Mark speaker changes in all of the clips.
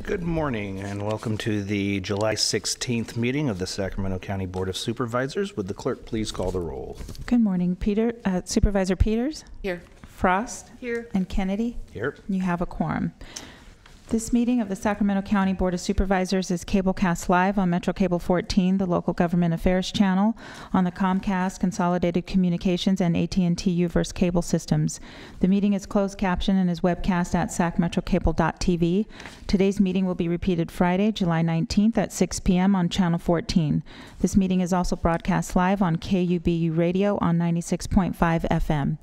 Speaker 1: Good morning and welcome to the July 16th meeting of the Sacramento County Board of Supervisors. Would the clerk please call the roll?
Speaker 2: Good morning, Supervisor Peters.
Speaker 3: Here.
Speaker 2: Frost.
Speaker 3: Here.
Speaker 2: And Kennedy.
Speaker 1: Here.
Speaker 2: You have a quorum. This meeting of the Sacramento County Board of Supervisors is cablecast live on Metro Cable 14, the local government affairs channel, on the Comcast, Consolidated Communications, and AT&T U-verse cable systems. The meeting is closed caption and is webcast at sacmetrocable.tv. Today's meeting will be repeated Friday, July 19th at 6 p.m. on Channel 14. This meeting is also broadcast live on KUBU Radio on 96.5 FM.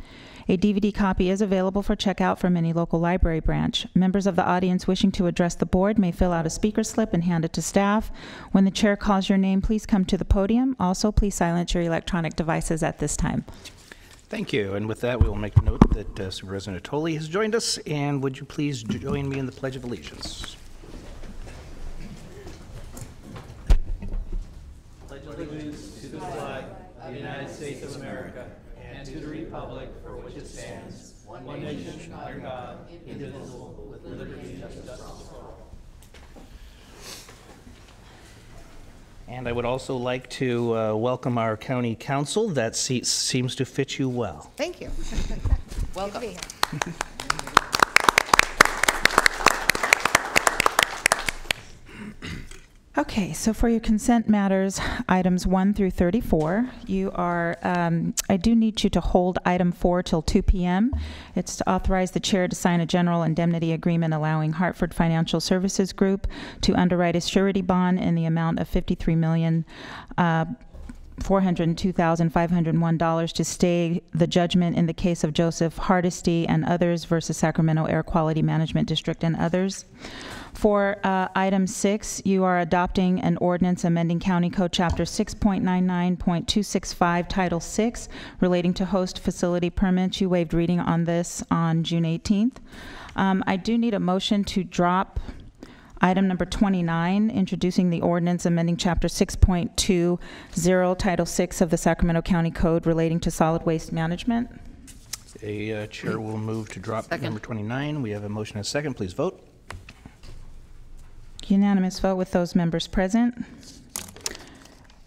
Speaker 2: A DVD copy is available for checkout from any local library branch. Members of the audience wishing to address the board may fill out a speaker slip and hand it to staff. When the chair calls your name, please come to the podium. Also, please silence your electronic devices at this time.
Speaker 1: Thank you. And with that, we will make note that Supervisor Natoli has joined us. And would you please join me in the Pledge of Allegiance?
Speaker 4: Pledge allegiance to the flag of the United States of America and to the republic for which it stands, one nation under God, indivisible, with liberty and justice for all.
Speaker 1: And I would also like to welcome our county council. That seat seems to fit you well.
Speaker 3: Thank you. Welcome.
Speaker 2: Okay, so for your consent matters, items 1 through 34, you are, I do need you to hold item 4 till 2 p.m. It's to authorize the chair to sign a general indemnity agreement allowing Hartford Financial Services Group to underwrite a surety bond in the amount of $53,402,501 to stay the judgment in the case of Joseph Hardesty and others versus Sacramento Air Quality Management District and others. For item 6, you are adopting an ordinance amending County Code Chapter 6.99.265, Title 6, relating to host facility permits. You waived reading on this on June 18th. I do need a motion to drop item number 29, introducing the ordinance amending Chapter 6.20, Title 6 of the Sacramento County Code relating to solid waste management.
Speaker 1: A chair will move to drop number 29. We have a motion and a second. Please vote.
Speaker 2: Unanimous vote with those members present.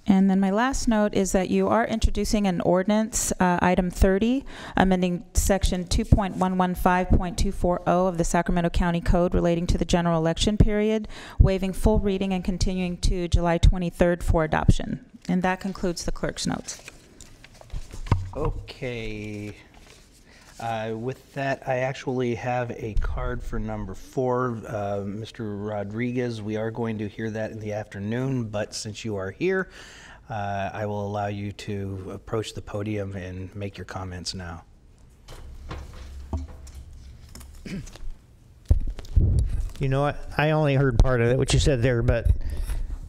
Speaker 2: And then my last note is that you are introducing an ordinance, item 30, amending section 2.115.240 of the Sacramento County Code relating to the general election period, waiving full reading and continuing to July 23rd for adoption. And that concludes the clerk's notes.
Speaker 1: Okay. With that, I actually have a card for number 4. Mr. Rodriguez, we are going to hear that in the afternoon, but since you are here, I will allow you to approach the podium and make your comments now.
Speaker 5: You know what? I only heard part of it, what you said there, but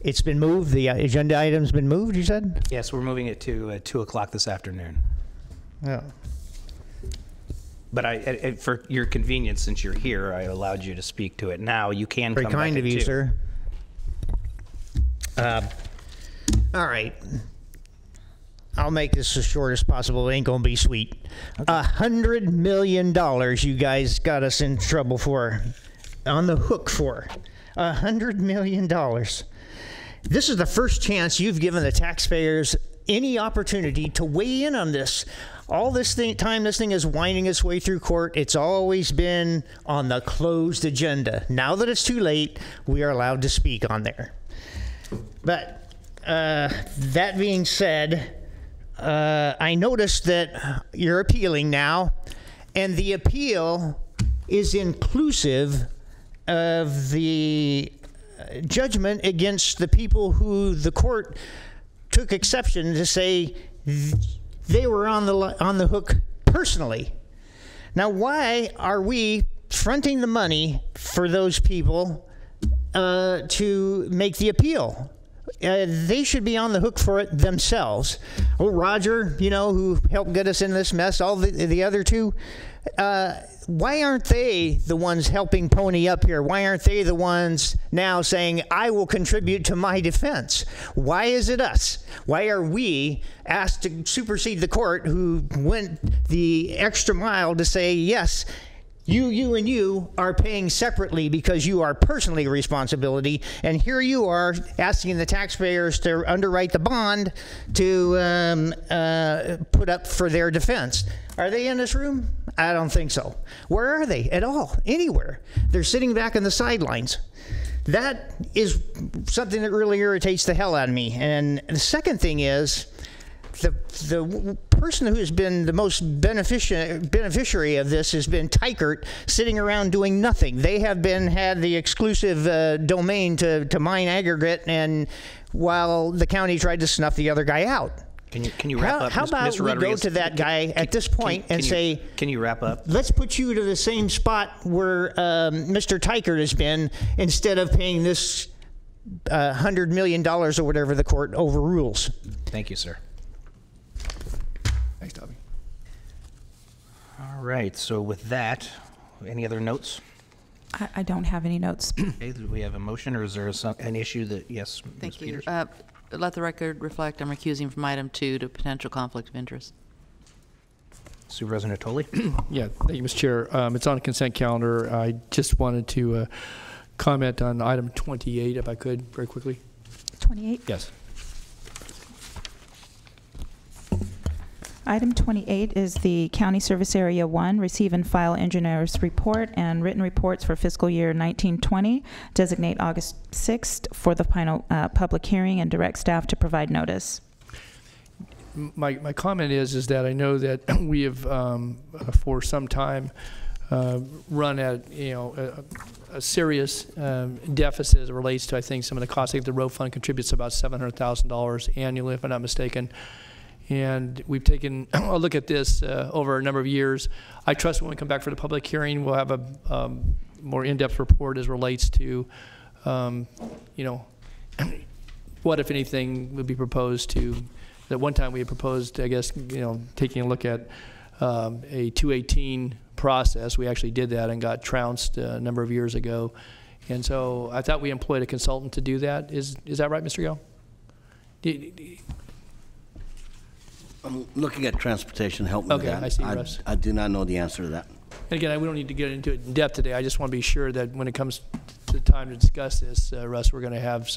Speaker 5: it's been moved. The agenda item's been moved, you said?
Speaker 1: Yes, we're moving it to 2 o'clock this afternoon.
Speaker 5: Yeah.
Speaker 1: But for your convenience, since you're here, I allowed you to speak to it now. You can
Speaker 5: Very
Speaker 1: come back
Speaker 5: kind of you,
Speaker 1: 2.
Speaker 5: sir. All right. I'll make this as short as possible. It ain't gonna be sweet. Okay. $100 million you guys got us in trouble for, on the hook for. $100 million. This is the first chance you've given the taxpayers any opportunity to weigh in on this. All this time this thing is winding its way through court, it's always been on the closed agenda. Now that it's too late, we are allowed to speak on there. But that being said, I noticed that you're appealing now, and the appeal is inclusive of the judgment against the people who the court took exception to say they were on the hook personally. Now, why are we fronting the money for those people to make the appeal? They should be on the hook for it themselves. Oh, Roger, you know, who helped get us in this mess, all the other two, why aren't they the ones helping pony up here? Why aren't they the ones now saying, I will contribute to my defense? Why is it us? Why are we asked to supersede the court who went the extra mile to say, yes, You are paying separately because you are personally responsibility, and here you are asking the taxpayers to underwrite the bond to put up for their defense. Are they in this room? I don't think so. Where are they at all? Anywhere. They're sitting back on the sidelines. That is something that really irritates the hell out of me. And the second thing is, the person who has been the most beneficiary of this has been Tykert, sitting around doing nothing. They have had the exclusive domain to mine aggregate, and while the county tried to snuff the other guy out.
Speaker 1: Can you wrap up?
Speaker 5: How about
Speaker 1: Mr.
Speaker 5: we
Speaker 1: Rodriguez?
Speaker 5: go to that guy at this point and say,
Speaker 1: can you wrap up?
Speaker 5: let's put you to the same spot where Mr. Tykert has been, instead of paying this $100 million or whatever the court overrules.
Speaker 1: Thank you, sir.
Speaker 6: Thanks, Tommy.
Speaker 1: All right, so with that, any other notes?
Speaker 2: I don't have any notes.
Speaker 1: Okay, do we have a motion, or is there an issue that, yes, Ms.
Speaker 3: Thank you.
Speaker 1: Peters?
Speaker 3: Let the record reflect I'm recusing from item 2 to potential conflict of interest.
Speaker 1: Supervisor Natoli?
Speaker 6: Yeah, thank you, Mr. Chair. It's on a consent calendar. I just wanted to comment on item 28, if I could, very quickly.
Speaker 2: 28?
Speaker 6: Yes.
Speaker 2: Item 28 is the County Service Area 1, receive and file engineer's report and written reports for fiscal year 1920. Designate August 6th for the final public hearing and direct staff to provide notice.
Speaker 6: My comment is that I know that we have for some time run at a serious deficit as it relates to, I think, some of the costs. I think the road fund contributes about $700,000 annually, if I'm not mistaken. And we've taken a look at this over a number of years. I trust when we come back for the public hearing, we'll have a more in-depth report as relates to, what, if anything, would be proposed to. At one time we had proposed, I guess, taking a look at a 218 process. We actually did that and got trounced a number of years ago. And so I thought we employed a consultant to do that. Is that right, Mr. Gale?
Speaker 7: I'm looking at transportation. Help me
Speaker 6: Okay,
Speaker 7: there.
Speaker 6: I see, Russ.
Speaker 7: I do not know the answer to that.
Speaker 6: And again, we don't need to get into it in depth today. I just want to be sure that when it comes to the time to discuss this, Russ, we're going to have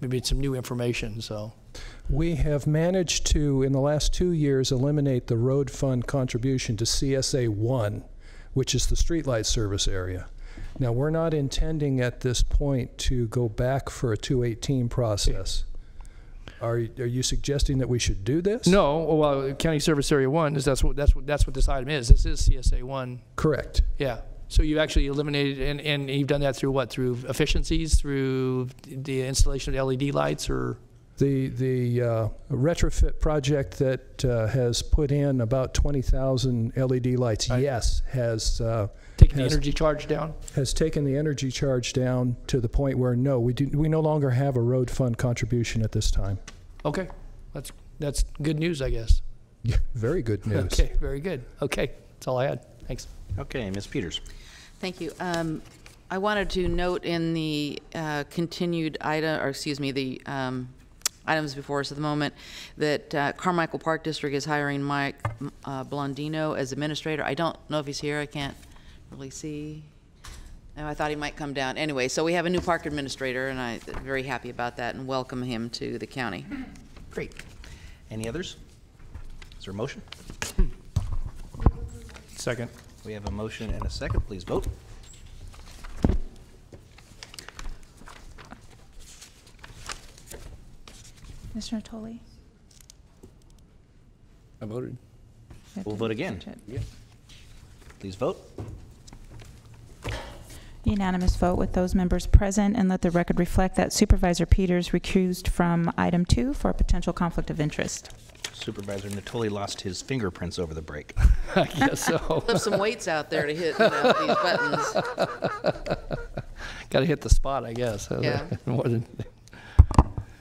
Speaker 6: maybe some new information. So
Speaker 8: we have managed to, in the last 2 years, eliminate the road fund contribution to CSA 1, which is the streetlight service area. Now, we're not intending at this point to go back for a 218 process. Are you suggesting that we should do this?
Speaker 6: no, well, County Service Area 1 is that's what this item is. This is CSA 1.
Speaker 8: Correct.
Speaker 6: Yeah. So you actually eliminated, and you've done that through what? Through efficiencies, through the installation of LED lights, or?
Speaker 8: The retrofit project that has put in about 20,000 LED lights, yes, has
Speaker 6: Taking the energy charge down?
Speaker 8: Has taken the energy charge down to the point where, no, we no longer have a road fund contribution at this time.
Speaker 6: Okay. That's good news, I guess.
Speaker 8: Yeah, very good news.
Speaker 6: Okay, very good. Okay, that's all I had. Thanks.
Speaker 1: Okay, Ms. Peters.
Speaker 3: Thank you. I wanted to note in the continued item, or excuse me, the items before us at the moment, that Carmichael Park District is hiring Mike Blandino as administrator. I don't know if he's here. I can't really see. No, I thought he might come down. Anyway, so we have a new park administrator, and I'm very happy about that and welcome him to the county.
Speaker 1: Great. Any others? Is there a motion?
Speaker 6: Second.
Speaker 1: We have a motion and a second. Please vote.
Speaker 2: Mr. Natoli?
Speaker 6: I voted.
Speaker 1: We'll vote again.
Speaker 6: Yeah.
Speaker 1: Please vote.
Speaker 2: Unanimous vote with those members present, and let the record reflect that Supervisor Peters recused from item 2 for a potential conflict of interest.
Speaker 1: Supervisor Natoli lost his fingerprints over the break.
Speaker 6: I guess so.
Speaker 3: Lift some weights out there to hit these buttons.
Speaker 6: Got to hit the spot, I guess.
Speaker 3: Yeah.
Speaker 6: More than.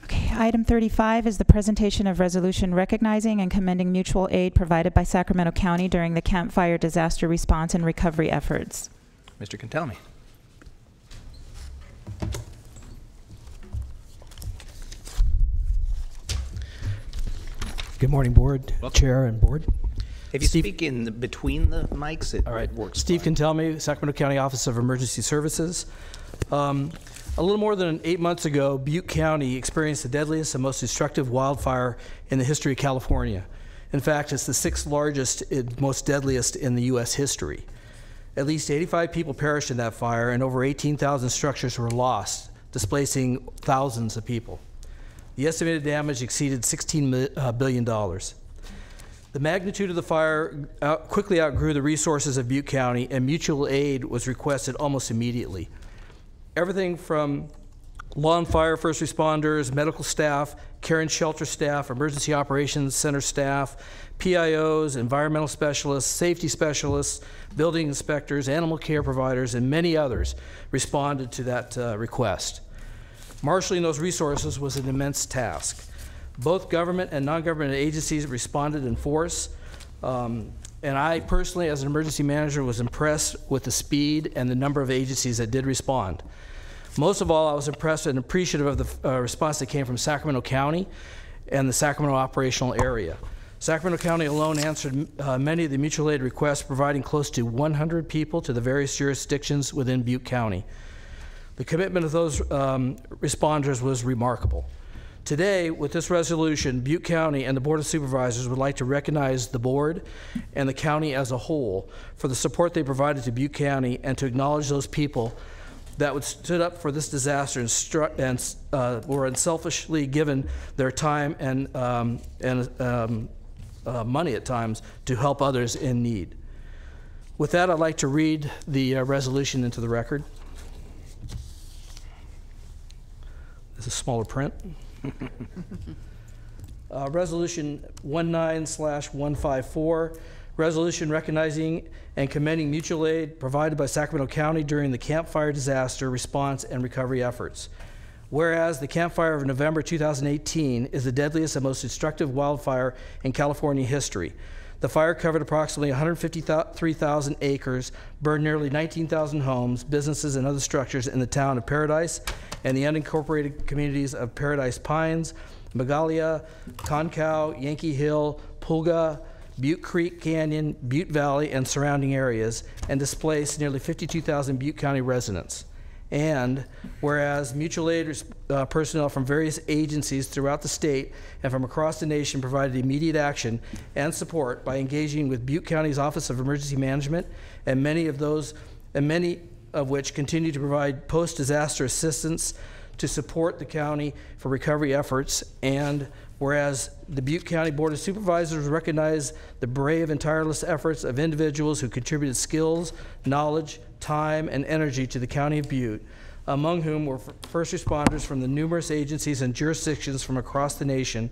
Speaker 2: Okay, item 35 is the presentation of resolution recognizing and commending mutual aid provided by Sacramento County during the Campfire disaster response and recovery efforts.
Speaker 1: Mr. Cantelmi.
Speaker 9: Good morning, Board,
Speaker 1: Welcome.
Speaker 9: Chair, and Board.
Speaker 1: If you speak in between the mics, it
Speaker 9: All right.
Speaker 1: works.
Speaker 9: Steve
Speaker 1: fine.
Speaker 9: Cantelme, Sacramento County Office of Emergency Services. A little more than 8 months ago, Butte County experienced the deadliest and most destructive wildfire in the history of California. In fact, it's the 6th largest and most deadliest in the U.S. history. At least 85 people perished in that fire, and over 18,000 structures were lost, displacing thousands of people. The estimated damage exceeded $16 billion. The magnitude of the fire quickly outgrew the resources of Butte County, and mutual aid was requested almost immediately. Everything from law and fire first responders, medical staff, care and shelter staff, emergency operations center staff, PIOs, environmental specialists, safety specialists, building inspectors, animal care providers, and many others responded to that request. Marshaling those resources was an immense task. Both government and non-government agencies responded in force, and I personally, as an emergency manager, was impressed with the speed and the number of agencies that did respond. Most of all, I was impressed and appreciative of the response that came from Sacramento County and the Sacramento operational area. Sacramento County alone answered many of the mutual aid requests, providing close to 100 people to the various jurisdictions within Butte County. The commitment of those responders was remarkable. Today, with this resolution, Butte County and the Board of Supervisors would like to recognize the board and the county as a whole for the support they provided to Butte County, and to acknowledge those people that stood up for this disaster and were unselfishly given their time and money at times to help others in need. With that, I'd like to read the resolution into the record. This is smaller print. Resolution 19/154, resolution recognizing and commending mutual aid provided by Sacramento County during the Campfire disaster response and recovery efforts. Whereas the Campfire of November 2018 is the deadliest and most destructive wildfire in California history. The fire covered approximately 153,000 acres, burned nearly 19,000 homes, businesses, and other structures in the town of Paradise and the unincorporated communities of Paradise Pines, Magalia, Concow, Yankee Hill, Pulga, Butte Creek Canyon, Butte Valley, and surrounding areas, and displaced nearly 52,000 Butte County residents. And whereas mutual aid personnel from various agencies throughout the state and from across the nation provided immediate action and support by engaging with Butte County's Office of Emergency Management, and many of which continue to provide post-disaster assistance to support the county for recovery efforts. And whereas the Butte County Board of Supervisors recognize the brave and tireless efforts of individuals who contributed skills, knowledge, time, and energy to the County of Butte, among whom were first responders from the numerous agencies and jurisdictions from across the nation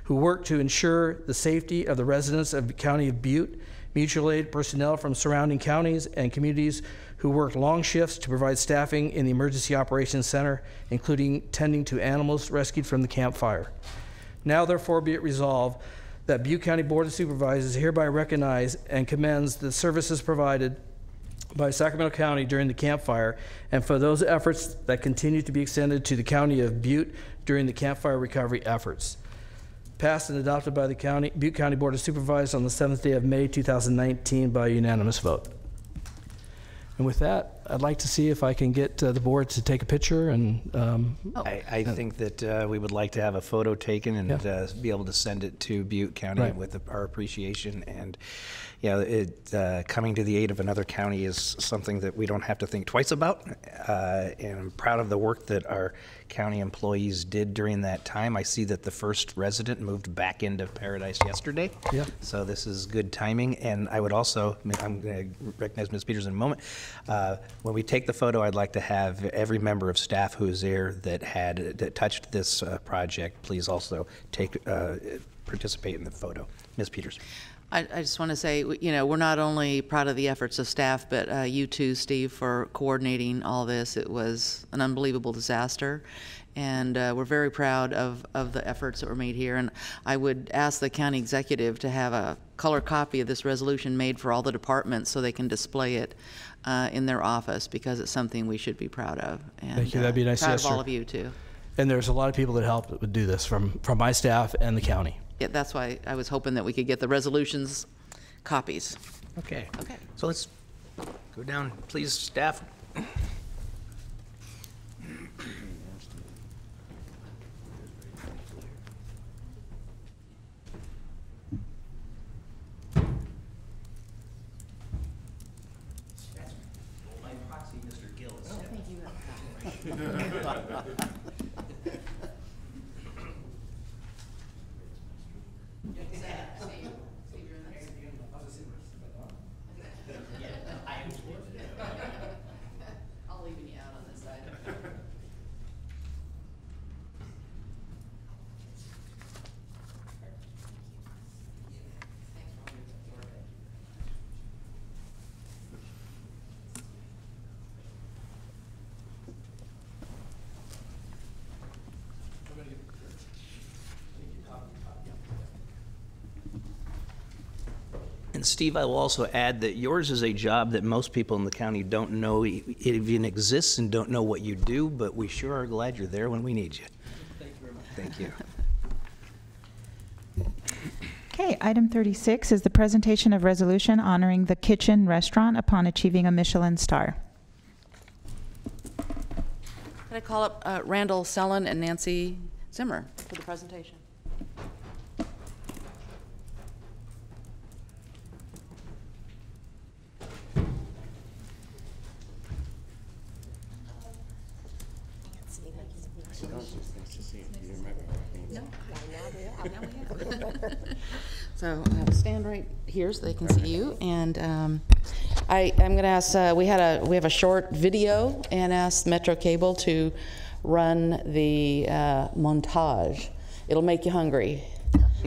Speaker 9: who worked to ensure the safety of the residents of the County of Butte, mutual aid personnel from surrounding counties and communities who worked long shifts to provide staffing in the Emergency Operations Center, including tending to animals rescued from the campfire. Now therefore be it resolved that Butte County Board of Supervisors hereby recognize and commends the services provided by Sacramento County during the Campfire, and for those efforts that continue to be extended to the County of Butte during the Campfire recovery efforts. Passed and adopted by the Butte County Board of Supervisors on the 7th day of May 2019 by unanimous vote. And with that, I'd like to see if I can get the board to take a picture. And
Speaker 1: I think that we would like to have a photo taken and be able to send it to Butte County with our appreciation. And coming to the aid of another county is something that we don't have to think twice about. And I'm proud of the work that our county employees did during that time. I see that the first resident moved back into Paradise yesterday.
Speaker 9: Yeah.
Speaker 1: So this is good timing. And I would also, I'm going to recognize Ms. Peters in a moment. When we take the photo, I'd like to have every member of staff who's there that touched this project, please also participate in the photo. Ms. Peters.
Speaker 3: I just want to say, we're not only proud of the efforts of staff, but you too, Steve, for coordinating all this. It was an unbelievable disaster, and we're very proud of the efforts that were made here. And I would ask the county executive to have a color copy of this resolution made for all the departments so they can display it in their office, because it's something we should be proud of. And,
Speaker 9: thank you. That'd be nice.
Speaker 3: Proud
Speaker 9: Yes,
Speaker 3: of all
Speaker 9: sir.
Speaker 3: of you too.
Speaker 9: And there's a lot of people that helped do this from my staff and the county.
Speaker 3: Yeah, that's why I was hoping that we could get the resolutions copies.
Speaker 1: Okay.
Speaker 3: Okay.
Speaker 1: So let's go down, please, staff. My proxy, Mr. Gill, is
Speaker 3: I'll leave you out on this side.
Speaker 1: And Steve, I will also add that yours is a job that most people in the county don't know it even exists and don't know what you do, but we sure are glad you're there when we need you.
Speaker 7: Thank you very much.
Speaker 1: Thank you.
Speaker 2: Okay, item 36 is the presentation of resolution honoring the Kitchen Restaurant upon achieving a Michelin star.
Speaker 3: Could I call up Randall Sellon and Nancy Zimmer for the presentation? So I'll stand right here so they can see you. And I'm going to ask. We have a short video and ask Metro Cable to run the montage. It'll make you hungry.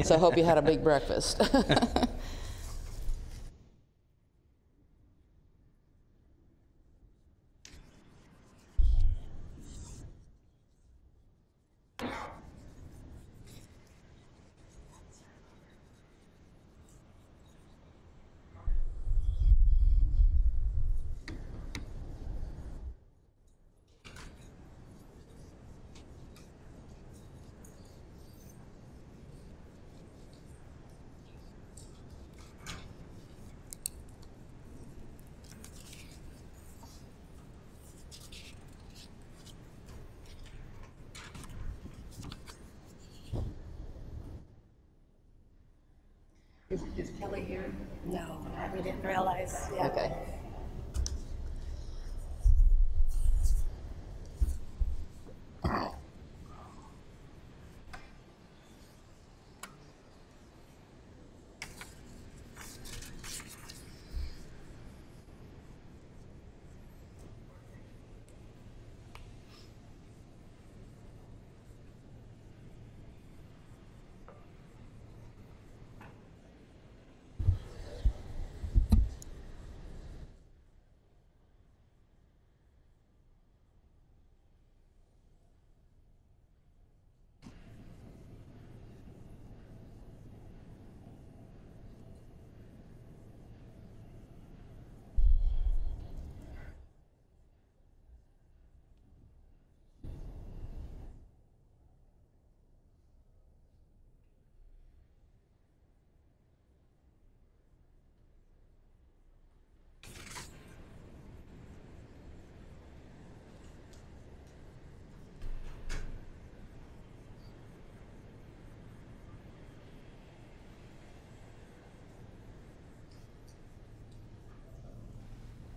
Speaker 3: So I hope you had a big breakfast.
Speaker 10: Is Kelly here? No, we didn't realize. Yeah.
Speaker 3: Okay.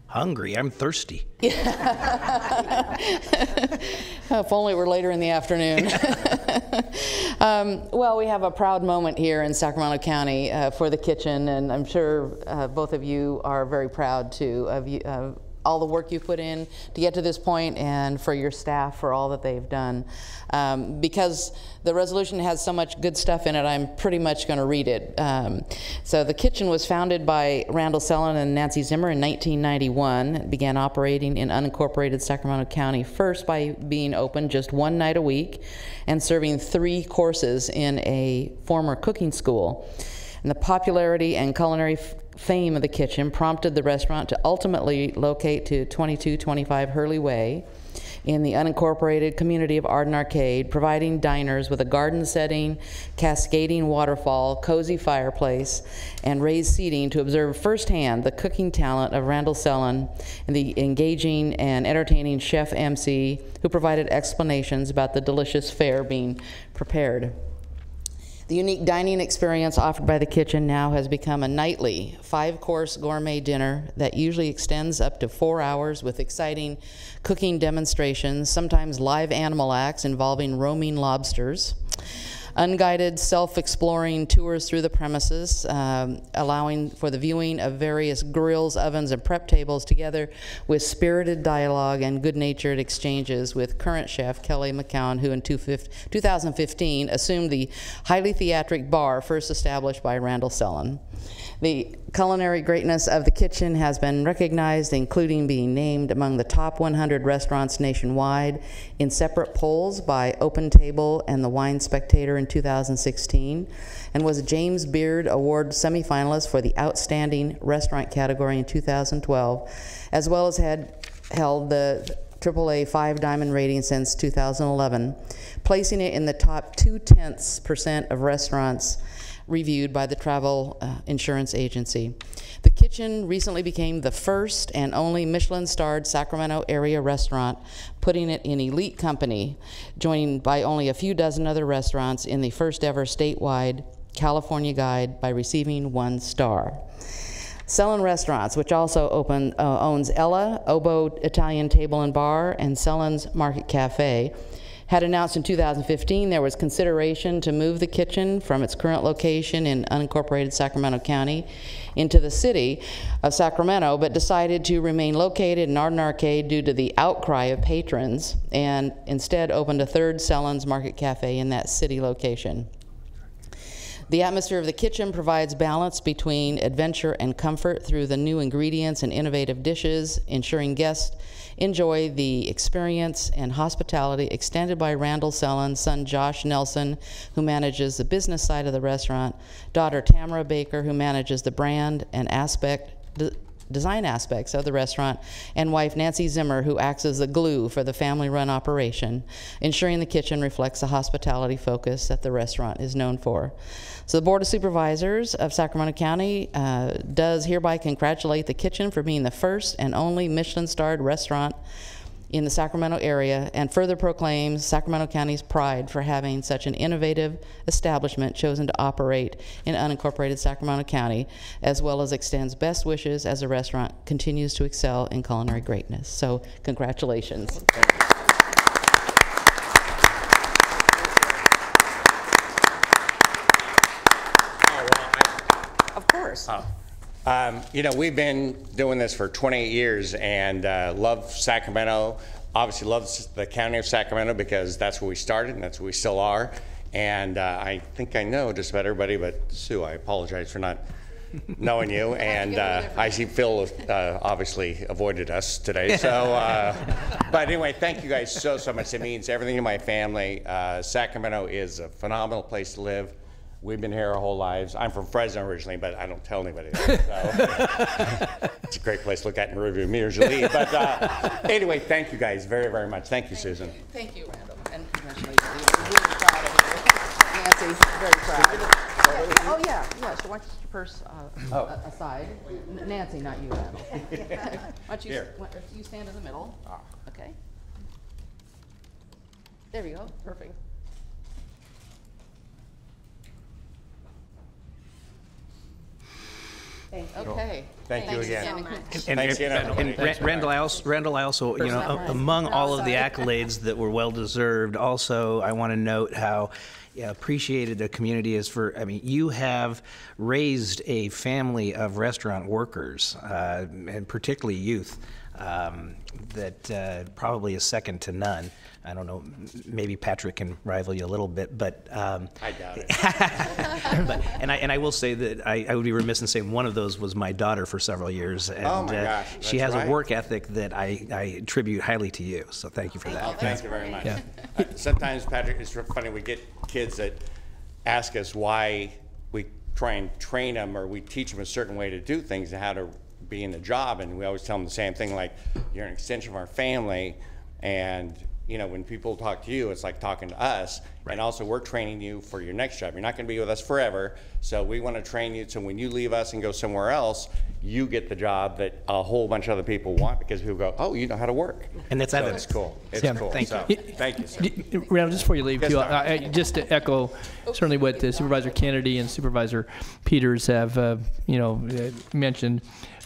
Speaker 1: Hungry, I'm thirsty.
Speaker 3: If only it were later in the afternoon. Well, we have a proud moment here in Sacramento County for the kitchen, and I'm sure both of you are very proud too of all the work you put in to get to this point, and for your staff for all that they've done. Because the resolution has so much good stuff in it, I'm pretty much going to read it. So the kitchen was founded by Randall Sellon and Nancy Zimmer in 1991. It began operating in unincorporated Sacramento County, first by being open just one night a week and serving 3 courses in a former cooking school. And the popularity and culinary fame of the kitchen prompted the restaurant to ultimately locate to 2225 Hurley Way. in the unincorporated community of Arden Arcade, providing diners with a garden setting, cascading waterfall, cozy fireplace, and raised seating to observe firsthand the cooking talent of Randall Sellon and the engaging and entertaining chef MC who provided explanations about the delicious fare being prepared. The unique dining experience offered by the kitchen now has become a nightly 5-course gourmet dinner that usually extends up to 4 hours with exciting cooking demonstrations, sometimes live animal acts involving roaming lobsters, unguided self-exploring tours through the premises, allowing for the viewing of various grills, ovens, and prep tables, together with spirited dialogue and good-natured exchanges with current chef Kelly McCown, who in 2015 assumed the highly theatric bar first established by Randall Sellon. The culinary greatness of the kitchen has been recognized, including being named among the top 100 restaurants nationwide in separate polls by Open Table and the Wine Spectator in 2016, and was a James Beard Award semifinalist for the Outstanding Restaurant category in 2012, as well as had held the AAA 5-diamond rating since 2011, placing it in the top 0.2% of restaurants reviewed by the travel insurance agency. The kitchen recently became the first and only Michelin-starred Sacramento area restaurant, putting it in elite company, joined by only a few dozen other restaurants in the first ever statewide California Guide by receiving 1 star. Sellon Restaurants, which also owns Ella, Oboe Italian Table and Bar, and Sellon's Market Cafe, had announced in 2015 there was consideration to move the kitchen from its current location in unincorporated Sacramento County into the city of Sacramento, but decided to remain located in Arden Arcade due to the outcry of patrons, and instead opened a third Sellon's Market Cafe in that city location. The atmosphere of the kitchen provides balance between adventure and comfort through the new ingredients and innovative dishes, ensuring guests enjoy the experience and hospitality extended by Randall Sellon's son Josh Nelson, who manages the business side of the restaurant, daughter Tamara Baker, who manages the brand and design aspects of the restaurant, and wife Nancy Zimmer, who acts as the glue for the family-run operation, ensuring the kitchen reflects the hospitality focus that the restaurant is known for. So the Board of Supervisors of Sacramento County does hereby congratulate the kitchen for being the first and only Michelin-starred restaurant in the Sacramento area, and further proclaims Sacramento County's pride for having such an innovative establishment chosen to operate in unincorporated Sacramento County, as well as extends best wishes as the restaurant continues to excel in culinary greatness. So congratulations. Of course.
Speaker 11: You know, we've been doing this for 28 years and love Sacramento. Obviously love the county of Sacramento because that's where we started and that's where we still are. And I think I know just about everybody, but Sue, I apologize for not knowing you. And I see Phil obviously avoided us today. So, but anyway, thank you guys so much. It means everything to my family. Sacramento is a phenomenal place to live. We've been here our whole lives. I'm from Fresno originally, but I don't tell anybody that. So. It's a great place to look at in rearview mirrors you leave. But anyway, thank you guys very much. Thank you, Susan.
Speaker 3: Thank you, Randall, and congratulations. We're really proud of you. Nancy's very proud. Oh yeah, so why don't you put your purse aside? Nancy, not you, Randall. Why don't you stand in the middle? Okay. There we go. Perfect. Okay.
Speaker 11: Thank you again.
Speaker 1: Randall, I also, you know, among all of the accolades that were well deserved, also I want to note how appreciated the community is for. I mean, you have raised a family of restaurant workers, and particularly youth, that probably is second to none. I don't know, maybe Patrick can rival you a little bit, but
Speaker 11: I doubt it.
Speaker 1: and I will say that I would be remiss in saying one of those was my daughter for several years, and
Speaker 11: oh my gosh,
Speaker 1: she has
Speaker 11: right.
Speaker 1: a work ethic that I attribute highly to you. So thank you for that.
Speaker 11: Oh, thank you very much.
Speaker 8: Yeah.
Speaker 11: Sometimes, Patrick, it's funny, we get kids that ask us why we try and train them or we teach them a certain way to do things and how to be in the job, and we always tell them the same thing, like, you're an extension of our family, And you know, when people talk to you, it's like talking to us. Right. And also, we're training you for your next job. You're not going to be with us forever, so we want to train you so when you leave us and go somewhere else, you get the job that a whole bunch of other people want, because people go, oh, you know how to work.
Speaker 1: And it's evidence.
Speaker 11: It's cool. It's
Speaker 1: Yeah,
Speaker 11: cool.
Speaker 1: thank
Speaker 11: So,
Speaker 1: you.
Speaker 11: thank you, sir.
Speaker 6: Randall, just before you leave,
Speaker 11: Yes,
Speaker 6: too,
Speaker 11: sir.
Speaker 6: just to echo certainly what Supervisor Kennedy and Supervisor Peters have, mentioned.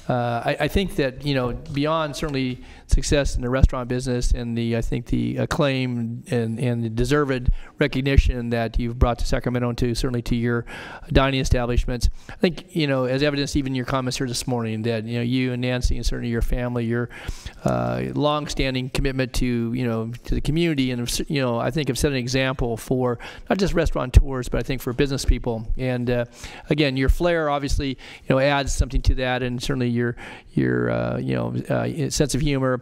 Speaker 6: I think that, beyond certainly success in the restaurant business and I think the acclaim and the deserved recognition that you've brought to Sacramento and certainly to your dining establishments, I think, as evidenced even in your comments here this morning, that, you and Nancy and certainly your family, your long-standing commitment to the community, and, I think have set an example for not just restaurateurs, but I think for business people. And again, your flair obviously, adds something to that, and certainly your sense of humor.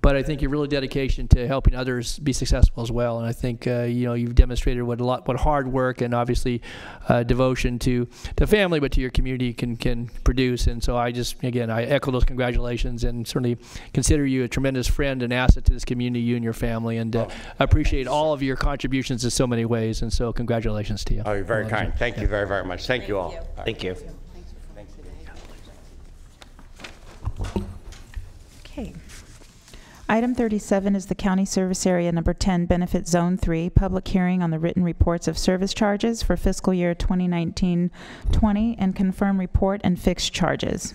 Speaker 6: But I think your real dedication to helping others be successful as well. And I think you've demonstrated what hard work and obviously devotion to family, but to your community can produce. And so I echo those congratulations, and certainly consider you a tremendous friend and asset to this community, you and your family. And I appreciate all of your contributions in so many ways. And so congratulations to you.
Speaker 11: Oh, you're very kind. Thank you very, very much. Thank you all.
Speaker 1: Thank you.
Speaker 2: Okay. Item 37 is the County Service Area Number 10 Benefit Zone 3 public hearing on the written reports of service charges for fiscal year 2019-20 and confirm report and fixed charges.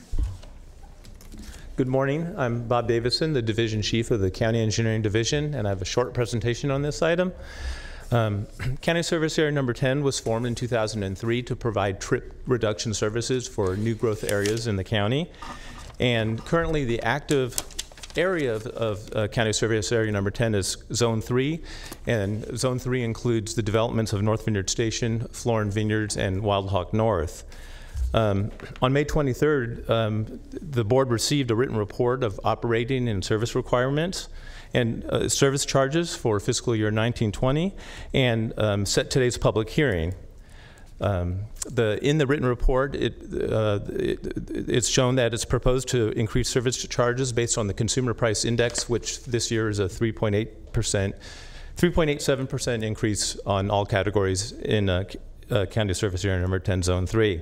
Speaker 12: Good morning. I'm Bob Davison, the Division Chief of the County Engineering Division, and I have a short presentation on this item. County Service Area Number 10 was formed in 2003 to provide trip reduction services for new growth areas in the county. And currently the active area of County Service Area Number 10 is Zone 3, and Zone 3 includes the developments of North Vineyard Station, Florin Vineyards, and Wild Hawk North. On May 23rd, the board received a written report of operating and service requirements and service charges for fiscal year 1920, and set today's public hearing. In the written report, it's shown that it's proposed to increase service charges based on the Consumer Price Index, which this year is a 3.87% increase on all categories in County Service Area Number 10 Zone 3.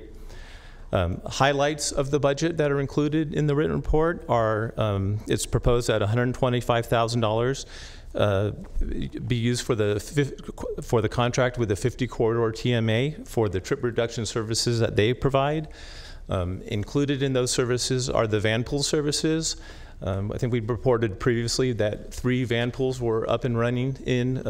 Speaker 12: Highlights of the budget that are included in the written report are it's proposed at $125,000 be used for the contract with the 50 corridor TMA for the trip reduction services that they provide. Included in those services are the van pool services. I think we reported previously that 3 van pools were up and running in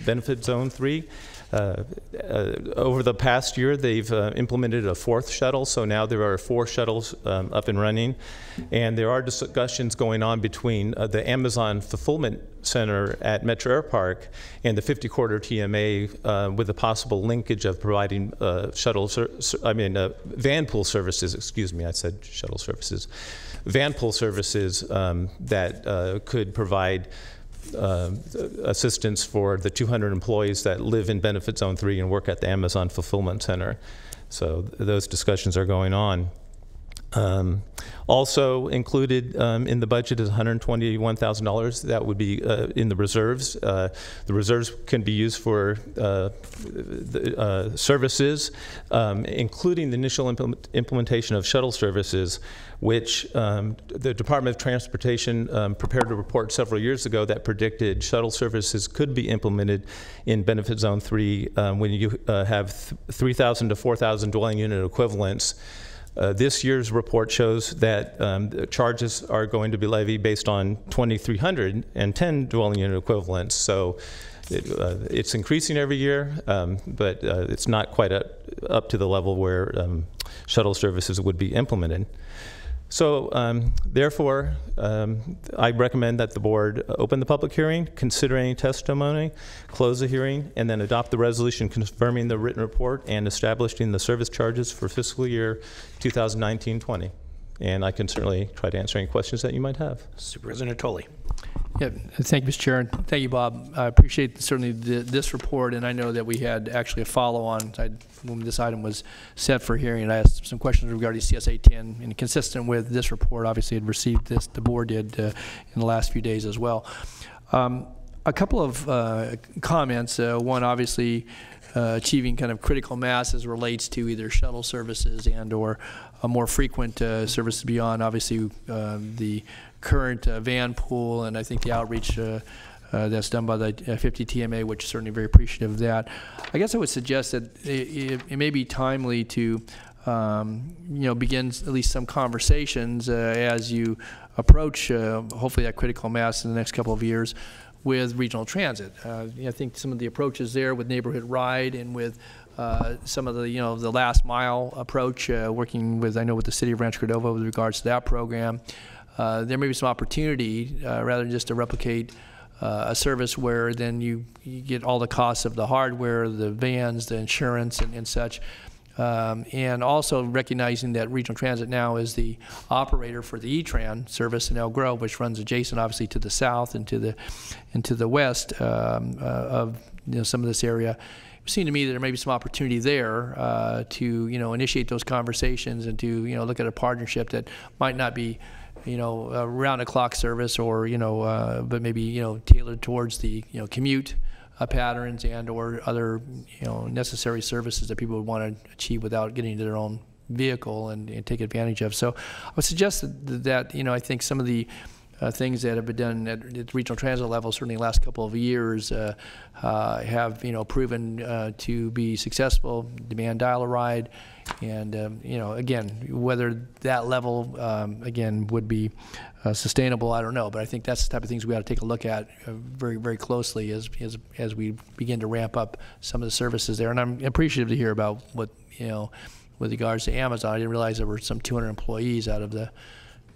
Speaker 12: Benefit Zone 3. Over the past year, they've implemented a 4th shuttle, so now there are 4 shuttles up and running. And there are discussions going on between the Amazon Fulfillment Center at Metro Air Park and the 50 corridor TMA with a possible linkage of providing van pool services, excuse me, I said shuttle services. Van pool services that could provide assistance for the 200 employees that live in Benefit Zone 3 and work at the Amazon Fulfillment Center. So those discussions are going on. Also included in the budget is $121,000 that would be in the reserves. The reserves can be used for services, including the initial implementation of shuttle services, which the Department of Transportation prepared a report several years ago that predicted shuttle services could be implemented in Benefit Zone 3 when you have 3,000 to 4,000 dwelling unit equivalents. This year's report shows that the charges are going to be levied based on 2,310 dwelling unit equivalents. So it's increasing every year, but it's not quite up to the level where shuttle services would be implemented. So therefore, I recommend that the board open the public hearing, consider any testimony, close the hearing, and then adopt the resolution confirming the written report and establishing the service charges for fiscal year 2019-20. And I can certainly try to answer any questions that you might have.
Speaker 1: Supervisor Natoli.
Speaker 6: Yeah, thank you, Mr. Chair, and thank you, Bob. I appreciate certainly this report, and I know that we had actually a follow-on when this item was set for hearing, and I asked some questions regarding CSA 10, and consistent with this report, obviously had received this, the board did in the last few days as well. A couple of comments. One, obviously, achieving kind of critical mass as relates to either shuttle services and or a more frequent services beyond, obviously, the current van pool, and I think the outreach that's done by the 50 TMA, which is certainly very appreciative of that. I guess I would suggest that it may be timely to begin at least some conversations as you approach hopefully that critical mass in the next couple of years with regional transit. I think some of the approaches there with neighborhood ride and with some of the the last mile approach, working with with the city of Rancho Cordova with regards to that program, there may be some opportunity rather than just to replicate a service where then you get all the costs of the hardware, the vans, the insurance, and such. And also recognizing that regional transit now is the operator for the E-Tran service in Elk Grove, which runs adjacent, obviously, to the south and to the west of some of this area. It seemed to me that there may be some opportunity there to initiate those conversations and to look at a partnership that might not be a round-the-clock service or but maybe tailored towards the commute patterns and or other necessary services that people would want to achieve without getting into their own vehicle and take advantage of. So I would suggest that I think some of the things that have been done at regional transit level, certainly the last couple of years, have proven to be successful. Demand dial-a-ride, and again, whether that level again would be sustainable, I don't know. But I think that's the type of things we ought to take a look at very, very closely as we begin to ramp up some of the services there. And I'm appreciative to hear about what with regards to Amazon. I didn't realize there were some 200 employees out of the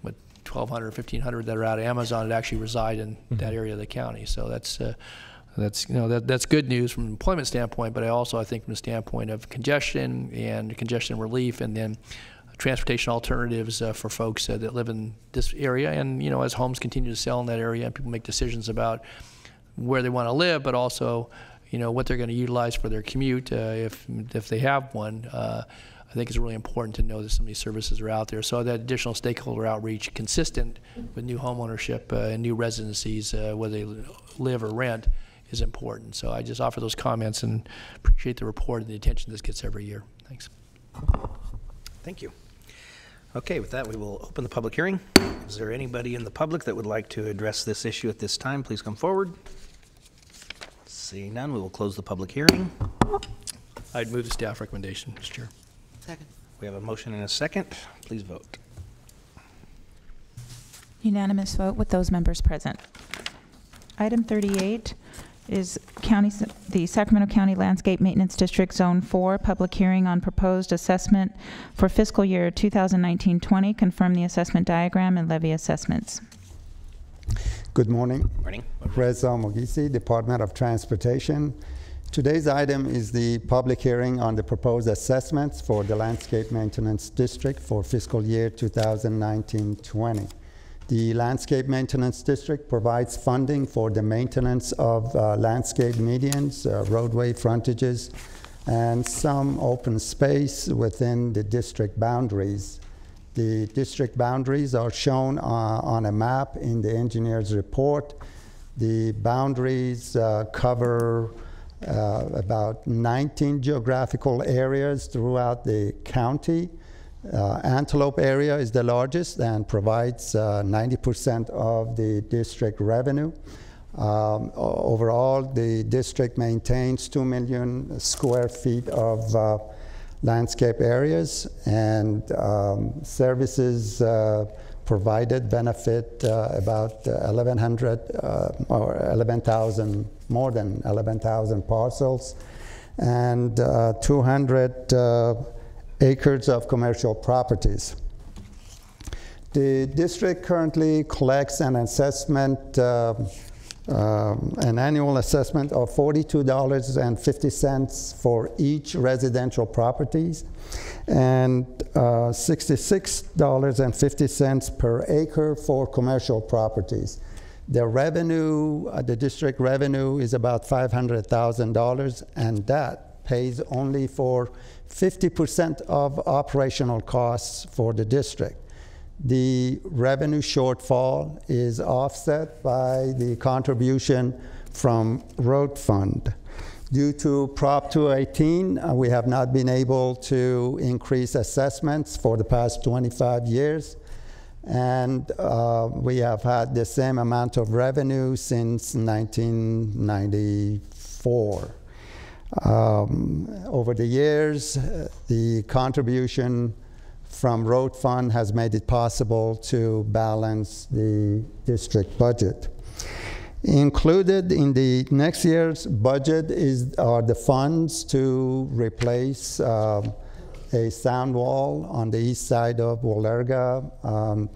Speaker 6: 1,200 or 1,500 that are out of Amazon that actually reside in that area of the county. So that's good news from an employment standpoint, but I think from the standpoint of congestion and congestion relief, and then transportation alternatives for folks that live in this area. And as homes continue to sell in that area and people make decisions about where they want to live, but also what they're going to utilize for their commute if they have one. I think it's really important to know that some of these services are out there. So that additional stakeholder outreach consistent with new home ownership and new residencies, whether they live or rent, is important. So I just offer those comments and appreciate the report and the attention this gets every year. Thanks.
Speaker 1: Thank you. Okay, with that, we will open the public hearing. Is there anybody in the public that would like to address this issue at this time? Please come forward. Seeing none, we will close the public hearing.
Speaker 6: I'd move the staff recommendation, Mr. Chair.
Speaker 3: Second.
Speaker 1: We have a motion and a second. Please vote.
Speaker 2: Unanimous vote with those members present. Item 38 is the Sacramento County Landscape Maintenance District Zone 4 public hearing on proposed assessment for fiscal year 2019-20. Confirm the assessment diagram and levy assessments.
Speaker 13: Good morning.
Speaker 1: Morning.
Speaker 13: Reza Mogisi, Department of Transportation. Today's item is the public hearing on the proposed assessments for the Landscape Maintenance District for fiscal year 2019-20. The Landscape Maintenance District provides funding for the maintenance of landscape medians, roadway frontages, and some open space within the district boundaries. The district boundaries are shown on a map in the engineer's report. The boundaries cover about 19 geographical areas throughout the county. Antelope area is the largest and provides 90% of the district revenue. Overall, the district maintains 2 million square feet of landscape areas, and services provided benefit about 1,100 or 11,000, more than 11,000 parcels, and 200 acres of commercial properties. The district currently collects an assessment, an annual assessment of $42.50 for each residential properties and $66.50 per acre for commercial properties. The revenue, the district revenue is about $500,000, and that pays only for 50% of operational costs for the district. The revenue shortfall is offset by the contribution from road fund. Due to Prop 218, we have not been able to increase assessments for the past 25 years. And we have had the same amount of revenue since 1994. Over the years, the contribution from road fund has made it possible to balance the district budget. Included in the next year's budget are the funds to replace a sound wall on the east side of Walerga,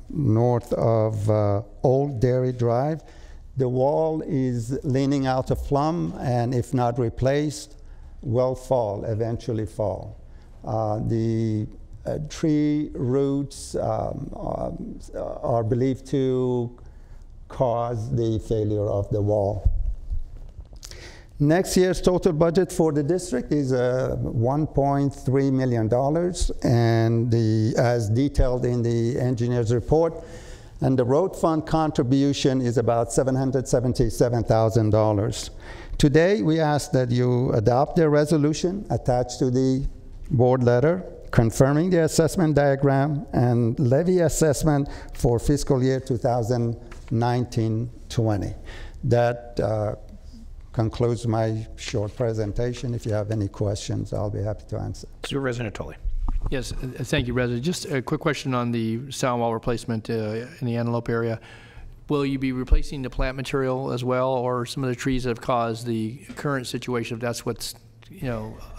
Speaker 13: north of Old Dairy Drive. The wall is leaning out of plumb, and if not replaced, will eventually fall. The tree roots are believed to cause the failure of the wall. Next year's total budget for the district is $1.3 million, and as detailed in the engineer's report, and the road fund contribution is about $777,000. Today, we ask that you adopt the resolution attached to the board letter confirming the assessment diagram and levy assessment for fiscal year 2019-20. That concludes my short presentation. If you have any questions, I'll be happy to answer.
Speaker 1: Supervisor Natoli.
Speaker 6: Yes, thank you, President. Just a quick question on the sound wall replacement in the Antelope area. Will you be replacing the plant material as well, or some of the trees that have caused the current situation? If that's what's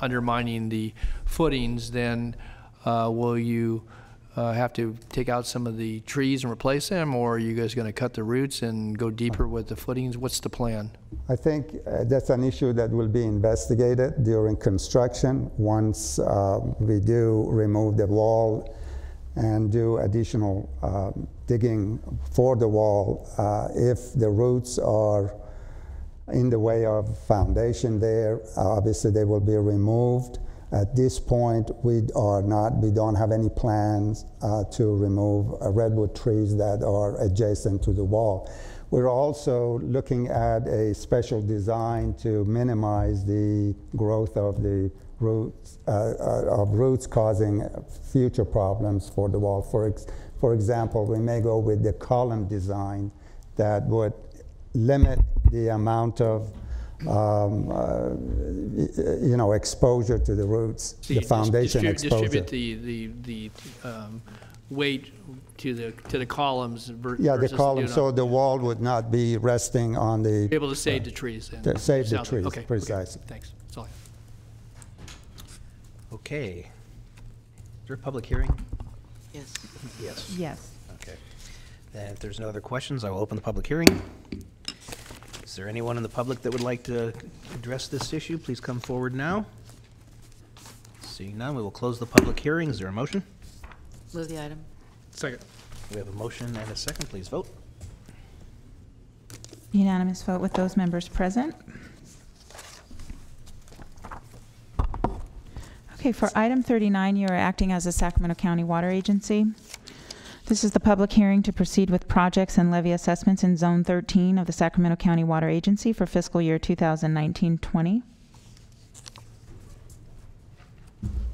Speaker 6: undermining the footings, then will you have to take out some of the trees and replace them, or are you guys going to cut the roots and go deeper with the footings? What's the plan?
Speaker 13: I think that's an issue that will be investigated during construction. Once we do remove the wall and do additional digging for the wall, if the roots are in the way of foundation there, obviously they will be removed. At this point, we don't have any plans to remove redwood trees that are adjacent to the wall. We're also looking at a special design to minimize the growth of the roots causing future problems for the wall. For example, we may go with the column design that would limit the amount of exposure to the roots, the foundation exposure.
Speaker 6: Distribute the weight to the columns.
Speaker 13: Yeah, the columns, so the wall would not be resting on the.
Speaker 6: Be able to save the trees.
Speaker 13: To save the trees,
Speaker 6: okay,
Speaker 13: precisely.
Speaker 6: Okay, thanks. That's all I have.
Speaker 1: Okay. Is there a public hearing?
Speaker 3: Yes.
Speaker 1: Yes.
Speaker 2: Yes.
Speaker 1: Okay. Then if there's no other questions, I will open the public hearing. Is there anyone in the public that would like to address this issue? Please come forward now. Seeing none, we will close the public hearing. Is there a motion?
Speaker 3: Move the item.
Speaker 6: Second.
Speaker 1: We have a motion and a second. Please vote.
Speaker 2: Unanimous vote with those members present. Okay, for item 39, you are acting as a Sacramento County Water Agency. This is the public hearing to proceed with projects and levy assessments in Zone 13 of the Sacramento County Water Agency for fiscal year 2019-20.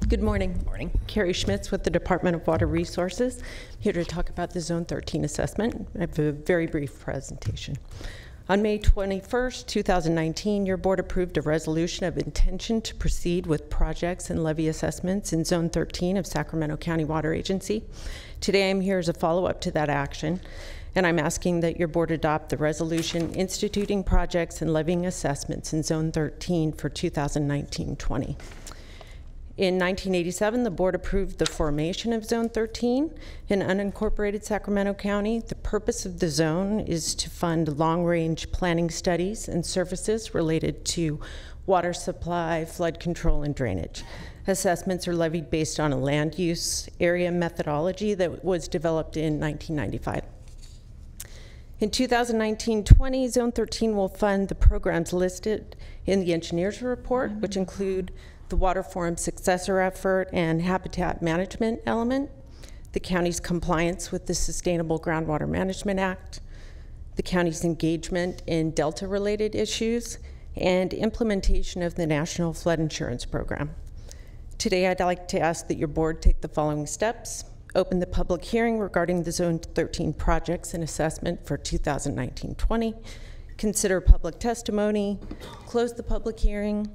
Speaker 14: Good morning.
Speaker 1: Good morning.
Speaker 14: Carrie Schmitz with the Department of Water Resources, here to talk about the Zone 13 assessment. I have a very brief presentation. On May 21st, 2019, your board approved a resolution of intention to proceed with projects and levy assessments in Zone 13 of Sacramento County Water Agency. Today I'm here as a follow-up to that action, and I'm asking that your board adopt the resolution instituting projects and levying assessments in Zone 13 for 2019-20. In 1987, the board approved the formation of Zone 13 in unincorporated Sacramento County. The purpose of the zone is to fund long-range planning studies and services related to water supply, flood control, and drainage. Assessments are levied based on a land use area methodology that was developed in 1995. In 2019-20, Zone 13 will fund the programs listed in the engineer's report, which include the Water Forum Successor Effort and Habitat Management element. the county's compliance with the Sustainable Groundwater Management Act, the county's engagement in Delta-related issues, and implementation of the National Flood Insurance Program. Today, I'd like to ask that your board take the following steps. Open the public hearing regarding the Zone 13 projects and assessment for 2019-20, consider public testimony, close the public hearing,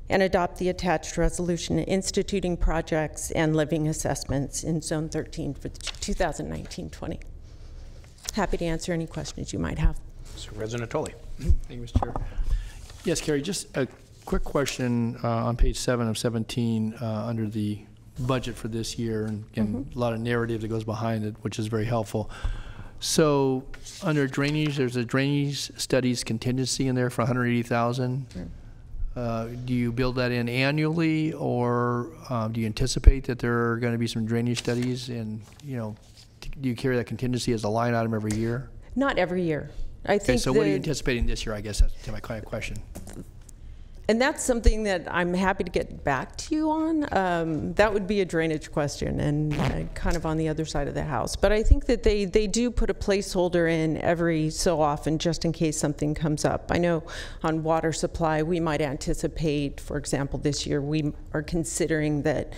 Speaker 14: and adopt the attached resolution instituting projects and levying assessments in Zone 13 for the 2019-20. Happy to answer any questions you might have.
Speaker 1: Supervisor Antelope.
Speaker 6: Thank you, Mr. Chair. Yes, Carrie, just a quick question on page 7 of 17 under the budget for this year, and a lot of narrative that goes behind it, which is very helpful. So under drainage, there's a drainage studies contingency in there for $180,000. Do you build that in annually, or do you anticipate that there are going to be some drainage studies, and do you carry that contingency as a line item every year?
Speaker 14: Not every year. I think.
Speaker 6: So what are you anticipating this year? I guess that's my kind of question.
Speaker 14: And that's something that I'm happy to get back to you on. That would be a drainage question and kind of on the other side of the house. But I think that they do put a placeholder in every so often just in case something comes up. I know on water supply, we might anticipate, for example, this year we are considering that,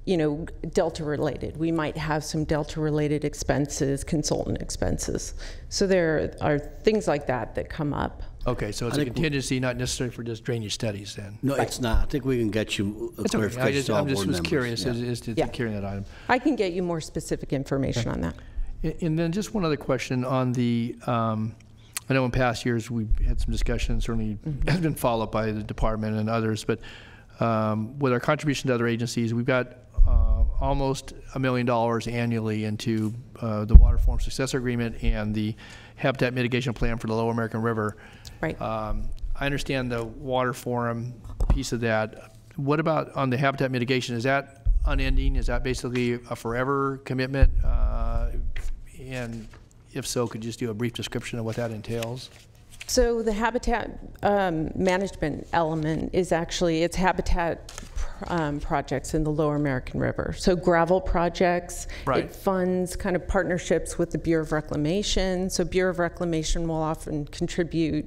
Speaker 14: Delta related. We might have some Delta related expenses, consultant expenses. So there are things like that come up.
Speaker 6: Okay, so it's a contingency, not necessarily for just drainage studies then?
Speaker 7: No, it's not. I think we can get you a clarification.
Speaker 6: I just was curious as to carrying that item.
Speaker 14: I can get you more specific information on that.
Speaker 6: And then just one other question on the, I know in past years we've had some discussion, certainly has been followed by the department and others, but with our contribution to other agencies, we've got almost $1 million annually into the Water Forum Successor Agreement and the Habitat Mitigation Plan for the Lower American River.
Speaker 14: Right.
Speaker 6: I understand the Water Forum piece of that. What about on the Habitat Mitigation? Is that unending? Is that basically a forever commitment? And if so, could you just do a brief description of what that entails?
Speaker 14: So the habitat management element is actually, it's habitat projects in the Lower American River. So gravel projects,
Speaker 6: right.
Speaker 14: It funds kind of partnerships with the Bureau of Reclamation. So Bureau of Reclamation will often contribute,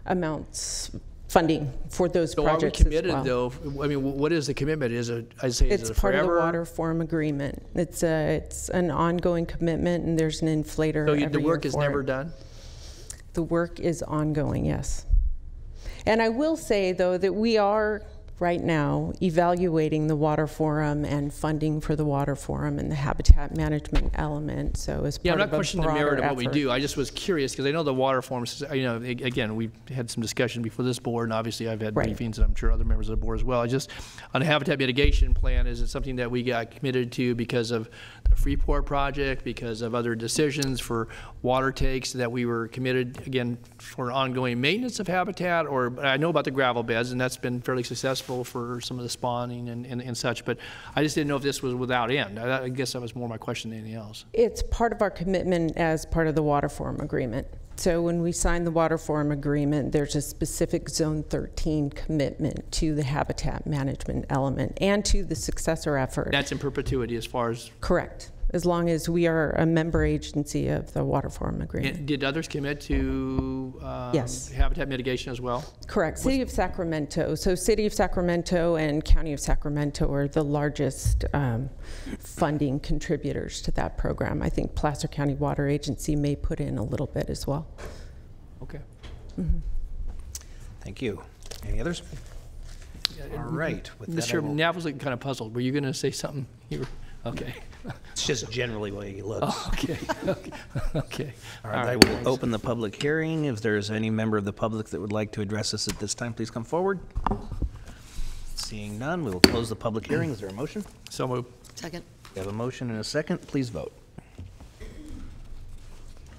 Speaker 14: amounts funding for those projects.
Speaker 6: So are we committed
Speaker 14: as well.
Speaker 6: though? I mean, what is the commitment? Is it, is it
Speaker 14: It's part of the Water Forum Agreement. It's an ongoing commitment, and there's an inflator every year.
Speaker 6: So the work is never done?
Speaker 14: The work is ongoing, yes. And I will say, though, that we are right now evaluating the Water Forum and funding for the Water Forum and the habitat management element. So as part of a broader effort.
Speaker 6: I'm not questioning the merit of what we do. I just was curious because I know the Water Forum, again, we've had some discussion before this board, and obviously I've had briefings, and I'm sure other members of the board as well. I just, on the habitat mitigation plan, is it something that we got committed to because of the Freeport project, because of other decisions for water takes that we were committed, again, for ongoing maintenance of habitat? Or I know about the gravel beds, and that's been fairly successful for some of the spawning and such, but I just didn't know if this was without end. I guess that was more my question than anything else.
Speaker 14: It's part of our commitment as part of the Water Forum Agreement. So when we sign the Water Forum Agreement, there's a specific Zone 13 commitment to the habitat management element and to the successor effort.
Speaker 6: That's in perpetuity as far as?
Speaker 14: Correct. As long as we are a member agency of the Water Forum Agreement.
Speaker 6: And did others commit to
Speaker 14: yes.
Speaker 6: habitat mitigation as well?
Speaker 14: Correct. City of Sacramento. So City of Sacramento and County of Sacramento are the largest funding contributors to that program. I think Placer County Water Agency may put in a little bit as well.
Speaker 6: Okay.
Speaker 1: Thank you. Any others? All right. With that,
Speaker 6: Mr. Knapp was looking kind of puzzled. Were you going to say something? Okay.
Speaker 1: It's just generally the way he looks.
Speaker 6: Oh, okay. Okay.
Speaker 1: All right. I will open the public hearing. If there's any member of the public that would like to address us at this time, please come forward. Seeing none, we will close the public hearing. Is there a motion?
Speaker 6: So moved.
Speaker 3: Second.
Speaker 1: We have a motion and a second. Please vote.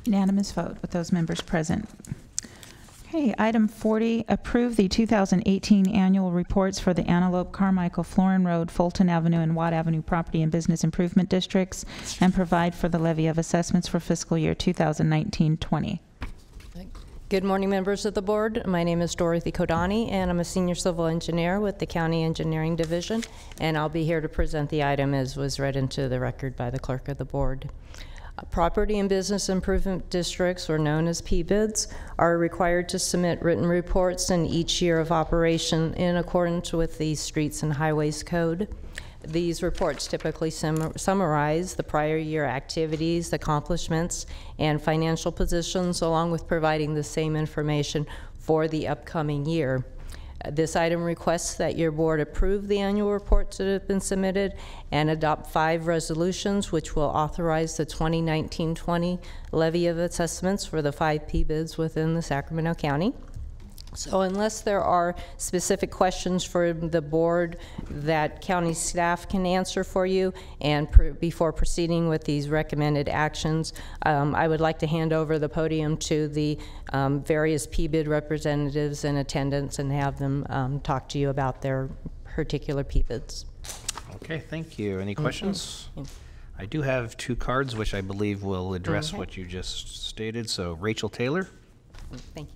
Speaker 2: Unanimous vote with those members present. Okay, item 40, approve the 2018 annual reports for the Antelope, Carmichael, Florin Road, Fulton Avenue, and Watt Avenue property and business improvement districts, and provide for the levy of assessments for fiscal year 2019-20.
Speaker 15: Good morning, members of the board. My name is Dorothy Kodani, and I'm a senior civil engineer with the County Engineering Division, and I'll be here to present the item as was read into the record by the clerk of the board. Property and business improvement districts, or known as Pbuts, are required to submit written reports in each year of operation in accordance with the Streets and Highways Code. These reports typically summarize the prior year activities, accomplishments, and financial positions, along with providing the same information for the upcoming year. This item requests that your board approve the annual reports that have been submitted and adopt 5 resolutions which will authorize the 2019-20 levy of assessments for the 5 Pbuts within the Sacramento County. So unless there are specific questions for the board that county staff can answer for you, and before proceeding with these recommended actions, I would like to hand over the podium to the various Pbut representatives in attendance and have them talk to you about their particular Pbuts.
Speaker 1: Okay, thank you. Any questions? I do have 2 cards which I believe will address what you just stated. So Rachel Taylor.
Speaker 15: Thank you.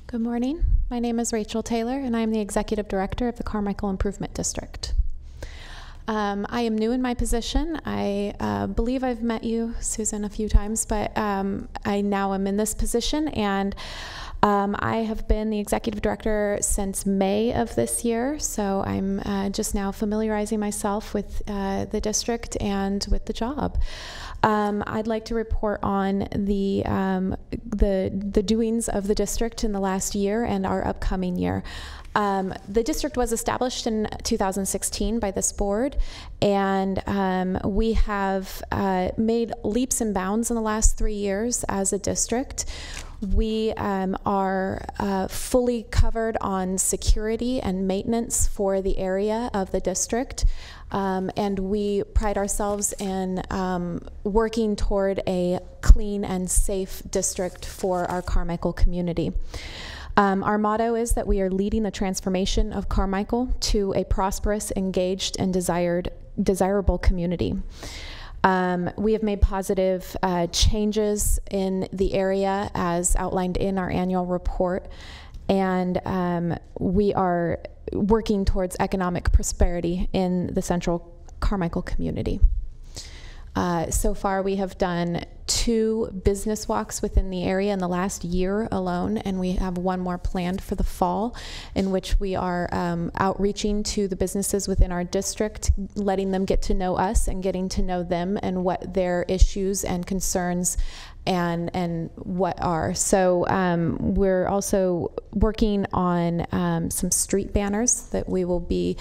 Speaker 16: Good morning. My name is Rachel Taylor, and I'm the Executive Director of the Carmichael Improvement District. I am new in my position. I believe I've met you, Susan, a few times, but I now am in this position, and I have been the Executive Director since May of this year, so I'm just now familiarizing myself with the district and with the job. I'd like to report on the doings of the district in the last year and our upcoming year. The district was established in 2016 by this board, and we have made leaps and bounds in the last 3 years as a district. We are fully covered on security and maintenance for the area of the district. And we pride ourselves in working toward a clean and safe district for our Carmichael community. Our motto is that we are leading the transformation of Carmichael to a prosperous, engaged, and desirable community. We have made positive changes in the area as outlined in our annual report, and we are working towards economic prosperity in the central Carmichael community. So far we have done 2 business walks within the area in the last year alone, and we have 1 more planned for the fall, in which we are outreaching to the businesses within our district, letting them get to know us and getting to know them and what their issues and concerns and what are. So we're also working on some street banners that we will be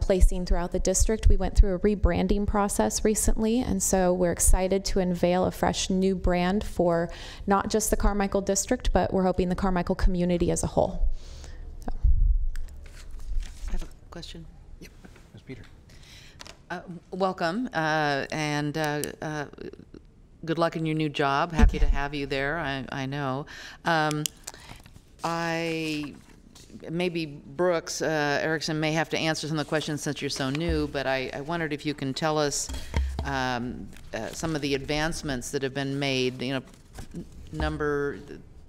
Speaker 16: placing throughout the district. We went through a rebranding process recently, and so we're excited to unveil a fresh new brand for not just the Carmichael district, but we're hoping the Carmichael community as a whole. So.
Speaker 3: I have a question.
Speaker 1: Yep, Ms. Peter.
Speaker 3: Welcome, and good luck in your new job. Happy to have you there, I know. Maybe Brooks Erickson may have to answer some of the questions since you're so new, but I wondered if you can tell us some of the advancements that have been made, you know, number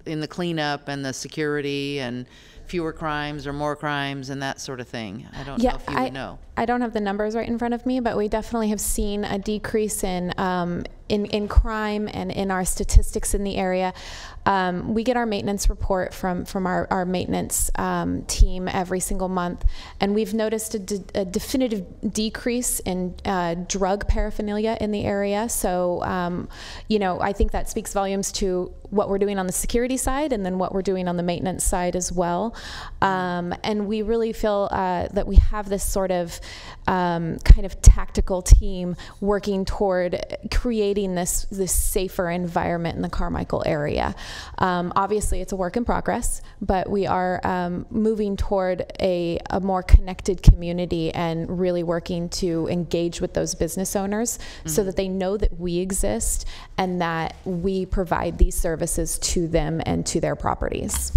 Speaker 3: in the cleanup and the security and fewer crimes or more crimes and that sort of thing. I don't know if you would know.
Speaker 16: I don't have the numbers right in front of me, but we definitely have seen a decrease in crime and in our statistics in the area. We get our maintenance report from our maintenance team every single month, and we've noticed a definitive decrease in drug paraphernalia in the area. So, you know, I think that speaks volumes to what we're doing on the security side and then what we're doing on the maintenance side as well. And we really feel that we have this sort of kind of tactical team working toward creating this safer environment in the Carmichael area. Obviously, it's a work in progress, but we are moving toward a more connected community and really working to engage with those business owners so that they know that we exist and that we provide these services to them and to their properties.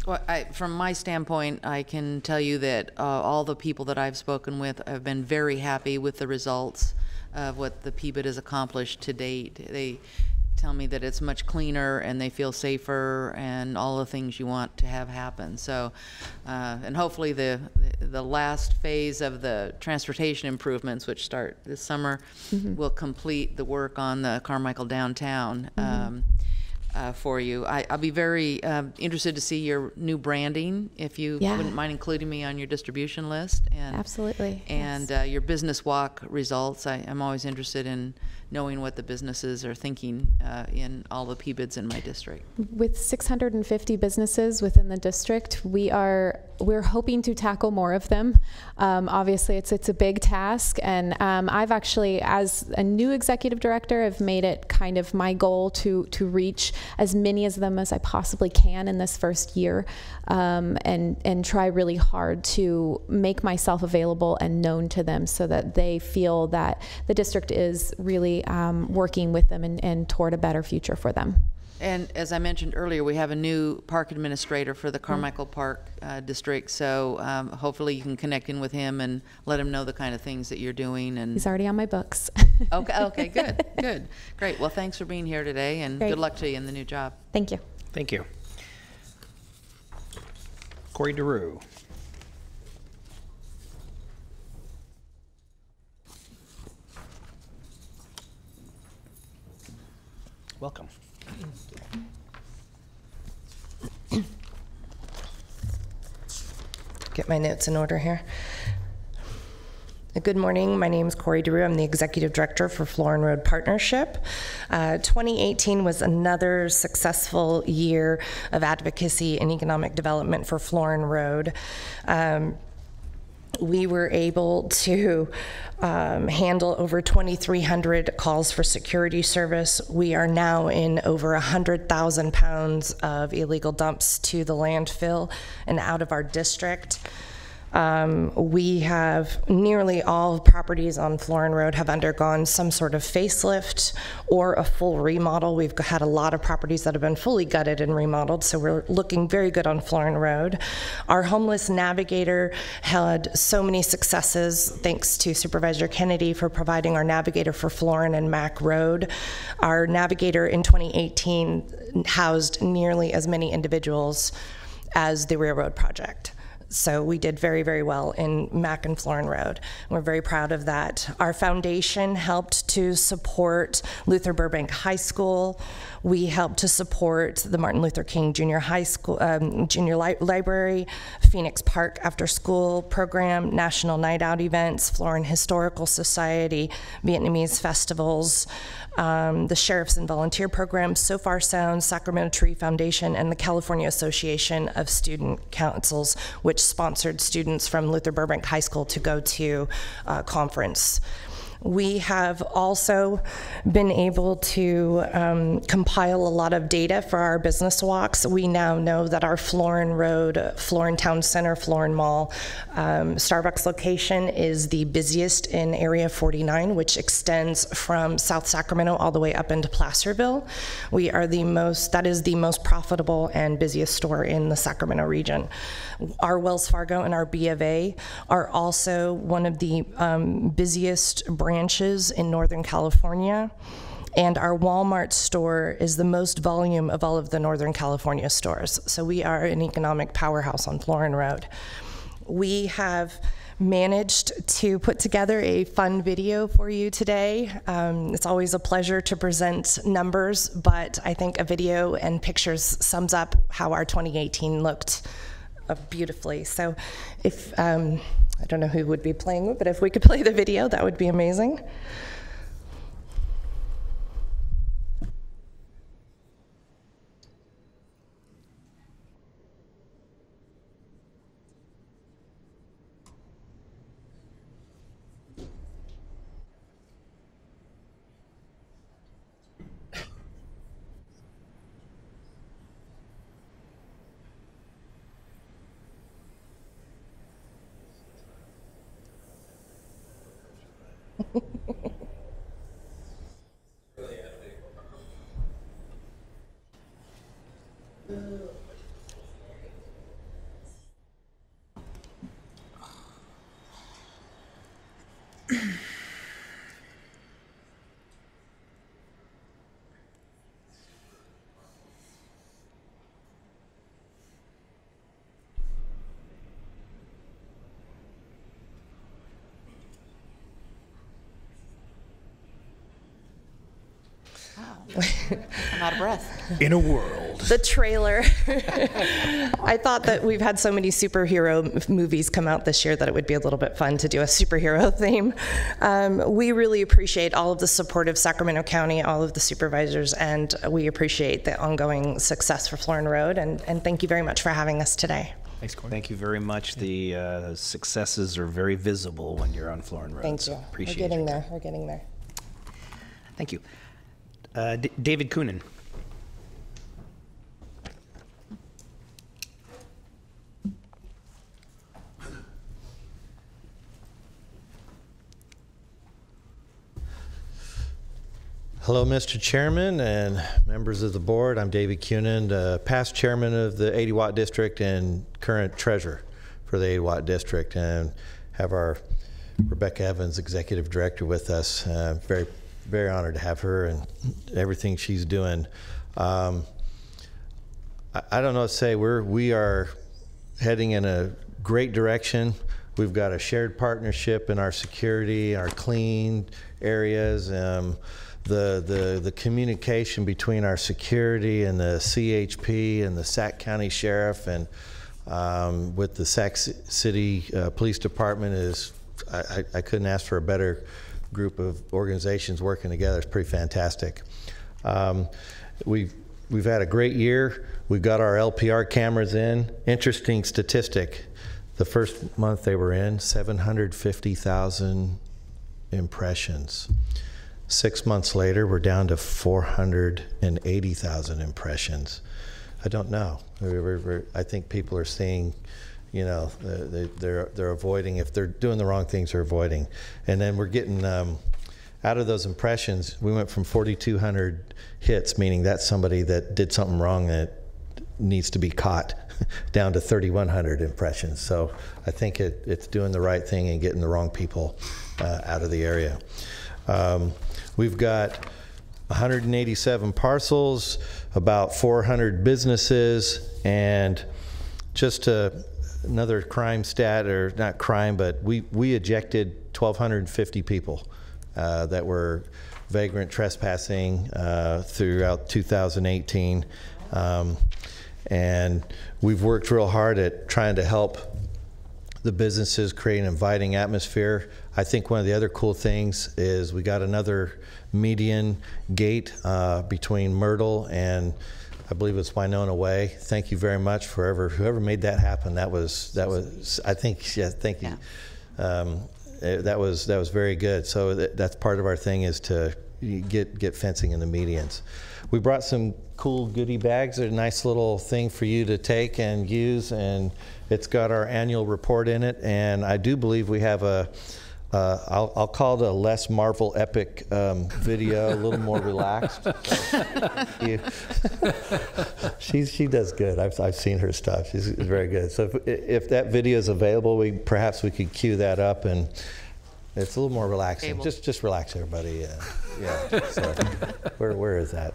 Speaker 3: Well, from my standpoint, I can tell you that all the people that I've spoken with have been very happy with the results of what the Pbut has accomplished to date. They tell me that it's much cleaner and they feel safer and all the things you want to have happen. So, and hopefully the last phase of the transportation improvements, which start this summer, will complete the work on the Carmichael downtown. For you. I'll be very interested to see your new branding, if you wouldn't mind including me on your distribution list. And,
Speaker 16: absolutely.
Speaker 3: And your business walk results. I'm always interested in knowing what the businesses are thinking in all the Pbuts in my district.
Speaker 16: With 650 businesses within the district, we're hoping to tackle more of them. Obviously, it's a big task, and I've actually, as a new executive director, I've made it kind of my goal to reach as many of them as I possibly can in this first year, and try really hard to make myself available and known to them so that they feel that the district is really working with them and toward a better future for them.
Speaker 3: And as I mentioned earlier, we have a new park administrator for the Carmichael Park District, so hopefully you can connect in with him and let him know the kind of things that you're doing. And
Speaker 16: he's already on my books.
Speaker 3: Okay, good. Great. Well, thanks for being here today, and good luck to you in the new job.
Speaker 16: Thank you.
Speaker 1: Thank you. Corey DeRue. Welcome.
Speaker 17: Get my notes in order here. Good morning. My name is Corey DeRue. I'm the Executive Director for Florin Road Partnership. 2018 was another successful year of advocacy and economic development for Florin Road. We were able to handle over 2,300 calls for security service. We are now in over 100,000 pounds of illegal dumps to the landfill and out of our district. We have nearly all properties on Florin Road have undergone some sort of facelift or a full remodel. We've had a lot of properties that have been fully gutted and remodeled, so we're looking very good on Florin Road. Our homeless navigator had so many successes, thanks to Supervisor Kennedy for providing our navigator for Florin and Mack Road. Our navigator in 2018 housed nearly as many individuals as the railroad project. So we did very, very well in Mack and Florin Road. We're very proud of that. Our foundation helped to support Luther Burbank High School. We helped to support the Martin Luther King Junior High School, Junior Library, Phoenix Park After School Program, National Night Out events, Florin Historical Society, Vietnamese festivals, the Sheriffs and Volunteer Program, So Far Sound, Sacramentary Foundation, and the California Association of Student Councils, which sponsored students from Luther Burbank High School to go to a conference. We have also been able to compile a lot of data for our business walks. We now know that our Florin Road, Florin Town Center, Florin Mall, Starbucks location is the busiest in Area 49, which extends from South Sacramento all the way up into Placerville. We are that is the most profitable and busiest store in the Sacramento region. Our Wells Fargo and our B of A are also one of the busiest branches in Northern California, and our Walmart store is the most volume of all of the Northern California stores. So we are an economic powerhouse on Florin Road. We have managed to put together a fun video for you today. It's always a pleasure to present numbers, but I think a video and pictures sums up how our 2018 looked beautifully. So if, I don't know who would be playing it, but if we could play the video, that would be amazing.
Speaker 3: I'm out of breath.
Speaker 1: In a world.
Speaker 17: The trailer. I thought that we've had so many superhero movies come out this year that it would be a little bit fun to do a superhero theme. We really appreciate all of the support of Sacramento County, all of the supervisors, and we appreciate the ongoing success for Florin Road, and thank you very much for having us today.
Speaker 1: Thanks, Corey. Thank you very much. The successes are very visible when you're on Florin Road.
Speaker 17: Thank
Speaker 1: so
Speaker 17: you.
Speaker 1: Appreciate
Speaker 17: We're getting
Speaker 1: your
Speaker 17: there.
Speaker 1: time.
Speaker 17: We're getting there.
Speaker 1: Thank you. David Coonan.
Speaker 18: Hello, Mr. Chairman and members of the board. I'm David Coonan, past chairman of the 80 Watt District and current treasurer for the 80 Watt District, and have our Rebecca Evans, executive director, with us. Very honored to have her and everything she's doing. I don't know what to say. We are heading in a great direction. We've got a shared partnership in our security, our clean areas. The communication between our security and the CHP and the Sac County Sheriff and with the Sac City Police Department is, I couldn't ask for a better group of organizations working together. It's pretty fantastic. We've had a great year. We've got our LPR cameras in. Interesting statistic. The first month they were in, 750,000 impressions. 6 months later, we're down to 480,000 impressions. I don't know. I think people are seeing, you know, they're avoiding. If they're doing the wrong things, they're avoiding. And then we're getting, out of those impressions, we went from 4,200 hits, meaning that's somebody that did something wrong that needs to be caught, down to 3,100 impressions. So I think it's doing the right thing and getting the wrong people out of the area. We've got 187 parcels, about 400 businesses, and just another crime stat, or not crime, but we ejected 1,250 people that were vagrant trespassing throughout 2018. And we've worked real hard at trying to help the businesses create an inviting atmosphere. I think one of the other cool things is we got another median gate between Myrtle and I believe it's Winona Way. Thank you very much for whoever made that happen. That was I think, yeah, thank you. That was very good. So that's part of our thing, is to get fencing in the medians. We brought some cool goodie bags. They're a nice little thing for you to take and use, and it's got our annual report in it. And I do believe we have I'll call it a less Marvel epic video, a little more relaxed. She does good. I've seen her stuff. She's very good. So if that video is available, perhaps we could cue that up, and it's a little more relaxing.
Speaker 3: Cable.
Speaker 18: Just relax, everybody. Yeah. So where is that?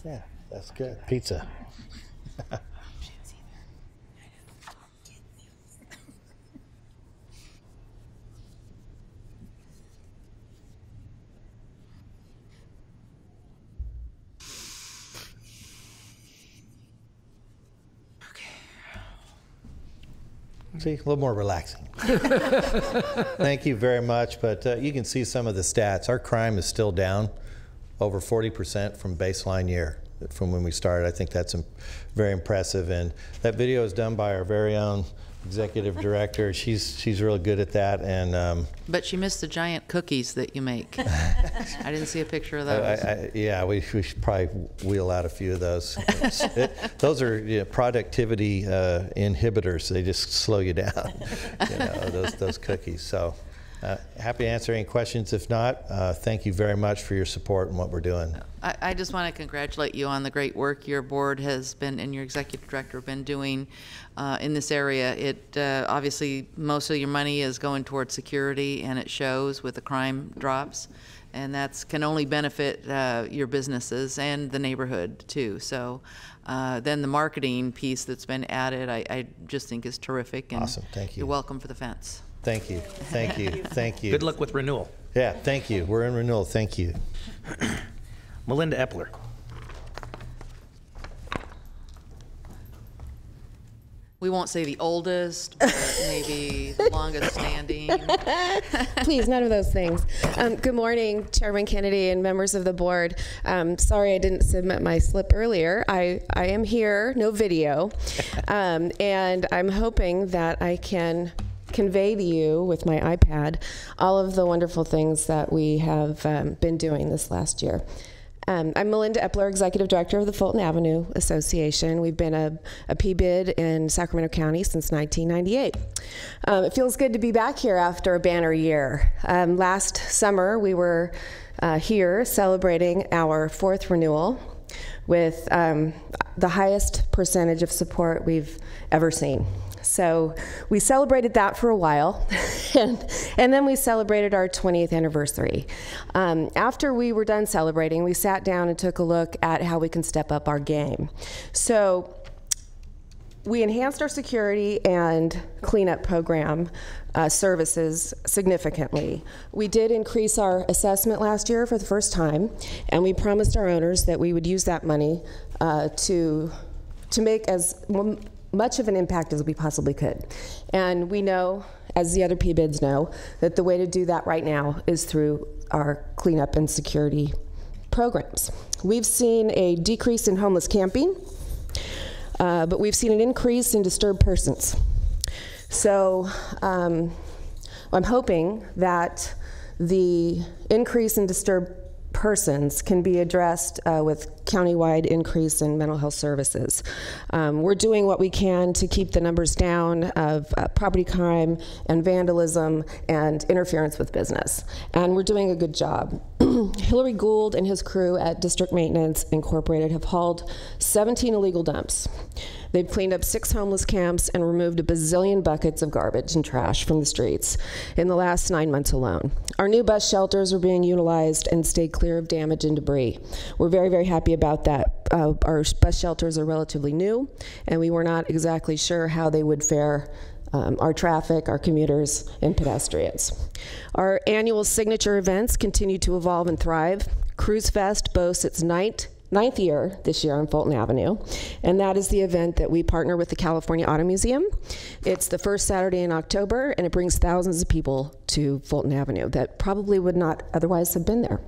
Speaker 18: Yeah, that's good. Pizza. See, a little more relaxing. Thank you very much, but you can see some of the stats. Our crime is still down over 40% from baseline year, from when we started. I think that's very impressive, and that video is done by our very own executive director. She's really good at that, and
Speaker 3: But she missed the giant cookies that you make. I didn't see a picture of those.
Speaker 18: yeah, we should probably wheel out a few of those. Those are productivity inhibitors. They just slow you down. Those cookies. So happy to answer any questions. If not, thank you very much for your support and what we're doing.
Speaker 3: I just want to congratulate you on the great work your board has been and your executive director have been doing in this area. It obviously most of your money is going towards security, and it shows with the crime drops, and that's can only benefit your businesses and the neighborhood too. So then the marketing piece that's been added, I just think is terrific. And
Speaker 18: awesome, thank you.
Speaker 3: You're welcome for the fence.
Speaker 18: Thank you, thank you, thank you.
Speaker 1: Good luck with renewal.
Speaker 18: Yeah, thank you. We're in renewal. Thank you.
Speaker 1: Melinda Epler.
Speaker 3: We won't say the oldest, but maybe the longest standing.
Speaker 19: Please, none of those things. Good morning, Chairman Kennedy and members of the board. Sorry I didn't submit my slip earlier. I am here, no video, and I'm hoping that I can convey to you with my iPad all of the wonderful things that we have been doing this last year. I'm Melinda Epler, Executive Director of the Fulton Avenue Association. We've been a Pbut in Sacramento County since 1998. It feels good to be back here after a banner year. Last summer, we were here celebrating our 4th renewal with the highest percentage of support we've ever seen. So we celebrated that for a while, and then we celebrated our 20th anniversary. After we were done celebrating, we sat down and took a look at how we can step up our game. So we enhanced our security and cleanup program services significantly. We did increase our assessment last year for the first time, and we promised our owners that we would use that money to make as much of an impact as we possibly could. And we know, as the other Pbuts know, that the way to do that right now is through our cleanup and security programs. We've seen a decrease in homeless camping, but we've seen an increase in disturbed persons. So I'm hoping that the increase in disturbed persons can be addressed with countywide increase in mental health services. We're doing what we can to keep the numbers down of property crime and vandalism and interference with business. And we're doing a good job. Hillary Gould and his crew at District Maintenance Incorporated have hauled 17 illegal dumps. They've cleaned up 6 homeless camps and removed a bazillion buckets of garbage and trash from the streets in the last 9 months alone. Our new bus shelters are being utilized and stay clear of damage and debris. We're very, very happy about that. Our bus shelters are relatively new, and we were not exactly sure how they would fare our traffic, our commuters, and pedestrians. Our annual signature events continue to evolve and thrive. Cruise Fest boasts its ninth year this year on Fulton Avenue, and that is the event that we partner with the California Auto Museum. It's the first Saturday in October, and it brings thousands of people to Fulton Avenue that probably would not otherwise have been there.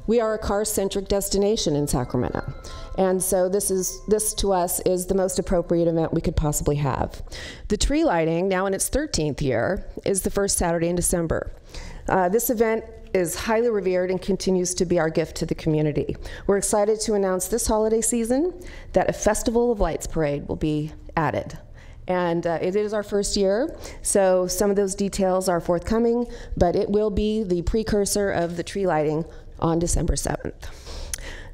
Speaker 19: We are a car-centric destination in Sacramento, and so this to us is the most appropriate event we could possibly have. The tree lighting, now in its 13th year, is the first Saturday in December. This event is highly revered and continues to be our gift to the community. We're excited to announce this holiday season that a Festival of Lights parade will be added. And it is our first year, so some of those details are forthcoming, but it will be the precursor of the tree lighting on December 7th.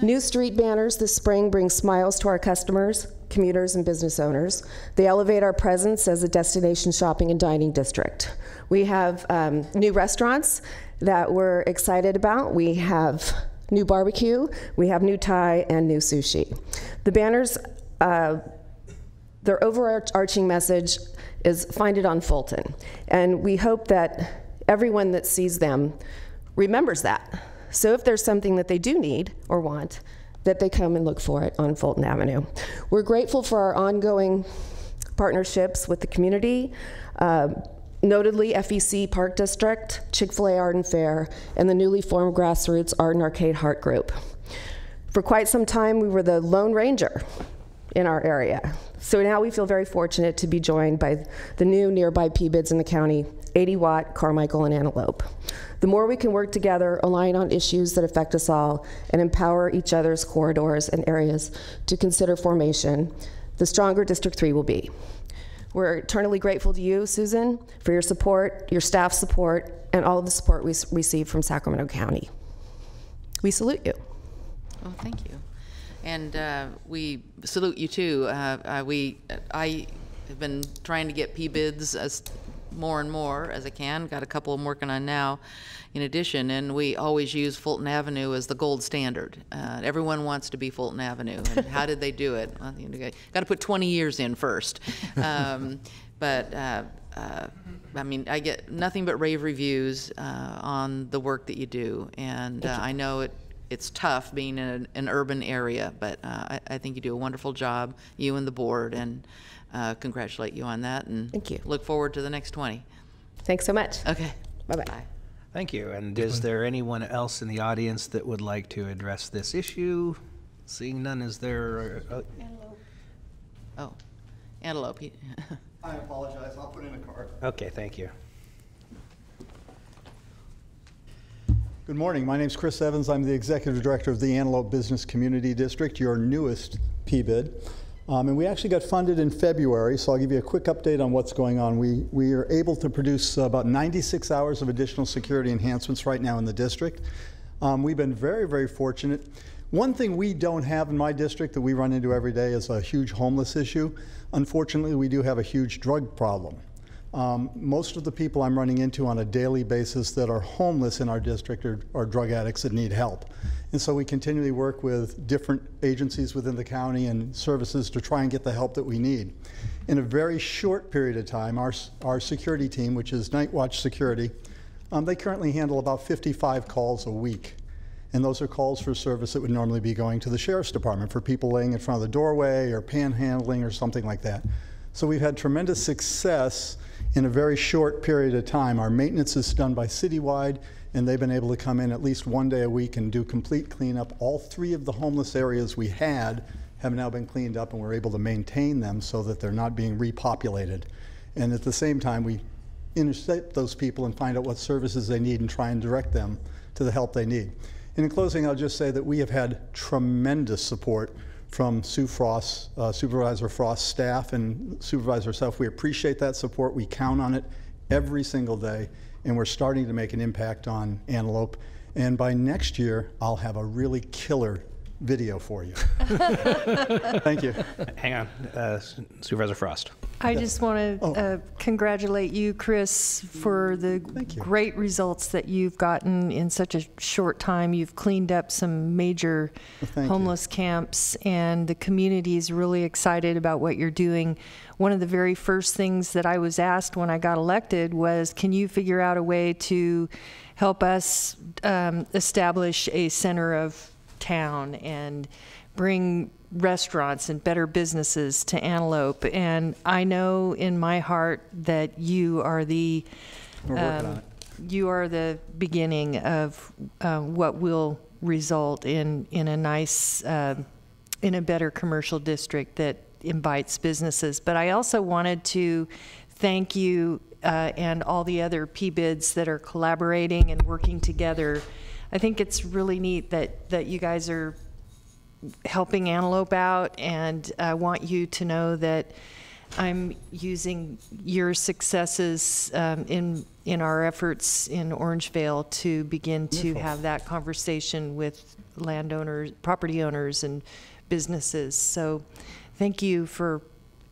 Speaker 19: New street banners this spring bring smiles to our customers, commuters, and business owners. They elevate our presence as a destination shopping and dining district. We have new restaurants that we're excited about. We have new barbecue, we have new Thai, and new sushi. The banners, their overarching message is find it on Fulton. And we hope that everyone that sees them remembers that. So if there's something that they do need or want, that they come and look for it on Fulton Avenue. We're grateful for our ongoing partnerships with the community, notably FEC Park District, Chick-fil-A Art and Fair, and the newly formed grassroots Art and Arcade Heart Group. For quite some time, we were the Lone Ranger in our area. So now we feel very fortunate to be joined by the new nearby Pbuts in the county, 80 Watt, Carmichael, and Antelope. The more we can work together, align on issues that affect us all, and empower each other's corridors and areas to consider formation, the stronger District 3 will be. We're eternally grateful to you, Susan, for your support, your staff support, and all of the support we receive from Sacramento County. We salute you.
Speaker 3: Well, thank you. And we salute you too. I have been trying to get Pbuts as more and more as I can. Got a couple I'm working on now in addition, and we always use Fulton Avenue as the gold standard. Everyone wants to be Fulton Avenue, and how did they do it? Well, you know, got to put 20 years in first. But I mean, I get nothing but rave reviews on the work that you do, and I know it's tough being in an urban area, but I think you do a wonderful job, you and the board, and congratulate you on that. And
Speaker 19: thank you.
Speaker 3: Look forward to the next 20.
Speaker 19: Thanks so much.
Speaker 3: Okay.
Speaker 19: Bye-bye.
Speaker 3: Bye.
Speaker 1: Thank you. And is there anyone else in the audience that would like to address this issue? Seeing none, is there?
Speaker 3: Antelope. Oh, Antelope.
Speaker 20: I apologize. I'll put in a card.
Speaker 1: Okay, thank you.
Speaker 20: Good morning. My name is Chris Evans. I'm the Executive Director of the Antelope Business Community District, your newest Pbut. And we actually got funded in February, so I'll give you a quick update on what's going on. We are able to produce about 96 hours of additional security enhancements right now in the district. We've been very, very fortunate. One thing we don't have in my district that we run into every day is a huge homeless issue. Unfortunately, we do have a huge drug problem. Most of the people I'm running into on a daily basis that are homeless in our district are drug addicts that need help. And so we continually work with different agencies within the county and services to try and get the help that we need. In a very short period of time, our security team, which is Night Watch Security, they currently handle about 55 calls a week. And those are calls for service that would normally be going to the Sheriff's Department for people laying in front of the doorway or panhandling or something like that. So we've had tremendous success in a very short period of time. Our maintenance is done by Citywide, and they've been able to come in at least one day a week and do complete cleanup. All 3 of the homeless areas we had have now been cleaned up, and we're able to maintain them so that they're not being repopulated. And at the same time, we intercept those people and find out what services they need and try and direct them to the help they need. And in closing, I'll just say that we have had tremendous support from Sue Frost, Supervisor Frost's staff and Supervisor herself. We appreciate that support. We count on it every single day, and we're starting to make an impact on Antelope. And by next year, I'll have a really killer video for you. Thank you.
Speaker 1: Hang on, Supervisor Frost.
Speaker 21: I just want to congratulate you, Chris, for the great results that you've gotten in such a short time. You've cleaned up some major homeless camps, and the community is really excited about what you're doing. One of the very first things that I was asked when I got elected was, can you figure out a way to help us establish a center of town and bring restaurants and better businesses to Antelope? And I know in my heart that you are the beginning of what will result in a nice in a better commercial district that invites businesses. But I also wanted to thank you and all the other Pbuts that are collaborating and working together. I think it's really neat that you guys are helping Antelope out, and I want you to know that I'm using your successes in our efforts in Orangevale to begin to have that conversation with landowners, property owners, and businesses. So thank you for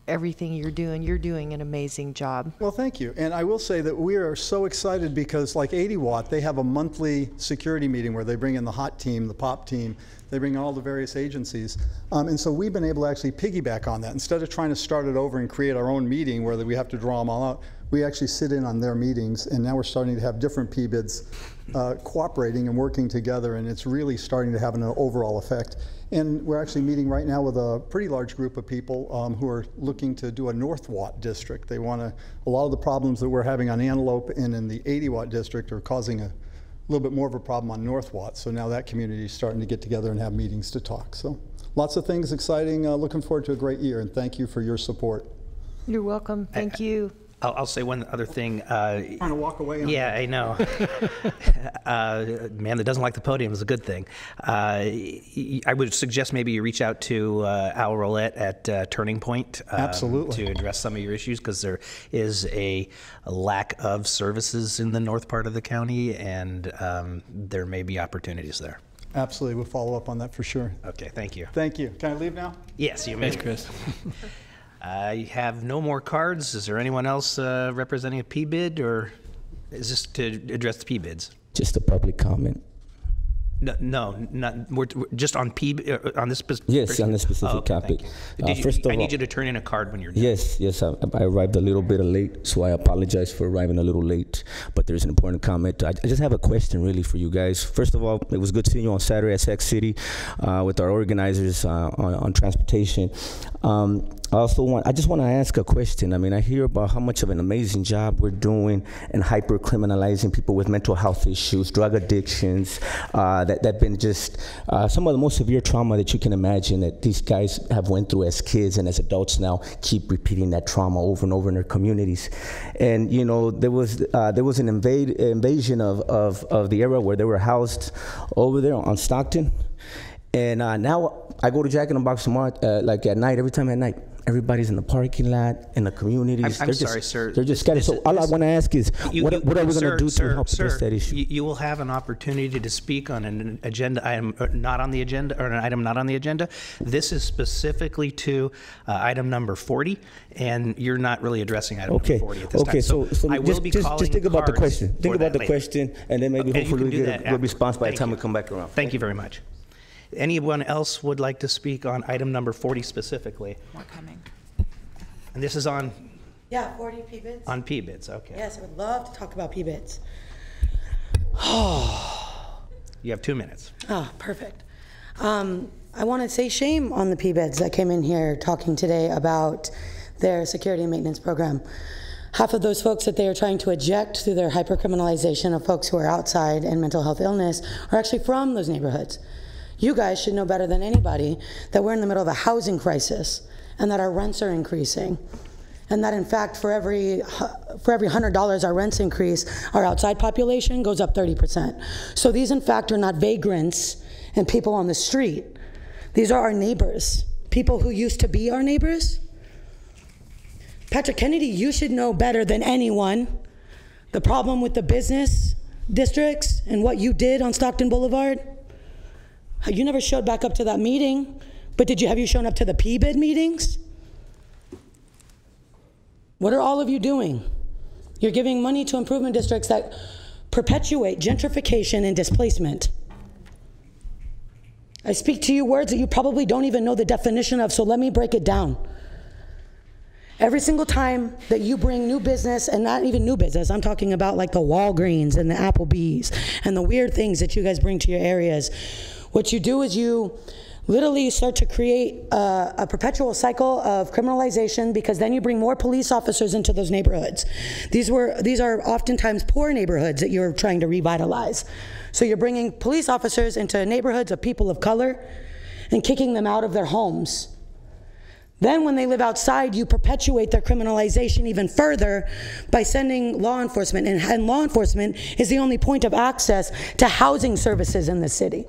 Speaker 21: everything you're doing. You're doing an amazing job.
Speaker 20: Well, thank you. And I will say that we are so excited because like 80 Watt, they have a monthly security meeting where they bring in the HOT team, the POP team, they bring in all the various agencies. And so we've been able to actually piggyback on that. Instead of trying to start it over and create our own meeting where we have to draw them all out, we actually sit in on their meetings, and now we're starting to have different Pbuts cooperating and working together, and it's really starting to have an overall effect. And we're actually meeting right now with a pretty large group of people who are looking to do a North Watt district. They want to, a lot of the problems that we're having on Antelope and in the 80 Watt district are causing a little bit more of a problem on North Watt. So now that community is starting to get together and have meetings to talk. So lots of things exciting, looking forward to a great year, and thank you for your support.
Speaker 21: You're welcome. Thank you.
Speaker 1: I'll say one other thing.
Speaker 20: Trying to walk away on
Speaker 1: Yeah, I know. Man that doesn't like the podium is a good thing. I would suggest maybe you reach out to Al Roulette at Turning Point.
Speaker 20: Absolutely.
Speaker 1: To address some of your issues, because there is a lack of services in the north part of the county, and there may be opportunities there.
Speaker 20: Absolutely. We'll follow up on that for sure.
Speaker 1: Okay, thank you.
Speaker 20: Thank you. Can I leave now?
Speaker 1: Yes, you may.
Speaker 6: Thanks, Chris.
Speaker 1: I have no more cards. Is there anyone else representing a Pbut, or is this to address the Pbuts?
Speaker 4: Just a public comment.
Speaker 1: No, not. We're just on on this specific.
Speaker 4: Yes, on this specific topic.
Speaker 1: First of all, I need you to turn in a card when you're done.
Speaker 4: Yes. I arrived a little bit late, so I apologize for arriving a little late. But there's an important comment. I just have a question, really, for you guys. First of all, it was good seeing you on Saturday at Sac City with our organizers on transportation. I just want to ask a question. I mean, I hear about how much of an amazing job we're doing in hyper-criminalizing people with mental health issues, drug addictions, that been just some of the most severe trauma that you can imagine that these guys have went through as kids and as adults now keep repeating that trauma over and over in their communities. And, you know, there was an invasion of the area where they were housed over there on Stockton. And now I go to Jack in the Box tomorrow, like at night, every time at night. Everybody's in the parking lot, in the communities.
Speaker 1: I'm sorry, sir.
Speaker 4: They're just scattered. So all I want to ask is, what are we going to do to help address that issue?
Speaker 1: You will have an opportunity to speak on an agenda item not on the agenda, or an item not on the agenda. This is specifically to item number 40, and you're not really addressing item number 40 at this time.
Speaker 4: So
Speaker 1: I will be calling
Speaker 4: just think about the question. Think about the
Speaker 1: later.
Speaker 4: question, and then maybe hopefully we get a good response by the time we come back around.
Speaker 1: Thank you very much. Anyone else would like to speak on item number 40 specifically?
Speaker 2: More coming.
Speaker 1: And this is on?
Speaker 22: Yeah, 40 Pbuts.
Speaker 1: On Pbuts, okay.
Speaker 22: Yes, I would love to talk about Pbuts.
Speaker 1: You have 2 minutes.
Speaker 22: Oh, perfect. I want to say shame on the Pbuts that came in here talking today about their security and maintenance program. Half of those folks that they are trying to eject through their hypercriminalization of folks who are outside and mental health illness are actually from those neighborhoods. You guys should know better than anybody that we're in the middle of a housing crisis and that our rents are increasing. And that in fact, for every $100 our rents increase, our outside population goes up 30%. So these in fact are not vagrants and people on the street. These are our neighbors, people who used to be our neighbors. Patrick Kennedy, you should know better than anyone the problem with the business districts and what you did on Stockton Boulevard. You never showed back up to that meeting, but have you shown up to the Pbut meetings? What are all of you doing? You're giving money to improvement districts that perpetuate gentrification and displacement. I speak to you words that you probably don't even know the definition of, so let me break it down. Every single time that you bring new business, and not even new business, I'm talking about like the Walgreens and the Applebee's and the weird things that you guys bring to your areas, what you do is you literally start to create a perpetual cycle of criminalization, because then you bring more police officers into those neighborhoods. These are oftentimes poor neighborhoods that you're trying to revitalize. So you're bringing police officers into neighborhoods of people of color and kicking them out of their homes. Then when they live outside, you perpetuate their criminalization even further by sending law enforcement, and law enforcement is the only point of access to housing services in the city.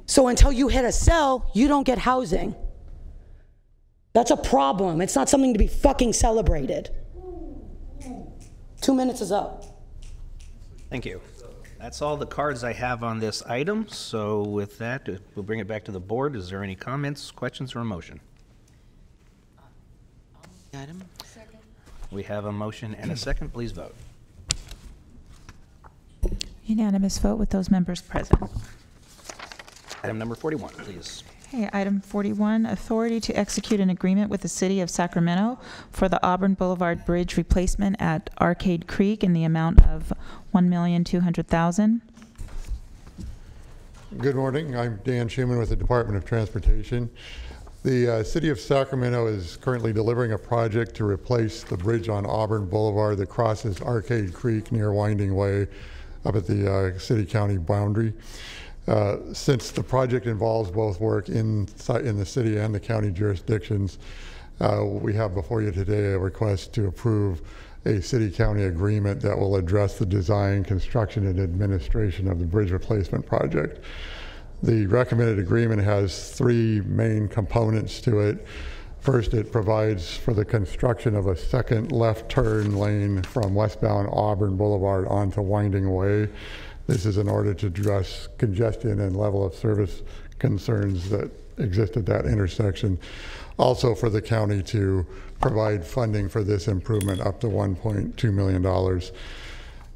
Speaker 22: So until you hit a cell, you don't get housing. That's a problem. It's not something to be fucking celebrated. 2 minutes is up.
Speaker 1: Thank you. That's all the cards I have on this item. So with that, we'll bring it back to the board. Is there any comments, questions, or a motion?
Speaker 3: Item.
Speaker 1: We have a motion and a second. Please vote.
Speaker 2: Unanimous vote with those members present.
Speaker 1: Item number 41, please.
Speaker 2: Okay, item 41, authority to execute an agreement with the City of Sacramento for the Auburn Boulevard Bridge replacement at Arcade Creek in the amount of $1,200,000.
Speaker 5: Good morning. I'm Dan Schuman with the Department of Transportation. The City of Sacramento is currently delivering a project to replace the bridge on Auburn Boulevard that crosses Arcade Creek near Winding Way up at the city-county boundary. Since the project involves both work in the city and the county jurisdictions, we have before you today a request to approve a city-county agreement that will address the design, construction, and administration of the bridge replacement project. The recommended agreement has three main components to it. First, it provides for the construction of a second left turn lane from westbound Auburn Boulevard onto Winding Way. This is in order to address congestion and level of service concerns that exist at that intersection. Also for the county to provide funding for this improvement up to $1.2 million.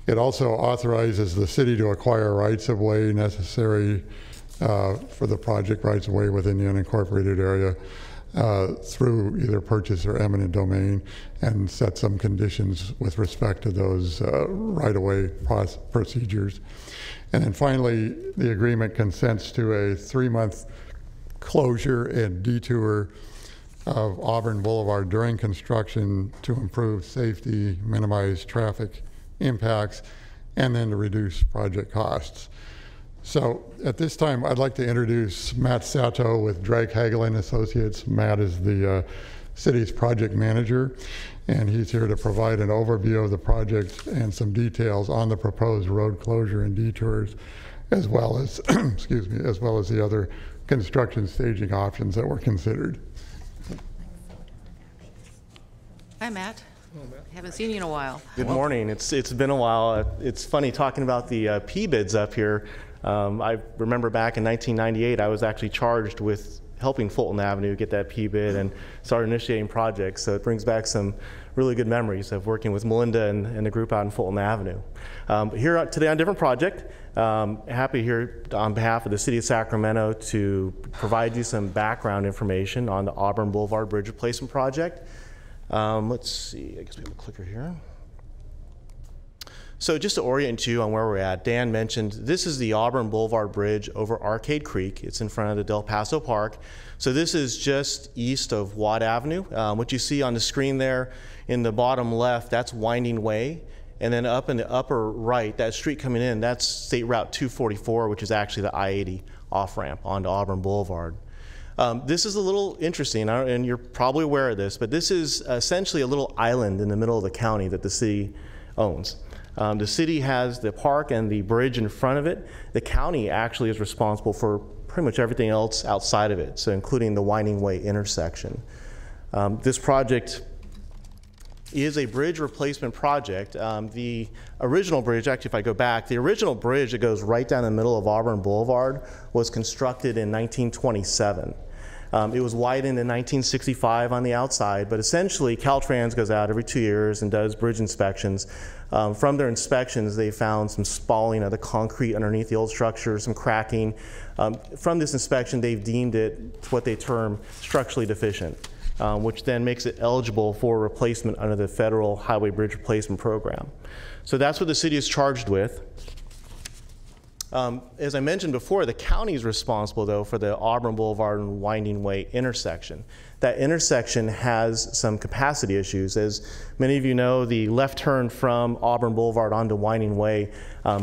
Speaker 5: It also authorizes the city to acquire rights-of-way necessary for the project rights-of-way within the unincorporated area through either purchase or eminent domain, and set some conditions with respect to those right-of-way procedures. And then finally, the agreement consents to a 3-month closure and detour of Auburn Boulevard during construction to improve safety, minimize traffic impacts, and then to reduce project costs. So at this time, I'd like to introduce Matt Sato with Drake Hagel and Associates. Matt is the city's project manager, and he's here to provide an overview of the project and some details on the proposed road closure and detours, as well as, excuse me, as well as the other construction staging options that were considered.
Speaker 3: Hi, Matt. Haven't seen you in a while.
Speaker 9: Good morning. It's been a while. It's funny talking about the Pbuts up here. I remember back in 1998, I was actually charged with helping Fulton Avenue get that Pbut and start initiating projects. So it brings back some really good memories of working with Melinda and the group out in Fulton Avenue. Here today on a different project. Happy here on behalf of the City of Sacramento to provide you some background information on the Auburn Boulevard Bridge Replacement Project. Let's see, I guess we have a clicker here. So just to orient you on where we're at, Dan mentioned this is the Auburn Boulevard Bridge over Arcade Creek. It's in front of the Del Paso Park. So this is just east of Watt Avenue. What you see on the screen there in the bottom left, that's Winding Way. And then up in the upper right, that street coming in, that's State Route 244, which is actually the I-80 off-ramp onto Auburn Boulevard. This is a little interesting, and you're probably aware of this, but this is essentially a little island in the middle of the county that the city owns. The city has the park and the bridge in front of it. The county actually is responsible for pretty much everything else outside of it, so including the Winding Way intersection. This project is a bridge replacement project. The original bridge, actually if I go back, the original bridge that goes right down the middle of Auburn Boulevard was constructed in 1927. It was widened in 1965 on the outside, but essentially Caltrans goes out every 2 years and does bridge inspections. From their inspections, they found some spalling of the concrete underneath the old structure, some cracking. From this inspection, they've deemed it what they term structurally deficient, which then makes it eligible for replacement under the Federal Highway Bridge Replacement Program. So that's what the city is charged with. As I mentioned before, the county is responsible, though, for the Auburn Boulevard and Winding Way intersection. That intersection has some capacity issues. As many of you know, the left turn from Auburn Boulevard onto Winding Way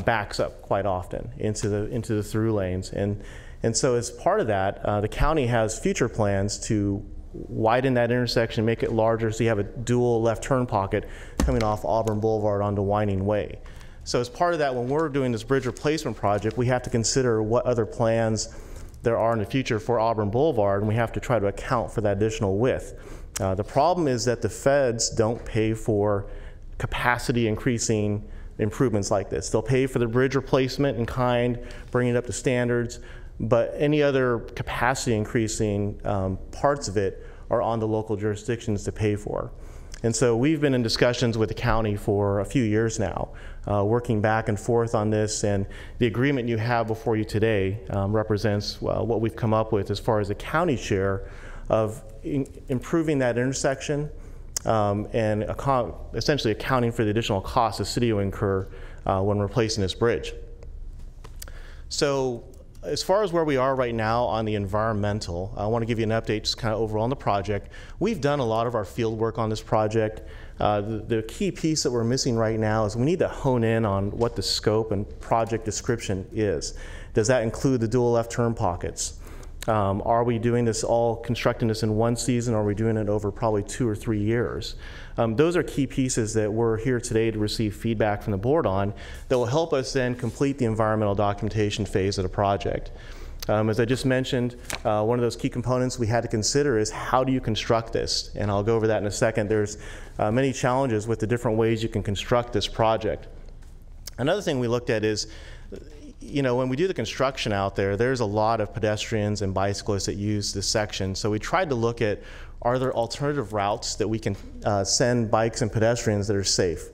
Speaker 9: backs up quite often into the through lanes. And so as part of that, the county has future plans to widen that intersection, make it larger, so you have a dual left turn pocket coming off Auburn Boulevard onto Winding Way. So as part of that, when we're doing this bridge replacement project, we have to consider what other plans there are in the future for Auburn Boulevard, and we have to try to account for that additional width. The problem is that the feds don't pay for capacity increasing improvements like this. They'll pay for the bridge replacement in kind, bring it up to standards, but any other capacity increasing parts of it are on the local jurisdictions to pay for. And so we've been in discussions with the county for a few years now, working back and forth on this, and the agreement you have before you today represents what we've come up with as far as the county share of improving that intersection and essentially accounting for the additional costs the city will incur when replacing this bridge. So as far as where we are right now on the environmental, I want to give you an update just kind of overall on the project. We've done a lot of our field work on this project. The key piece that we're missing right now is we need to hone in on what the scope and project description is. Does that include the dual left turn pockets? Are we doing this constructing this in one season, or are we doing it over probably 2 or 3 years? Those are key pieces that we're here today to receive feedback from the board on that will help us then complete the environmental documentation phase of the project. As I just mentioned, one of those key components we had to consider is how do you construct this? And I'll go over that in a second. There's many challenges with the different ways you can construct this project. Another thing we looked at is, you know, when we do the construction out there, there's a lot of pedestrians and bicyclists that use this section. So we tried to look at, are there alternative routes that we can send bikes and pedestrians that are safe?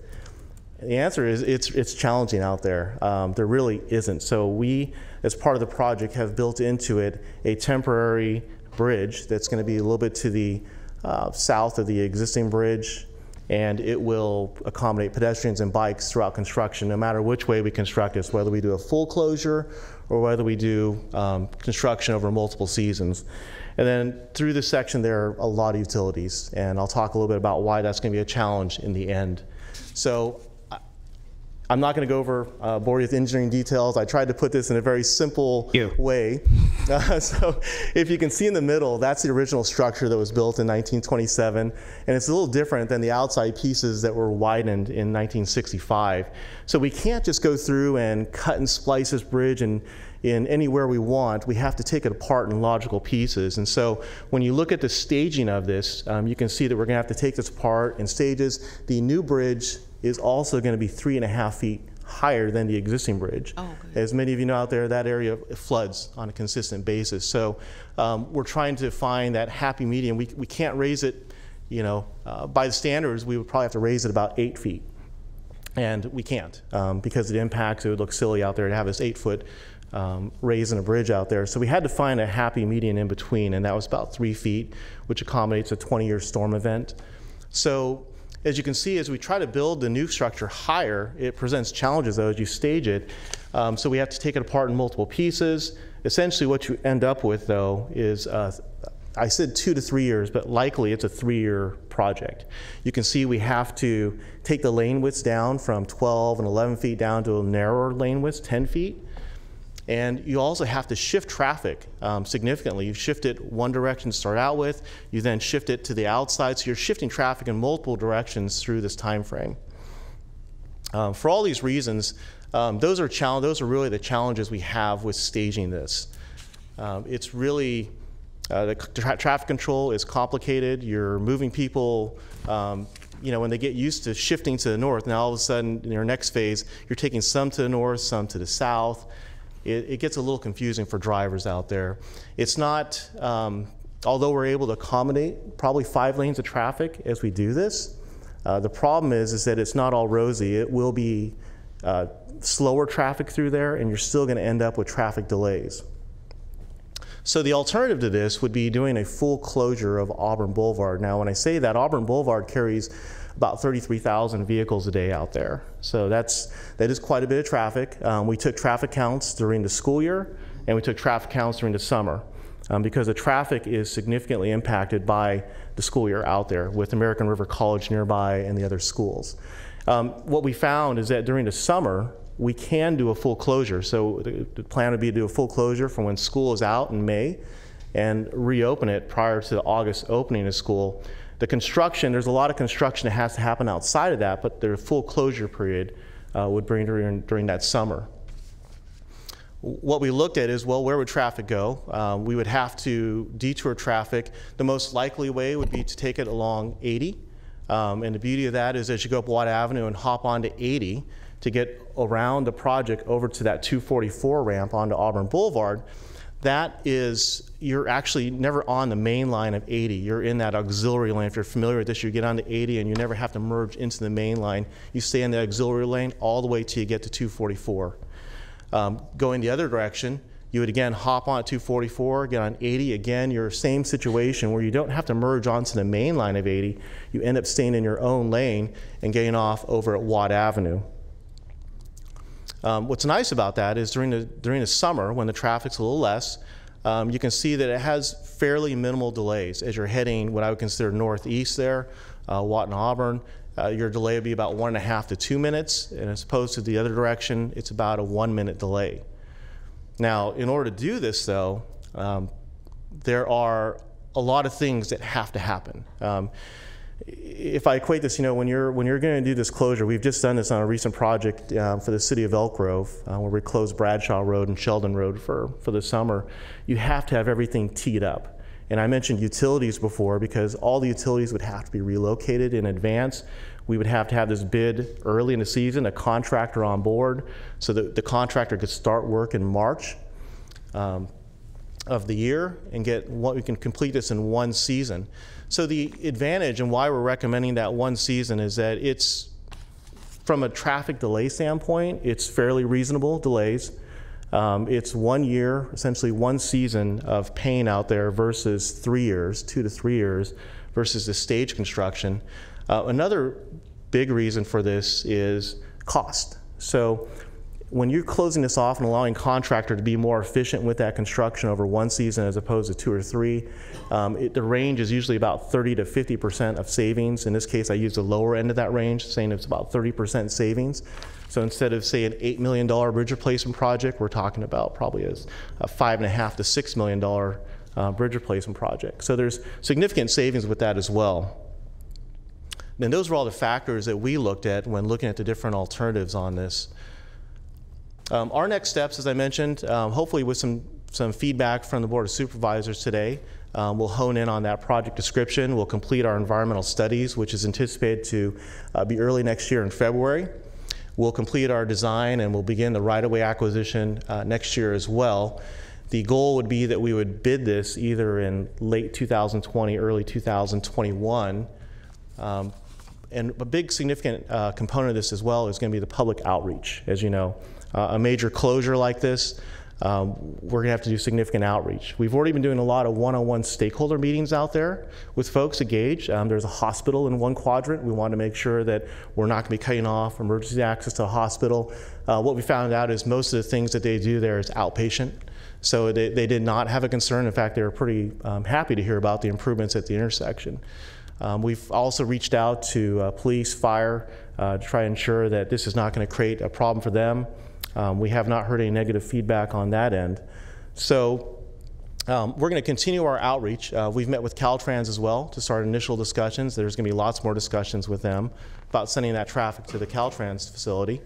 Speaker 9: And the answer is it's challenging out there. There really isn't. So we, as part of the project, have built into it a temporary bridge that's going to be a little bit to the south of the existing bridge, and it will accommodate pedestrians and bikes throughout construction, no matter which way we construct this, whether we do a full closure or whether we do construction over multiple seasons. And then through this section, there are a lot of utilities, and I'll talk a little bit about why that's going to be a challenge in the end. So I'm not going to go over bore you with engineering details. I tried to put this in a very simple way. So if you can see in the middle, that's the original structure that was built in 1927, and it's a little different than the outside pieces that were widened in 1965. So we can't just go through and cut and splice this bridge in anywhere we want. We have to take it apart in logical pieces. And so when you look at the staging of this, you can see that we're going to have to take this apart in stages. The new bridge is also going to be 3.5 feet higher than the existing bridge. Oh, as many of you know out there, that area floods on a consistent basis. So we're trying to find that happy medium. We can't raise it, you know, by the standards, we would probably have to raise it about 8 feet. And we can't because of the impacts. It would look silly out there to have this 8-foot raise in a bridge out there. So we had to find a happy median in between, and that was about 3 feet, which accommodates a 20-year storm event. So as you can see, as we try to build the new structure higher, it presents challenges though as you stage it. So we have to take it apart in multiple pieces. Essentially what you end up with though is, I said 2 to 3 years, but likely it's a 3-year project. You can see we have to take the lane widths down from 12 and 11 feet down to a narrower lane widths, 10 feet. And you also have to shift traffic significantly. You shift it one direction to start out with, you then shift it to the outside, so you're shifting traffic in multiple directions through this time frame. For all these reasons, those are really the challenges we have with staging this. It's really, the traffic control is complicated. You're moving people, you know, when they get used to shifting to the north, now all of a sudden in your next phase, you're taking some to the north, some to the south. It gets a little confusing for drivers out there. It's not, although we're able to accommodate probably 5 lanes of traffic as we do this, the problem is that it's not all rosy. It will be slower traffic through there, and you're still going to end up with traffic delays. So the alternative to this would be doing a full closure of Auburn Boulevard. Now, when I say that, Auburn Boulevard carries about 33,000 vehicles a day out there. So that is quite a bit of traffic. We took traffic counts during the school year, and we took traffic counts during the summer because the traffic is significantly impacted by the school year out there with American River College nearby and the other schools. What we found is that during the summer, we can do a full closure. So the plan would be to do a full closure from when school is out in May and reopen it prior to the August opening of school. The construction, there's a lot of construction that has to happen outside of that, but the full closure period would bring during that summer. What we looked at is, well, where would traffic go? We would have to detour traffic. The most likely way would be to take it along 80. And the beauty of that is as you go up Watt Avenue and hop onto 80 to get around the project over to that 244 ramp onto Auburn Boulevard, that is, you're actually never on the main line of 80. You're in that auxiliary lane. If you're familiar with this, you get onto 80 and you never have to merge into the main line. You stay in the auxiliary lane all the way till you get to 244. Going the other direction, you would again hop on at 244, get on 80. Again, you're same situation where you don't have to merge onto the main line of 80. You end up staying in your own lane and getting off over at Watt Avenue. What's nice about that is during the summer, when the traffic's a little less, you can see that it has fairly minimal delays as you're heading what I would consider northeast there, Watt and Auburn. Your delay would be about 1.5 to 2 minutes, and as opposed to the other direction, it's about a 1-minute delay. Now, in order to do this, though, there are a lot of things that have to happen. If I equate this, when you're going to do this closure, we've just done this on a recent project for the city of Elk Grove, where we closed Bradshaw Road and Sheldon Road for the summer. You have to have everything teed up. And I mentioned utilities before, because all the utilities would have to be relocated in advance. We would have to have this bid early in the season, a contractor on board, so that the contractor could start work in March of the year and we can complete this in one season. So the advantage and why we're recommending that one season is that it's, from a traffic delay standpoint, it's fairly reasonable delays. It's 1 year, essentially one season of pain out there versus 3 years, 2 to 3 years, versus the stage construction. Another big reason for this is cost. So when you're closing this off and allowing contractor to be more efficient with that construction over one season as opposed to 2 or 3, the range is usually about 30 to 50% of savings. In this case, I use the lower end of that range, saying it's about 30% savings. So instead of, say, an $8 million bridge replacement project, we're talking about probably a $5.5 to $6 million bridge replacement project. So there's significant savings with that as well. And those were all the factors that we looked at when looking at the different alternatives on this. Our next steps, as I mentioned, hopefully with some feedback from the Board of Supervisors today, we'll hone in on that project description. We'll complete our environmental studies, which is anticipated to be early next year in February. We'll complete our design and we'll begin the right-of-way acquisition next year as well. The goal would be that we would bid this either in late 2020, early 2021. And a big significant component of this as well is going to be the public outreach. As you know, a major closure like this, we're going to have to do significant outreach. We've already been doing a lot of one-on-one stakeholder meetings out there with folks engaged. There's a hospital in one quadrant. We want to make sure that we're not going to be cutting off emergency access to a hospital. What we found out is most of the things that they do there is outpatient. So they did not have a concern. In fact, they were pretty happy to hear about the improvements at the intersection. We've also reached out to police, fire, to try to ensure that this is not going to create a problem for them. We have not heard any negative feedback on that end. So we're going to continue our outreach. We've met with Caltrans as well to start initial discussions. There's going to be lots more discussions with them about sending that traffic to the Caltrans facility.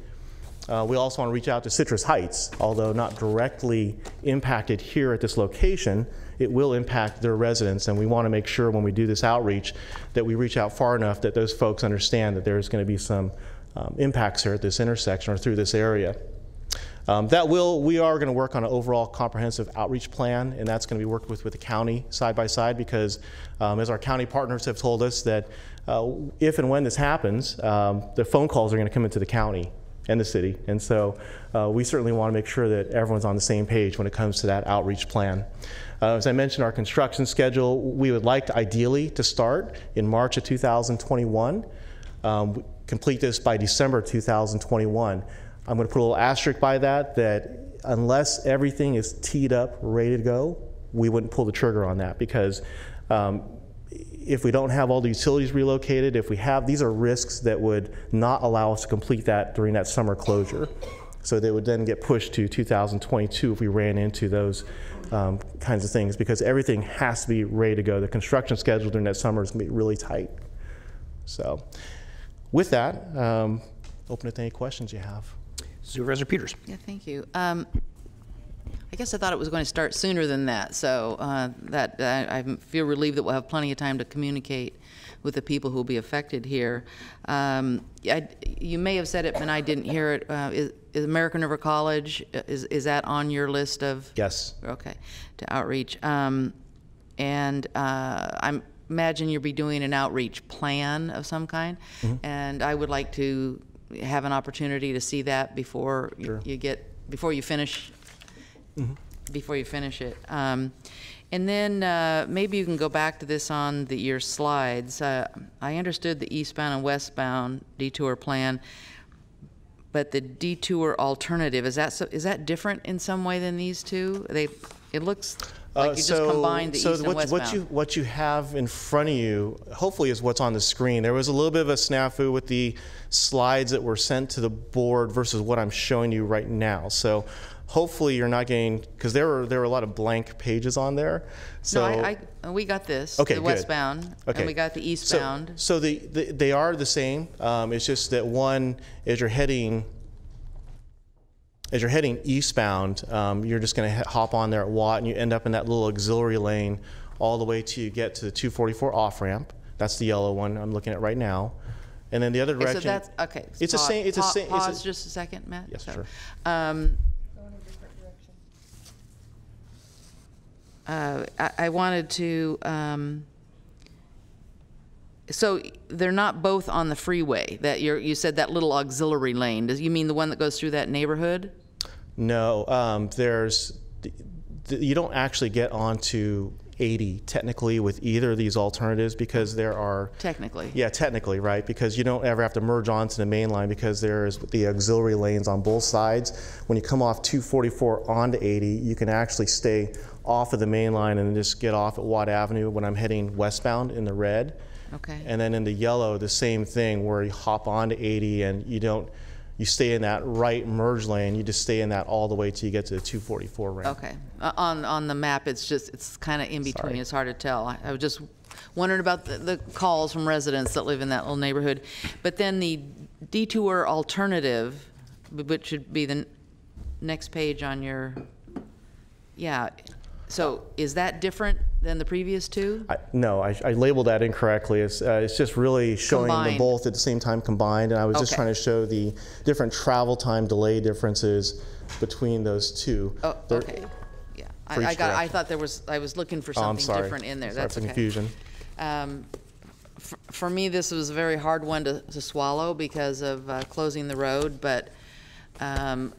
Speaker 9: We also want to reach out to Citrus Heights, although not directly impacted here at this location. It will impact their residents, and we want to make sure when we do this outreach that we reach out far enough that those folks understand that there's going to be some impacts here at this intersection or through this area. We are going to work on an overall comprehensive outreach plan, and that's going to be worked with the county side by side, because as our county partners have told us that if and when this happens, the phone calls are going to come into the county and the city. And so we certainly want to make sure that everyone's on the same page when it comes to that outreach plan. As I mentioned, our construction schedule, we would like to ideally to start in March of 2021, complete this by December 2021. I'm going to put a little asterisk by that unless everything is teed up, ready to go, we wouldn't pull the trigger on that, because if we don't have all the utilities relocated, these are risks that would not allow us to complete that during that summer closure. So they would then get pushed to 2022 if we ran into those kinds of things, because everything has to be ready to go. The construction schedule during that summer is going to be really tight. So with that, open it to any questions you have.
Speaker 1: Supervisor Peters.
Speaker 3: Yeah, thank you. I guess I thought it was going to start sooner than that, so I feel relieved that we'll have plenty of time to communicate with the people who will be affected here. You may have said it, but I didn't hear it. Is American River College, is that on your list of?
Speaker 9: Yes.
Speaker 3: Okay, to outreach. And I imagine you'll be doing an outreach plan of some kind, and I would like to have an opportunity to see that before before you finish. Before you finish it. And then maybe you can go back to this on your slides. I understood the eastbound and westbound detour plan, but the detour alternative, is that different in some way than these two? It looks like you just combined the east and westbound.
Speaker 9: What you have in front of you, hopefully, is what's on the screen. There was a little bit of a snafu with the slides that were sent to the board versus what I'm showing you right now. So hopefully you're not getting, because there were a lot of blank pages on there. So
Speaker 3: no, we got this,
Speaker 9: okay,
Speaker 3: the westbound, and we got the eastbound.
Speaker 9: So they are the same. It's just that one, as you're heading eastbound, you're just going to hop on there at Watt, and you end up in that little auxiliary lane all the way till you get to the 244 off-ramp. That's the yellow one I'm looking at right now. And then the other direction.
Speaker 3: So that's, okay.
Speaker 9: It's the same. It's the same.
Speaker 3: Pause just a second, Matt.
Speaker 9: Yes, sure.
Speaker 3: I wanted to, so they're not both on the freeway. That you said that little auxiliary lane. Does you mean the one that goes through that neighborhood?
Speaker 9: No, you don't actually get onto 80 technically with either of these alternatives because there are
Speaker 3: technically.
Speaker 9: Yeah, technically, right? Because you don't ever have to merge onto the main line because there's the auxiliary lanes on both sides. When you come off 244 onto 80, you can actually stay off of the main line and just get off at Watt Avenue when I'm heading westbound in the red.
Speaker 3: Okay.
Speaker 9: And then in the yellow, the same thing where you hop onto 80 and you stay in that right merge lane. You just stay in that all the way till you get to the 244 ramp.
Speaker 3: Okay. On the map, it's kind of in between. Sorry. It's hard to tell. I was just wondering about the calls from residents that live in that little neighborhood. But then the detour alternative, which should be the next page on your, yeah. So is that different than the previous two?
Speaker 9: No, I labeled that incorrectly. It's just really showing them both at the same time combined, and I was just trying to show the different travel time delay differences between those two.
Speaker 3: Oh, okay. Yeah, I thought I was looking for something different in there. That's
Speaker 9: okay. Confusion.
Speaker 3: For me, this was a very hard one to swallow because of closing the road, but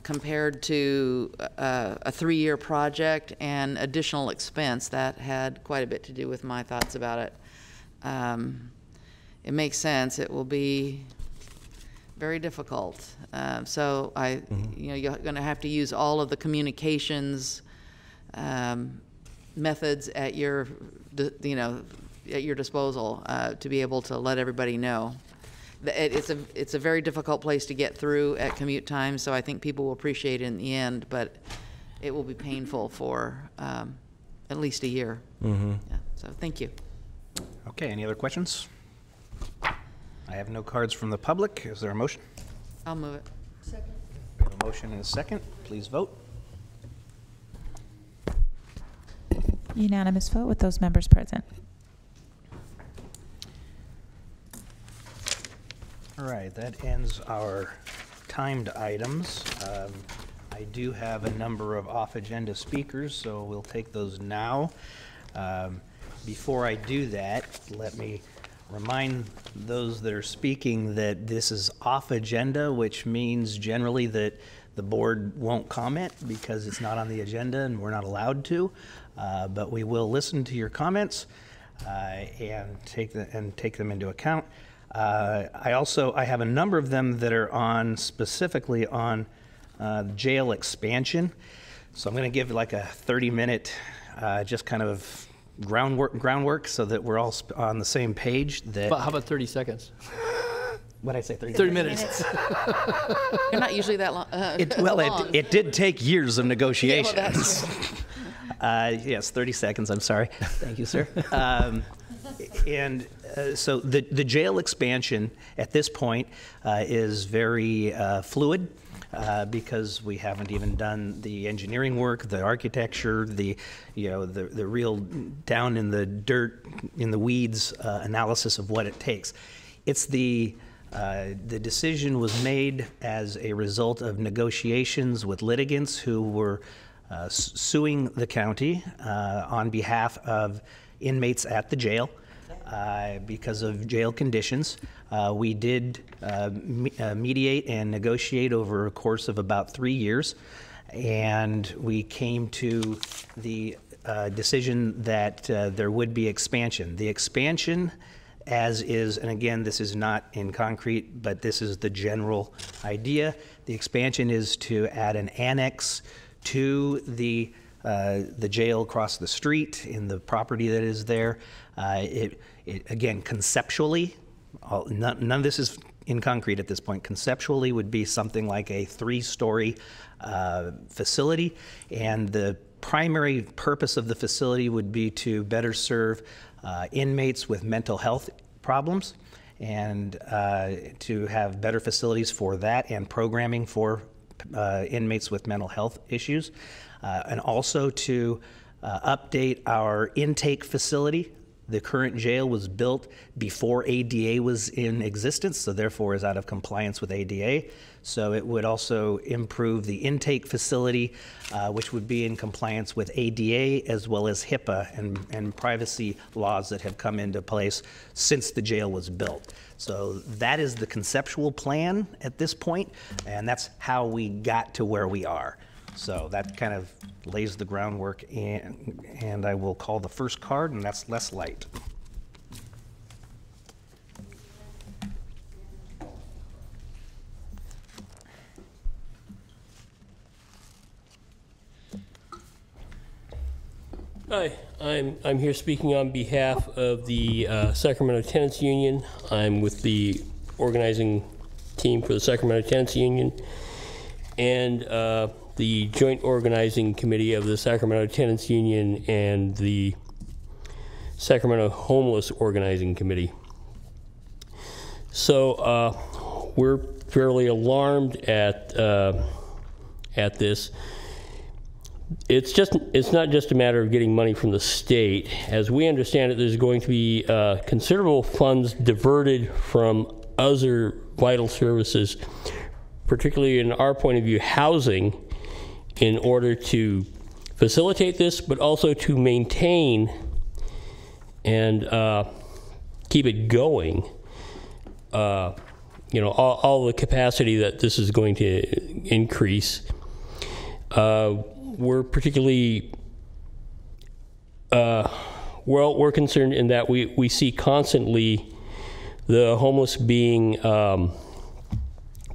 Speaker 3: compared to a 3-year project and additional expense, that had quite a bit to do with my thoughts about it. It makes sense. It will be very difficult. So you're going to have to use all of the communications methods at your disposal to be able to let everybody know. It's a very difficult place to get through at commute time, so I think people will appreciate it in the end, but it will be painful for at least a year. Yeah, so thank you.
Speaker 1: Okay, any other questions? I have no cards from the public. Is there a motion?
Speaker 3: I'll move it.
Speaker 1: Second. We have a motion and a second. Please vote.
Speaker 2: Unanimous vote with those members present.
Speaker 1: All right, that ends our timed items. I do have a number of off-agenda speakers, so we'll take those now. Before I do that, let me remind those that are speaking that this is off-agenda, which means generally that the board won't comment because it's not on the agenda and we're not allowed to. But we will listen to your comments and take them into account. I have a number of them that are specifically on jail expansion. So I'm going to give like a 30-minute just kind of groundwork so that we're all on the same page.
Speaker 6: How about 30 seconds?
Speaker 1: What did I say,
Speaker 6: 30 minutes?
Speaker 3: You're not usually that long.
Speaker 1: It did take years of negotiations. Yes, 30 seconds, I'm sorry. Thank you, sir. So the jail expansion at this point is very fluid. because we haven't even done the engineering work, the architecture, the real down in the dirt, in the weeds analysis of what it takes. It's the decision was made as a result of negotiations with litigants who were suing the county on behalf of inmates at the jail because of jail conditions. We did mediate and negotiate over a course of about 3 years, and we came to the decision that there would be expansion. The expansion, as is, and again, this is not in concrete, but this is the general idea. The expansion is to add an annex to the jail across the street in the property that is there. Again, conceptually, none of this is in concrete at this point. Conceptually would be something like a 3-story facility, and the primary purpose of the facility would be to better serve inmates with mental health problems, and to have better facilities for that and programming for inmates with mental health issues, and also to update our intake facility. The current jail was built before ADA was in existence, so therefore is out of compliance with ADA. So it would also improve the intake facility, which would be in compliance with ADA as well as HIPAA and privacy laws that have come into place since the jail was built. So that is the conceptual plan at this point, and that's how we got to where we are. So that kind of lays the groundwork, and I will call the first card, and that's less light.
Speaker 8: Hi, I'm here speaking on behalf of the Sacramento Tenants Union. I'm with the organizing team for the Sacramento Tenants Union and the joint organizing committee of the Sacramento Tenants Union and the Sacramento Homeless Organizing Committee. So we're fairly alarmed at this. It's not just a matter of getting money from the state. As we understand it, there's going to be considerable funds diverted from other vital services, particularly in our point of view, housing, in order to facilitate this, but also to maintain and keep it going. All the capacity that this is going to increase. We're particularly, we're concerned in that we see constantly the homeless being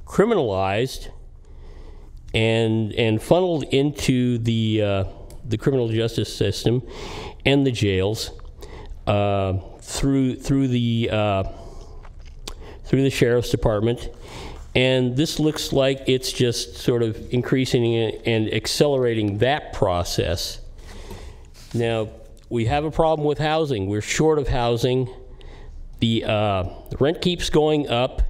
Speaker 8: criminalized and funneled into the criminal justice system and the jails through the sheriff's department. And this looks like it's just sort of increasing and accelerating that process. Now, we have a problem with housing. We're short of housing. The rent keeps going up,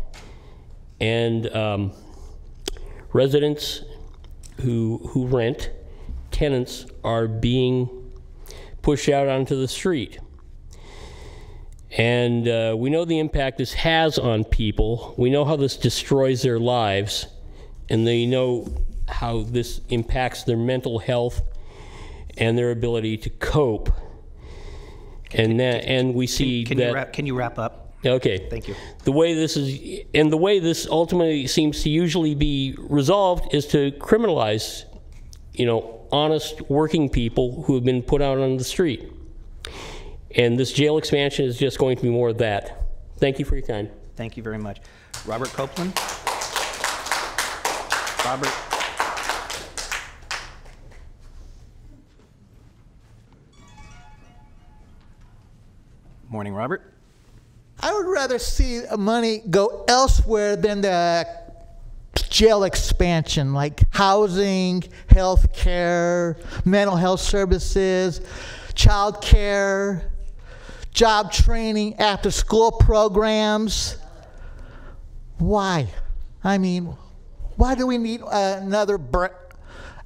Speaker 8: and residents who rent, tenants, are being pushed out onto the street. And we know the impact this has on people. We know how this destroys their lives, and they know how this impacts their mental health and their ability to cope. And we see that.
Speaker 1: Can you wrap up?
Speaker 8: Okay.
Speaker 1: Thank you.
Speaker 8: The way this ultimately seems to usually be resolved is to criminalize, honest working people who have been put out on the street. And this jail expansion is just going to be more of that. Thank you for your time.
Speaker 1: Thank you very much. Robert Copeland? Robert? Morning, Robert.
Speaker 10: I would rather see money go elsewhere than the jail expansion, like housing, health care, mental health services, child care, job training, after-school programs. Why? I mean, Why do we need another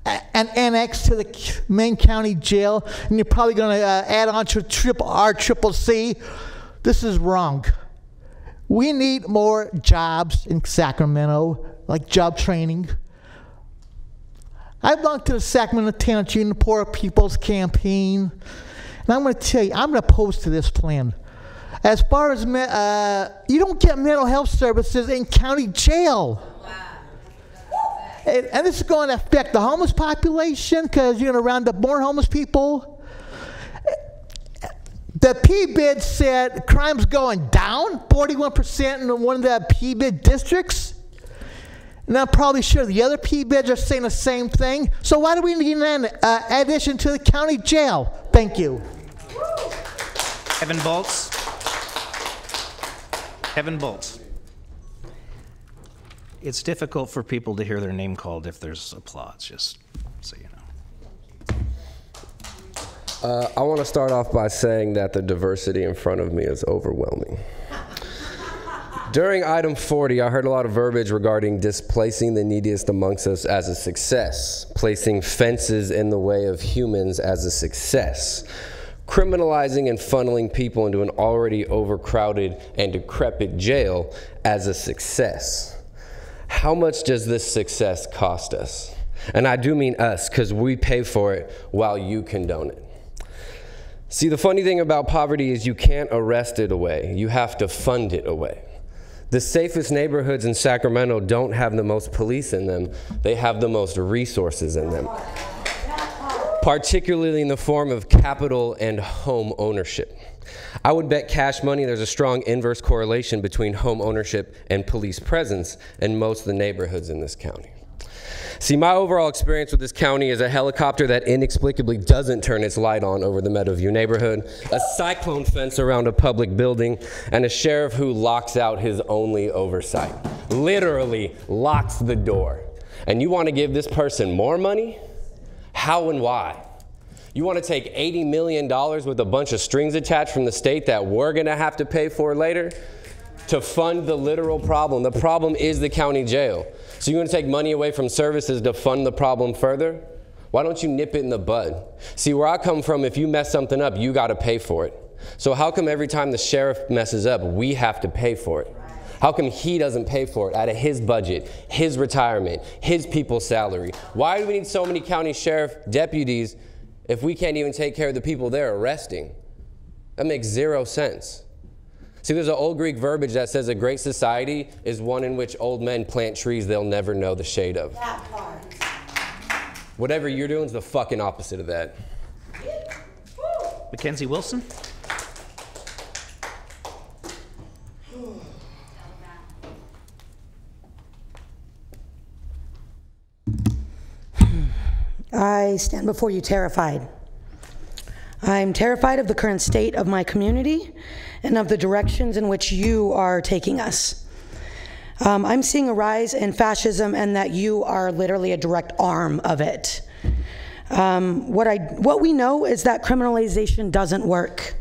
Speaker 10: an annex to the main county jail? And you're probably going to add on to RCCC. This is wrong. We need more jobs in Sacramento, like job training. I belong to the Sacramento Tenants Union Poor People's Campaign, and I'm going to tell you, I'm opposed to this plan. As far as, you don't get mental health services in county jail. And this is going to affect the homeless population because you're going to round up more homeless people. The Pbut said crime's going down 41% in one of the Pbut districts. And I'm probably sure the other Pbuts are saying the same thing. So why do we need an addition to the county jail? Thank you.
Speaker 1: Kevin Bolts. Kevin Bolts. It's difficult for people to hear their name called if there's applause, just so you know.
Speaker 11: I want to start off by saying that the diversity in front of me is overwhelming. During item 40, I heard a lot of verbiage regarding displacing the neediest amongst us as a success, placing fences in the way of humans as a success, criminalizing and funneling people into an already overcrowded and decrepit jail as a success. How much does this success cost us? And I do mean us, because we pay for it while you condone it. See, the funny thing about poverty is you can't arrest it away. You have to fund it away. The safest neighborhoods in Sacramento don't have the most police in them. They have the most resources in them, particularly in the form of capital and home ownership. I would bet cash money there's a strong inverse correlation between home ownership and police presence in most of the neighborhoods in this county. See, my overall experience with this county is a helicopter that inexplicably doesn't turn its light on over the Meadowview neighborhood, a cyclone fence around a public building, and a sheriff who locks out his only oversight. Literally locks the door. And you want to give this person more money? How and why? You want to take $80 million with a bunch of strings attached from the state that we're going to have to pay for later to fund the literal problem. The problem is the county jail. So you want to take money away from services to fund the problem further? Why don't you nip it in the bud? See, where I come from, if you mess something up, you got to pay for it. So how come every time the sheriff messes up, we have to pay for it? How come he doesn't pay for it out of his budget, his retirement, his people's salary? Why do we need so many county sheriff deputies if we can't even take care of the people they're arresting? That makes zero sense. See, there's an old Greek verbiage that says a great society is one in which old men plant trees they'll never know the shade of. That part. Whatever you're doing is the fucking opposite of that.
Speaker 1: Mackenzie Wilson.
Speaker 22: I stand before you terrified. I'm terrified of the current state of my community and of the directions in which you are taking us. I'm seeing a rise in fascism and that you are literally a direct arm of it. What we know is that criminalization doesn't work.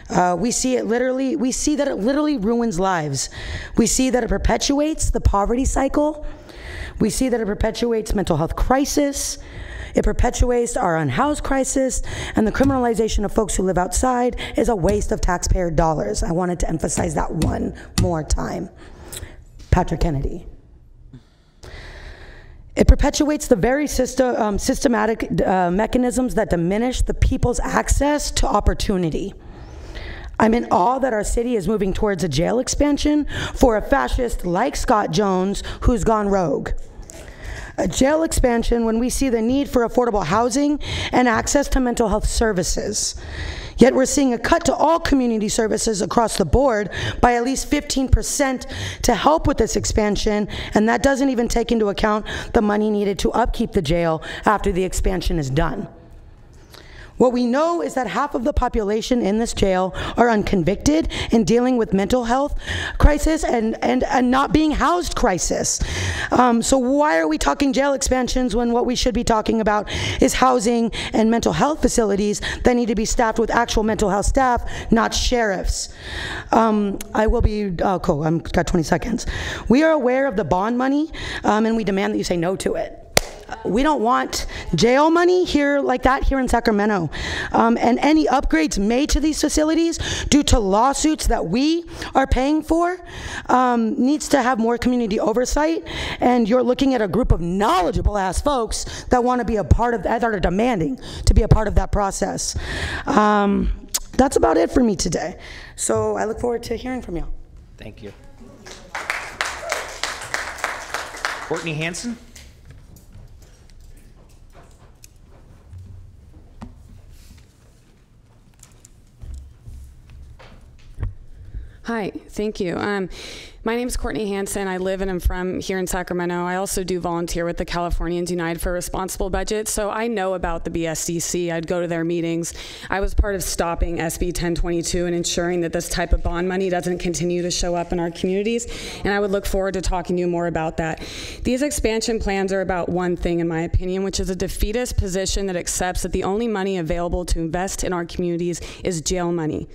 Speaker 22: We see that it literally ruins lives. We see that it perpetuates the poverty cycle. We see that it perpetuates mental health crisis. It perpetuates our unhoused crisis, and the criminalization of folks who live outside is a waste of taxpayer dollars. I wanted to emphasize that one more time. Patrick Kennedy. It perpetuates the very systematic mechanisms that diminish the people's access to opportunity. I'm in awe that our city is moving towards a jail expansion for a fascist like Scott Jones who's gone rogue. A jail expansion when we see the need for affordable housing and access to mental health services. Yet we're seeing a cut to all community services across the board by at least 15% to help with this expansion, and that doesn't even take into account the money needed to upkeep the jail after the expansion is done. What we know is that half of the population in this jail are unconvicted and dealing with mental health crisis and not being housed crisis. So why are we talking jail expansions when what we should be talking about is housing and mental health facilities that need to be staffed with actual mental health staff, not sheriffs? I will be, cool, I've got 20 seconds. We are aware of the bond money, and we demand that you say no to it. We don't want jail money here like that here in Sacramento. And any upgrades made to these facilities due to lawsuits that we are paying for needs to have more community oversight. And you're looking at a group of knowledgeable ass folks that want to be a part of that, that are demanding to be a part of that process. That's about it for me today. So I look forward to hearing from y'all.
Speaker 1: Thank you. Courtney Hanson.
Speaker 12: Hi, thank you. My name is Courtney Hanson. I live and I'm from here in Sacramento. I also do volunteer with the Californians United for Responsible Budget, so I know about the BSDC. I'd go to their meetings. I was part of stopping SB 1022 and ensuring that this type of bond money doesn't continue to show up in our communities, and I would look forward to talking to you more about that. These expansion plans are about one thing, in my opinion, which is a defeatist position that accepts that the only money available to invest in our communities is jail money.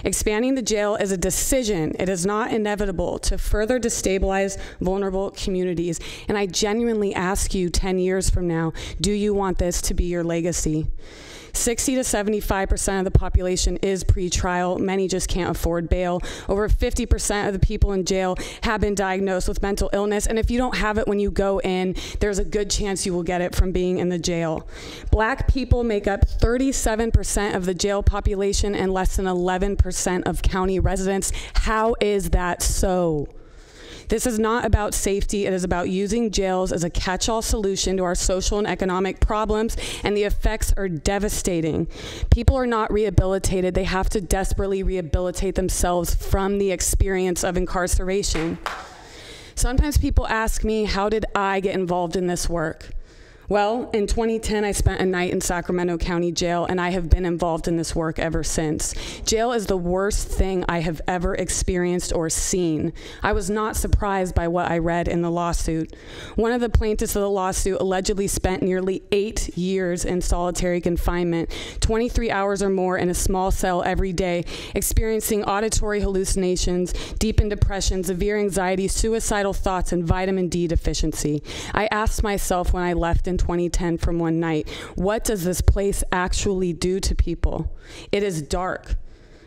Speaker 12: Expanding the jail is a decision. It is not inevitable to further destabilize vulnerable communities. And I genuinely ask you 10 years from now, do you want this to be your legacy? 60 to 75% of the population is pretrial. Many just can't afford bail. Over 50% of the people in jail have been diagnosed with mental illness, and if you don't have it when you go in, there's a good chance you will get it from being in the jail. Black people make up 37% of the jail population and less than 11% of county residents. How is that so? This is not about safety. It is about using jails as a catch-all solution to our social and economic problems, and the effects are devastating. People are not rehabilitated. They have to desperately rehabilitate themselves from the experience of incarceration. Sometimes people ask me, how did I get involved in this work? Well, in 2010, I spent a night in Sacramento County Jail, and I have been involved in this work ever since. Jail is the worst thing I have ever experienced or seen. I was not surprised by what I read in the lawsuit. One of the plaintiffs of the lawsuit allegedly spent nearly 8 years in solitary confinement, 23 hours or more in a small cell every day, experiencing auditory hallucinations, deep in depression, severe anxiety, suicidal thoughts, and vitamin D deficiency. I asked myself when I left in 2010 from one night, what does this place actually do to people? It is dark.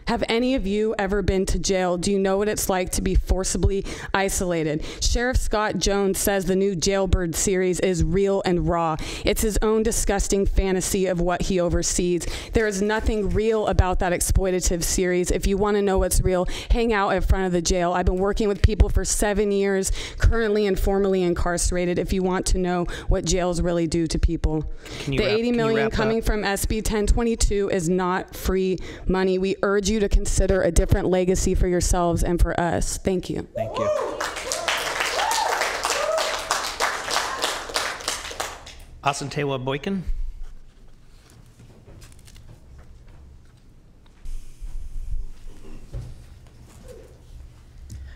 Speaker 12: Have any of you ever been to jail? Do you know what it's like to be forcibly isolated? Sheriff Scott Jones says the new Jailbird series is real and raw. It's his own disgusting fantasy of what he oversees. There is nothing real about that exploitative series. If you want to know what's real, hang out in front of the jail. I've been working with people for 7 years, currently and formerly incarcerated, if you want to know what jails really do to people. The $80 million coming from SB 1022 is not free money. We urge you to consider a different legacy for yourselves and for us. Thank you.
Speaker 1: Thank you. Asantewa Boykin.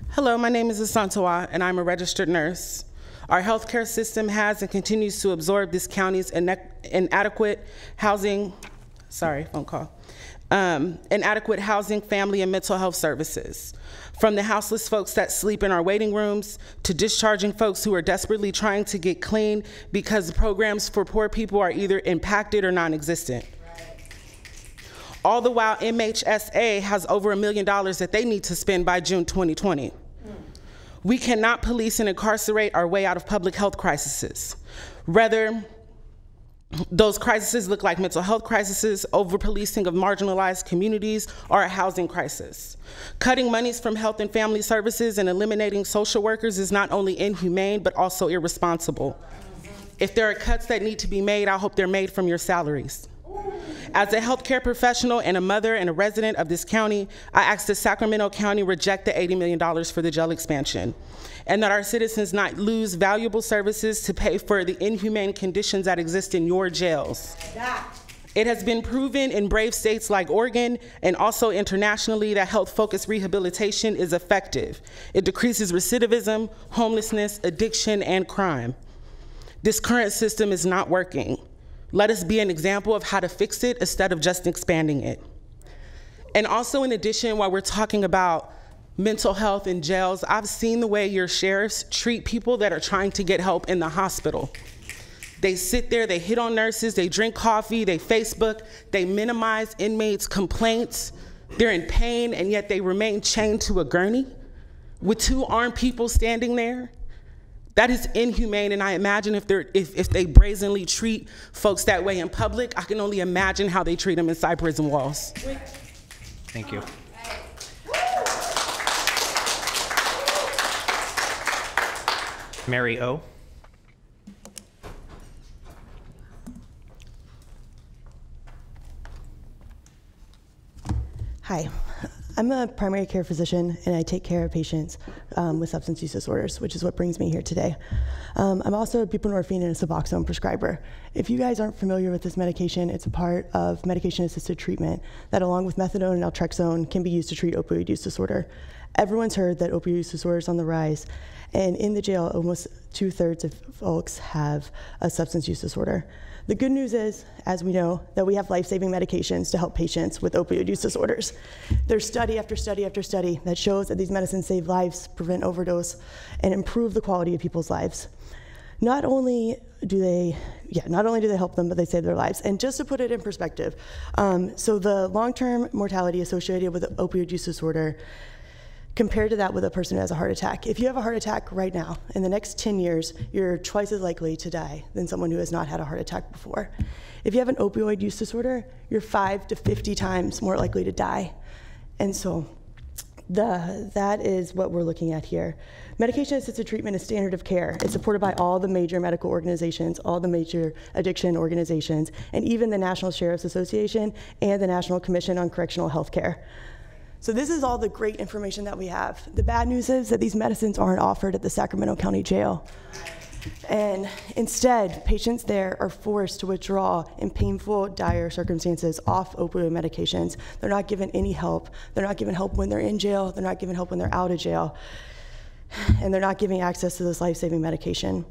Speaker 13: Hello, my name is Asantewa, and I'm a registered nurse. Our healthcare system has and continues to absorb this county's inadequate housing, inadequate housing, family, and mental health services. From the houseless folks that sleep in our waiting rooms to discharging folks who are desperately trying to get clean because the programs for poor people are either impacted or non-existent. All the while, MHSA has over $1 million that they need to spend by June 2020. We cannot police and incarcerate our way out of public health crises. Rather, those crises look like mental health crises, over-policing of marginalized communities, or a housing crisis. Cutting monies from health and family services and eliminating social workers is not only inhumane, but also irresponsible. If there are cuts that need to be made, I hope they're made from your salaries. As a healthcare professional and a mother and a resident of this county, I ask that Sacramento County reject the $80 million for the jail expansion, and that our citizens not lose valuable services to pay for the inhumane conditions that exist in your jails. It has been proven in brave states like Oregon and also internationally that health-focused rehabilitation is effective. It decreases recidivism, homelessness, addiction, and crime. This current system is not working. Let us be an example of how to fix it instead of just expanding it. And also, in addition, while we're talking about mental health in jails, I've seen the way your sheriffs treat people that are trying to get help in the hospital. They sit there, they hit on nurses, they drink coffee, they Facebook, they minimize inmates' complaints. They're in pain, and yet they remain chained to a gurney with 2 armed people standing there. That is inhumane, and I imagine if they brazenly treat folks that way in public, I can only imagine how they treat them inside prison walls.
Speaker 1: Thank you. Mary O.
Speaker 7: Hi, I'm a primary care physician and I take care of patients with substance use disorders, which is what brings me here today. I'm also a buprenorphine and a Suboxone prescriber. If you guys aren't familiar with this medication, it's a part of medication-assisted treatment that, along with methadone and naltrexone, can be used to treat opioid use disorder. Everyone's heard that opioid use disorder is on the rise, and in the jail, almost 2/3 of folks have a substance use disorder. The good news is, as we know, that we have life-saving medications to help patients with opioid use disorders. There's study after study after study that shows that these medicines save lives, prevent overdose, and improve the quality of people's lives. Not only do they help them, but they save their lives. And just to put it in perspective, so the long-term mortality associated with opioid use disorder, compared to that with a person who has a heart attack. If you have a heart attack right now, in the next 10 years, you're twice as likely to die than someone who has not had a heart attack before. If you have an opioid use disorder, you're 5 to 50 times more likely to die. And so that is what we're looking at here. Medication-assisted treatment is standard of care. It's supported by all the major medical organizations, all the major addiction organizations, and even the National Sheriff's Association and the National Commission on Correctional Health Care. So this is all the great information that we have. The bad news is that these medicines aren't offered at the Sacramento County Jail. And instead, patients there are forced to withdraw in painful, dire circumstances off opioid medications. They're not given any help. They're not given help when they're in jail. They're not given help when they're out of jail. And they're not giving access to this life-saving medication.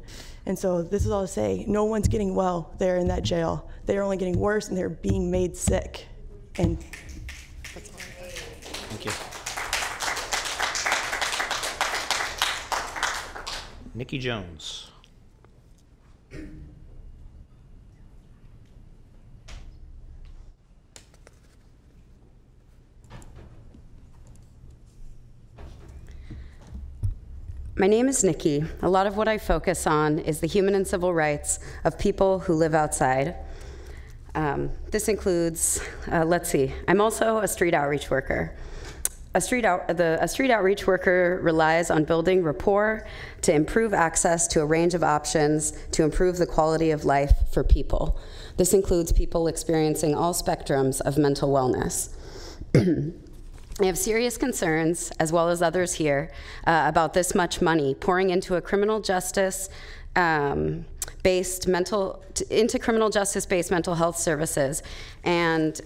Speaker 7: And so this is all to say, no one's getting well there in that jail. They're only getting worse, and they're being made sick. And that's all.
Speaker 1: Thank you. Nikki Jones.
Speaker 14: My name is Nikki. A lot of what I focus on is the human and civil rights of people who live outside. This includes, let's see, I'm also a street outreach worker. A street outreach worker relies on building rapport to improve access to a range of options to improve the quality of life for people. This includes people experiencing all spectrums of mental wellness. I have serious concerns, as well as others here, about this much money pouring into a criminal justice based mental health services, and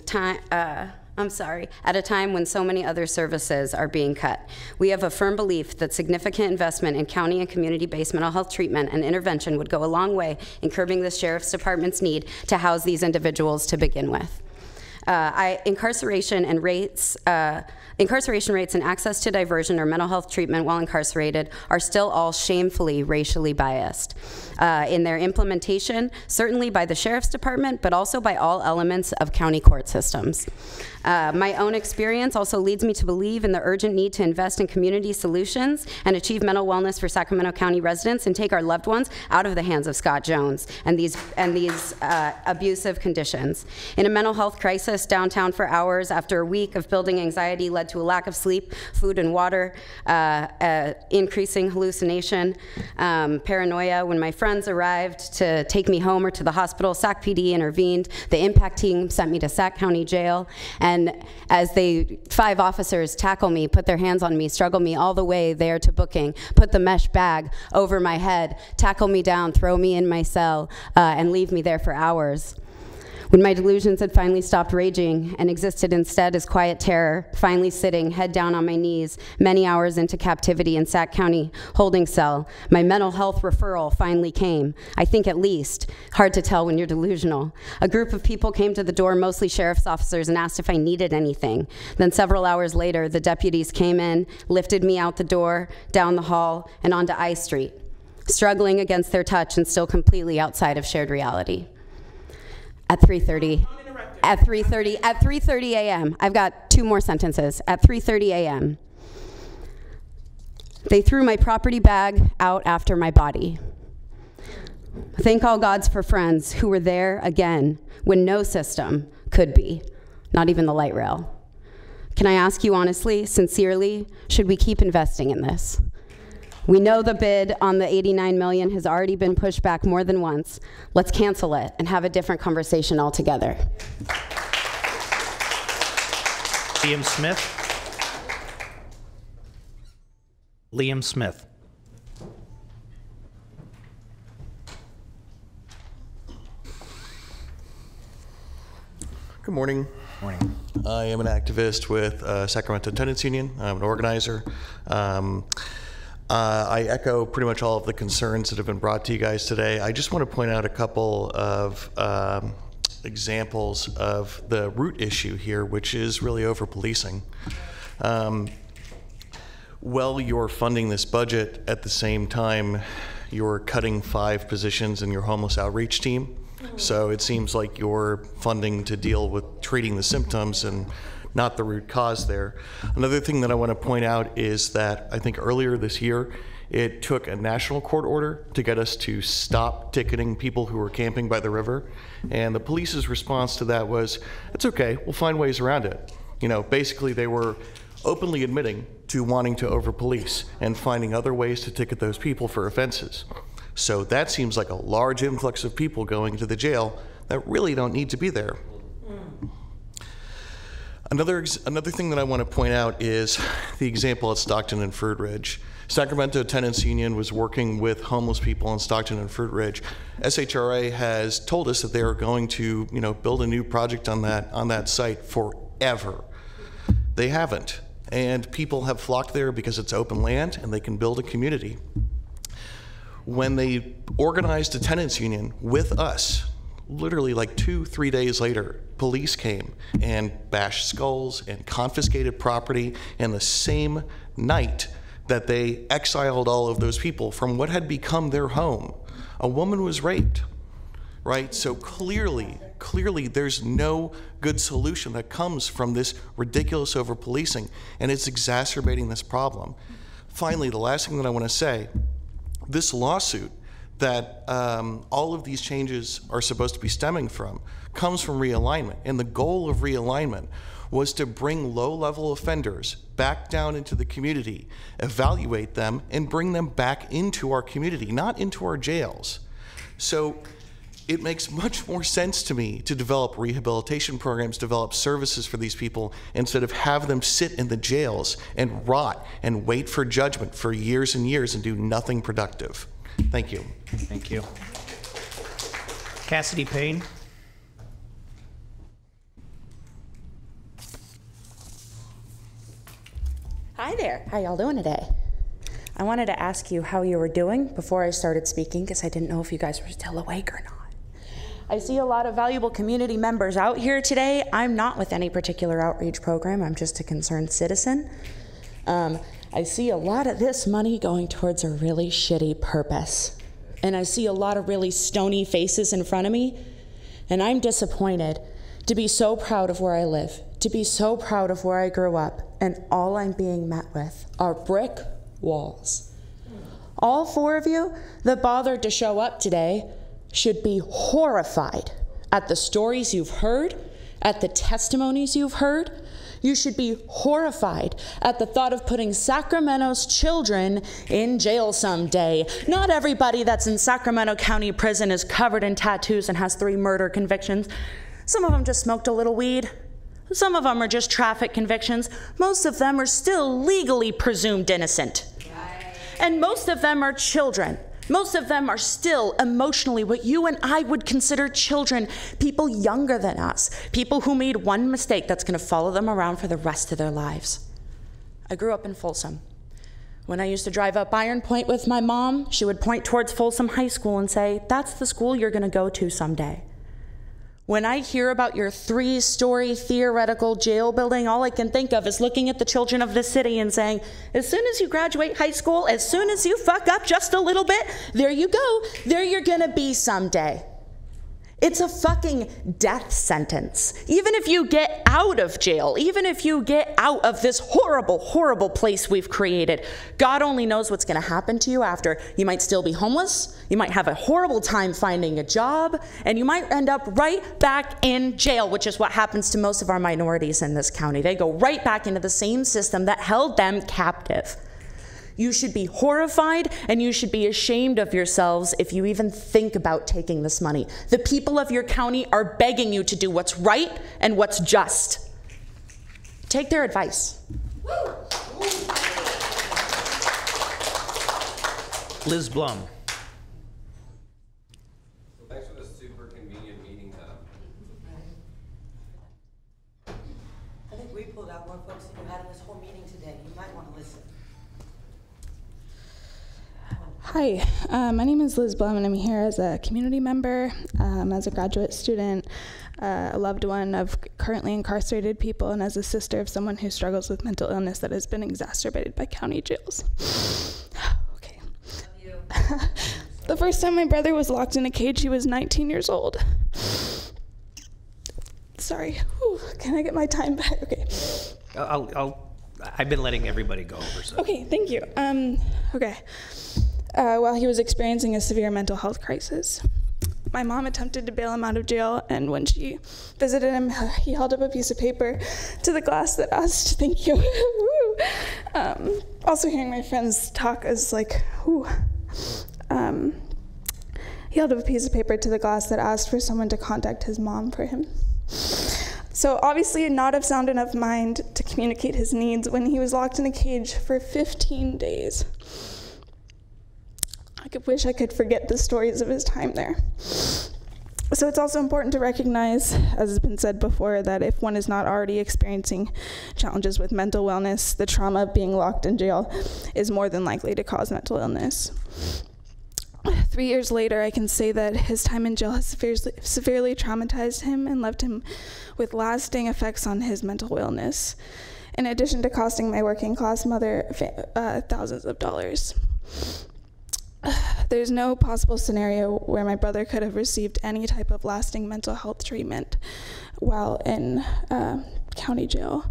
Speaker 14: at a time when so many other services are being cut. We have a firm belief that significant investment in county and community-based mental health treatment and intervention would go a long way in curbing the Sheriff's Department's need to house these individuals to begin with. Incarceration rates and access to diversion or mental health treatment while incarcerated are still all shamefully racially biased in their implementation, certainly by the Sheriff's Department, but also by all elements of county court systems. My own experience also leads me to believe in the urgent need to invest in community solutions and achieve mental wellness for Sacramento County residents and take our loved ones out of the hands of Scott Jones and these abusive conditions. In a mental health crisis downtown for hours after a week of building anxiety led to a lack of sleep, food and water, increasing hallucination, paranoia. When my friends arrived to take me home or to the hospital, Sac PD intervened. The impact team sent me to Sac County Jail. And as 5 officers tackle me, put their hands on me, struggle me all the way there to booking, put the mesh bag over my head, tackle me down, throw me in my cell, and leave me there for hours. When my delusions had finally stopped raging and existed instead as quiet terror, finally sitting, head down on my knees, many hours into captivity in Sac County holding cell, my mental health referral finally came. I think at least. Hard to tell when you're delusional. A group of people came to the door, mostly sheriff's officers, and asked if I needed anything. Then several hours later, the deputies came in, lifted me out the door, down the hall, and onto I Street, struggling against their touch and still completely outside of shared reality. At 3:30 a.m. I've got 2 more sentences. At 3:30 a.m. they threw my property bag out after my body. Thank all gods for friends who were there again when no system could be, not even the light rail. Can I ask you honestly, sincerely, should we keep investing in this? We know the bid on the $89 million has already been pushed back more than once. Let's cancel it and have a different conversation altogether.
Speaker 1: Liam Smith. Liam Smith.
Speaker 15: Good morning.
Speaker 1: Morning.
Speaker 15: I am an activist with Sacramento Tenants Union. I'm an organizer. I echo pretty much all of the concerns that have been brought to you guys today. I just want to point out a couple of examples of the root issue here, which is really over-policing. Well, you're funding this budget at the same time you're cutting 5 positions in your homeless outreach team. So it seems like you're funding to deal with treating the symptoms and not the root cause there. Another thing that I want to point out is that I think earlier this year, it took a national court order to get us to stop ticketing people who were camping by the river. And the police's response to that was, it's okay, we'll find ways around it. You know, basically they were openly admitting to wanting to over-police and finding other ways to ticket those people for offenses. So that seems like a large influx of people going to the jail that really don't need to be there. Another thing that I want to point out is the example at Stockton and Fruit Ridge. Sacramento Tenants Union was working with homeless people in Stockton and Fruit Ridge. SHRA has told us that they are going to, build a new project on that site forever. They haven't, and people have flocked there because it's open land and they can build a community. When they organized a tenants union with us, literally like 2-3 days later, police came and bashed skulls and confiscated property, and the same night that they exiled all of those people from what had become their home, a woman was raped, right? So clearly there's no good solution that comes from this ridiculous over-policing, and it's exacerbating this problem. Finally, the last thing that I want to say, this lawsuit that all of these changes are supposed to be stemming from comes from realignment. And the goal of realignment was to bring low-level offenders back down into the community, evaluate them, and bring them back into our community, not into our jails. So it makes much more sense to me to develop rehabilitation programs, develop services for these people, instead of have them sit in the jails and rot and wait for judgment for years and years and do nothing productive. Thank you.
Speaker 1: Thank you. Cassidy Payne.
Speaker 16: Hi there. How y'all doing today? I wanted to ask you how you were doing before I started speaking, because I didn't know if you guys were still awake or not. I see a lot of valuable community members out here today. I'm not with any particular outreach program. I'm just a concerned citizen. I see a lot of this money going towards a really shitty purpose. And I see a lot of really stony faces in front of me. And I'm disappointed to be so proud of where I live, to be so proud of where I grew up, and all I'm being met with are brick walls. All 4 of you that bothered to show up today should be horrified at the stories you've heard, at the testimonies you've heard. You should be horrified at the thought of putting Sacramento's children in jail someday. Not everybody that's in Sacramento County Prison is covered in tattoos and has 3 murder convictions. Some of them just smoked a little weed. Some of them are just traffic convictions. Most of them are still legally presumed innocent. And most of them are children. Most of them are still emotionally what you and I would consider children, people younger than us, people who made one mistake that's going to follow them around for the rest of their lives. I grew up in Folsom. When I used to drive up Iron Point with my mom, she would point towards Folsom High School and say, "That's the school you're going to go to someday." When I hear about your 3-story theoretical jail building, all I can think of is looking at the children of this city and saying, as soon as you graduate high school, as soon as you fuck up just a little bit, there you go. There you're gonna be someday. It's a fucking death sentence. Even if you get out of jail, even if you get out of this horrible, horrible place we've created, God only knows what's gonna happen to you after. You might still be homeless, you might have a horrible time finding a job, and you might end up right back in jail, which is what happens to most of our minorities in this county. They go right back into the same system that held them captive. You should be horrified and you should be ashamed of yourselves if you even think about taking this money. The people of your county are begging you to do what's right and what's just. Take their advice.
Speaker 1: Liz Blum.
Speaker 11: Thanks for the super convenient meeting hub.
Speaker 22: I think we pulled out more folks than you had in this whole meeting today. You might want to listen.
Speaker 17: Hi, my name is Liz Blum, and I'm here as a community member, as a graduate student, a loved one of currently incarcerated people, and as a sister of someone who struggles with mental illness that has been exacerbated by county jails. Okay. Love you. The first time my brother was locked in a cage, he was 19 years old. Sorry. Whew, can I get my time back? Okay.
Speaker 1: I've been letting everybody go over, so.
Speaker 17: Okay, thank you. Okay. While he was experiencing a severe mental health crisis. My mom attempted to bail him out of jail, and when she visited him, he held up a piece of paper to the glass that asked, thank you. Also hearing my friends talk is like, whew. He held up a piece of paper to the glass that asked for someone to contact his mom for him. So obviously not of sound enough mind to communicate his needs when he was locked in a cage for 15 days. I wish I could forget the stories of his time there. So it's also important to recognize, as has been said before, that if one is not already experiencing challenges with mental wellness, the trauma of being locked in jail is more than likely to cause mental illness. 3 years later, I can say that his time in jail has severely traumatized him and left him with lasting effects on his mental illness, in addition to costing my working class mother thousands of dollars. There's no possible scenario where my brother could have received any type of lasting mental health treatment while in county jail.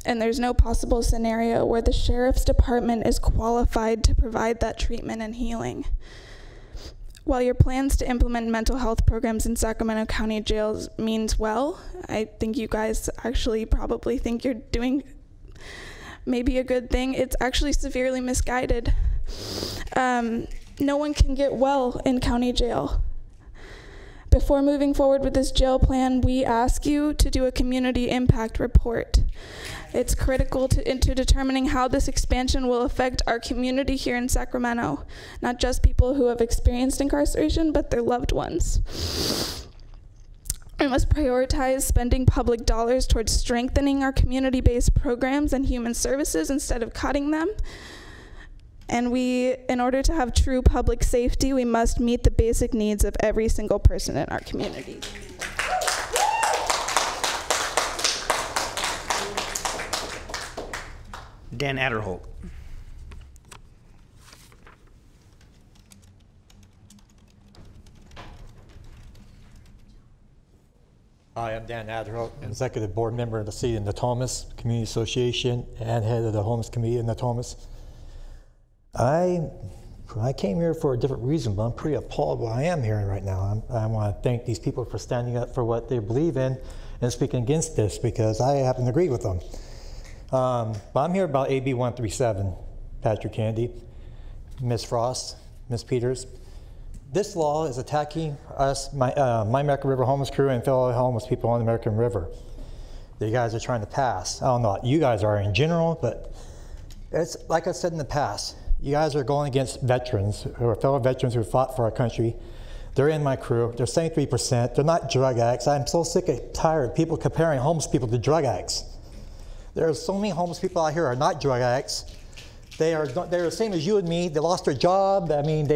Speaker 17: And there's no possible scenario where the sheriff's department is qualified to provide that treatment and healing. While your plans to implement mental health programs in Sacramento County jails means well, I think you guys actually probably think you're doing maybe a good thing. It's actually severely misguided. No one can get well in county jail. Before moving forward with this jail plan, we ask you to do a community impact report. It's critical to determining how this expansion will affect our community here in Sacramento, not just people who have experienced incarceration, but their loved ones. We must prioritize spending public dollars towards strengthening our community-based programs and human services instead of cutting them. And in order to have true public safety, we must meet the basic needs of every single person in our community.
Speaker 1: Dan Adderholt.
Speaker 18: Hi, I'm Dan Adderholt, Executive Board Member of the City of Natomas Community Association and head of the Homeless Committee in Natomas. I came here for a different reason, but I'm pretty appalled what I am hearing right now. I want to thank these people for standing up for what they believe in and speaking against this, because I happen to agree with them. But I'm here about AB 137, Patrick Kennedy, Ms. Frost, Ms. Peters. This law is attacking us, my American River homeless crew and fellow homeless people on the American River that you guys are trying to pass. I don't know what you guys are in general, but it's like I said in the past, You guys are going against veterans, who are fellow veterans who fought for our country. They're in my crew. They're 73%. They're not drug addicts. I'm so sick and tired of people comparing homeless people to drug addicts. There are so many homeless people out here who are not drug addicts. They're the same as you and me. They lost their job. I mean,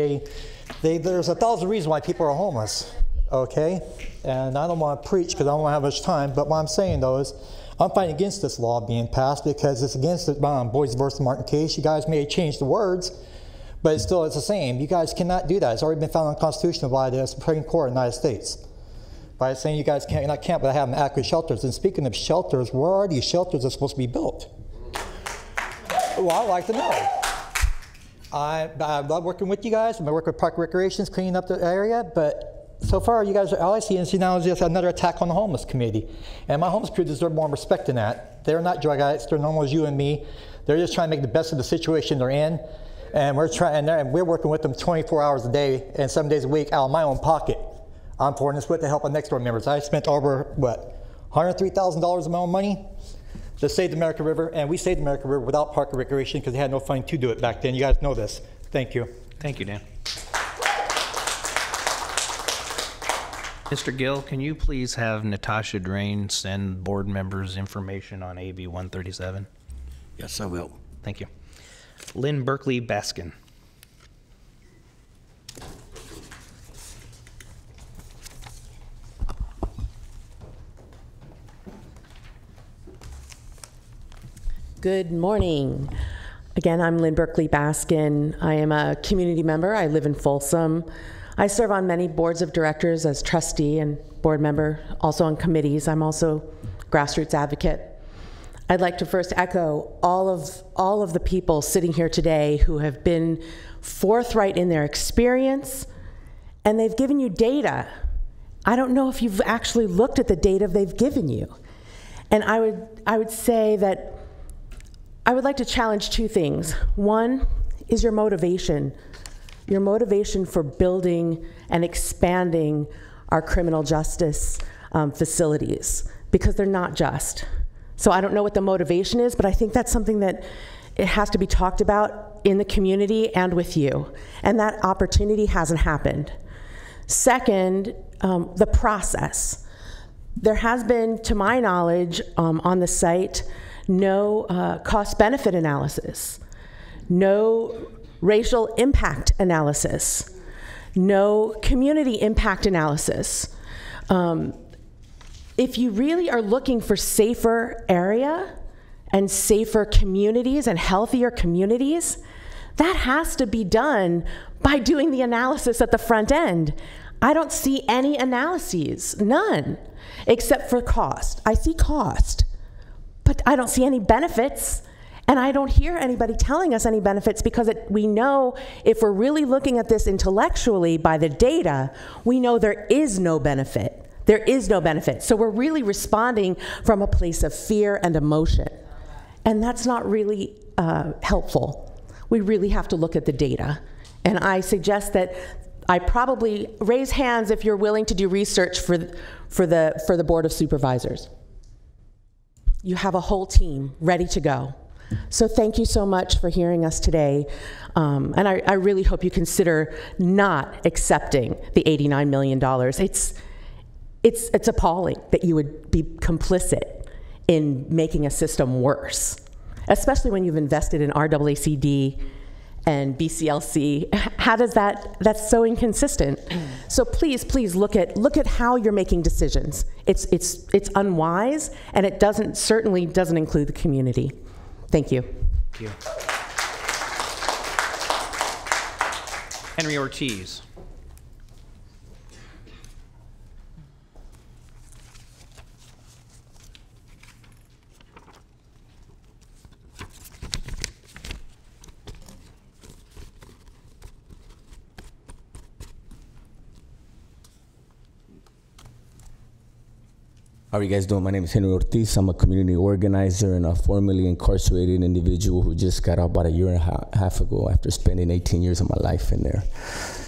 Speaker 18: there's 1,000 reasons why people are homeless, okay? And I don't want to preach because I don't have much time, but what I'm saying, though, is I'm fighting against this law being passed because it's against the Boys versus Martin case. You guys may change the words, but it's the same. You guys cannot do that. It's already been found unconstitutional by the Supreme Court of the United States by saying you guys can't without having adequate shelters. And speaking of shelters, where are these shelters that are supposed to be built? Well, I'd like to know. I love working with you guys. I'm working with Park Recreations, cleaning up the area, but so far, you guys, all I see now is just another attack on the homeless committee. And my homeless crew deserve more respect than that. They're not drug addicts. They're normal as you and me. They're just trying to make the best of the situation they're in. And we're working with them 24 hours a day and 7 days a week out of my own pocket. I'm pouring this with the help of next door members. I spent over, $103,000 of my own money to save the American River, and we saved the American River without Park and Recreation because they had no funding to do it back then. You guys know this. Thank you.
Speaker 1: Thank you, Dan. Mr. Gill, can you please have Natasha Drain send board members information on AB 137?
Speaker 19: Yes, I will.
Speaker 1: Thank you. Lynn Berkeley Baskin.
Speaker 21: Good morning. Again, I'm Lynn Berkeley Baskin. I am a community member. I live in Folsom. I serve on many boards of directors as trustee and board member, also on committees. I'm also grassroots advocate. I'd like to first echo all of the people sitting here today who have been forthright in their experience, and they've given you data. I don't know if you've actually looked at the data they've given you. And I would say that I would like to challenge two things. One is your motivation for building and expanding our criminal justice facilities, because they're not just. So I don't know what the motivation is, but I think that's something that it has to be talked about in the community and with you. And that opportunity hasn't happened. Second, the process. There has been, to my knowledge, on the site, no cost-benefit analysis, no racial impact analysis, no community impact analysis. If you really are looking for safer area and safer communities and healthier communities, that has to be done by doing the analysis at the front end. I don't see any analyses, none, except for cost. I see cost, but I don't see any benefits, and I don't hear anybody telling us any benefits, because we know if we're really looking at this intellectually by the data, we know there is no benefit. There is no benefit. So we're really responding from a place of fear and emotion, and that's not really helpful. We really have to look at the data, and I suggest that I probably raise hands if you're willing to do research for the Board of Supervisors. You have a whole team ready to go. So thank you so much for hearing us today. And I really hope you consider not accepting the $89 million. It's appalling that you would be complicit in making a system worse, especially when you've invested in RAACD and BCLC. How does that's so inconsistent. So please look at how you're making decisions. It's unwise, and it certainly doesn't include the community. Thank you.
Speaker 1: Thank you. Henry Ortiz.
Speaker 4: How are you guys doing? My name is Henry Ortiz. I'm a community organizer and a formerly incarcerated individual who just got out about a year and a half ago after spending 18 years of my life in there.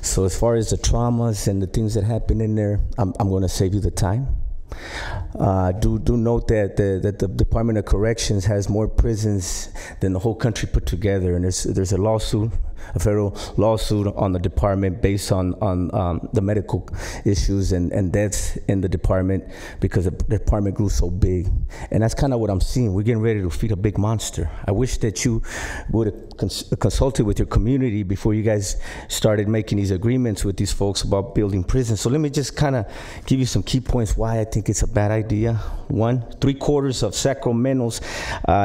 Speaker 4: So as far as the traumas and the things that happened in there, I'm going to save you the time. Do note that the Department of Corrections has more prisons than the whole country put together, and there's a lawsuit, a federal lawsuit on the department based on the medical issues and deaths in the department because the department grew so big. And that's kind of what I'm seeing. We're getting ready to feed a big monster. I wish that you would have consulted with your community before you guys started making these agreements with these folks about building prisons. So let me just kind of give you some key points why I think it's a bad idea. 1, 3/4 of Sacramento's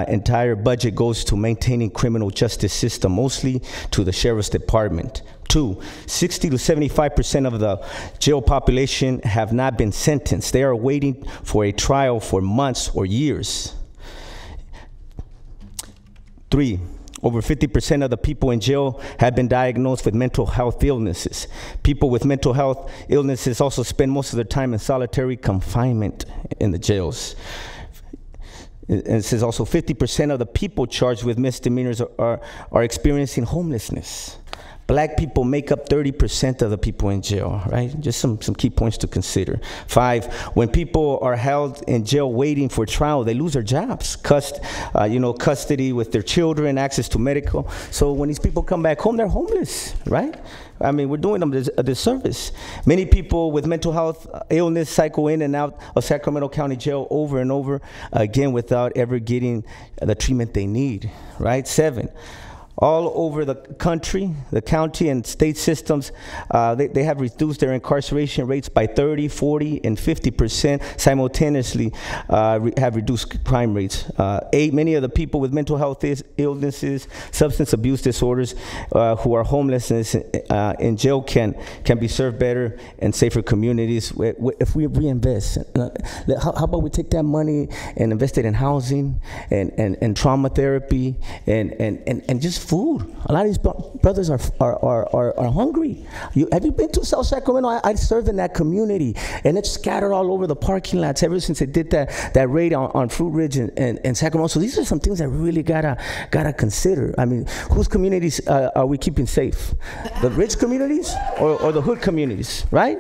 Speaker 4: entire budget goes to maintaining criminal justice system, mostly to the sheriff's department. 2, 60 to 75% of the jail population have not been sentenced. They are waiting for a trial for months or years. 3, over 50% of the people in jail have been diagnosed with mental health illnesses. People with mental health illnesses also spend most of their time in solitary confinement in the jails. And it says also 50% of the people charged with misdemeanors are experiencing homelessness. Black people make up 30% of the people in jail, right? Just some key points to consider. 5, when people are held in jail waiting for trial, they lose their jobs, custody with their children, access to medical. So when these people come back home, they're homeless, right? I mean, we're doing them a disservice. Many people with mental health illness cycle in and out of Sacramento County Jail over and over again without ever getting the treatment they need, right? 7, all over the country, the county and state systems, they have reduced their incarceration rates by 30, 40, and 50%, simultaneously have reduced crime rates. 8, many of the people with mental health illnesses, substance abuse disorders, who are homeless in jail can be served better and safer communities if we reinvest. How about we take that money and invest it in housing and trauma therapy and just food. A lot of these brothers are hungry. Have you been to South Sacramento? I serve in that community, and it's scattered all over the parking lots ever since they did that raid on Fruit Ridge and Sacramento. So these are some things that we really gotta consider. I mean, whose communities are we keeping safe? The rich communities or the hood communities, right?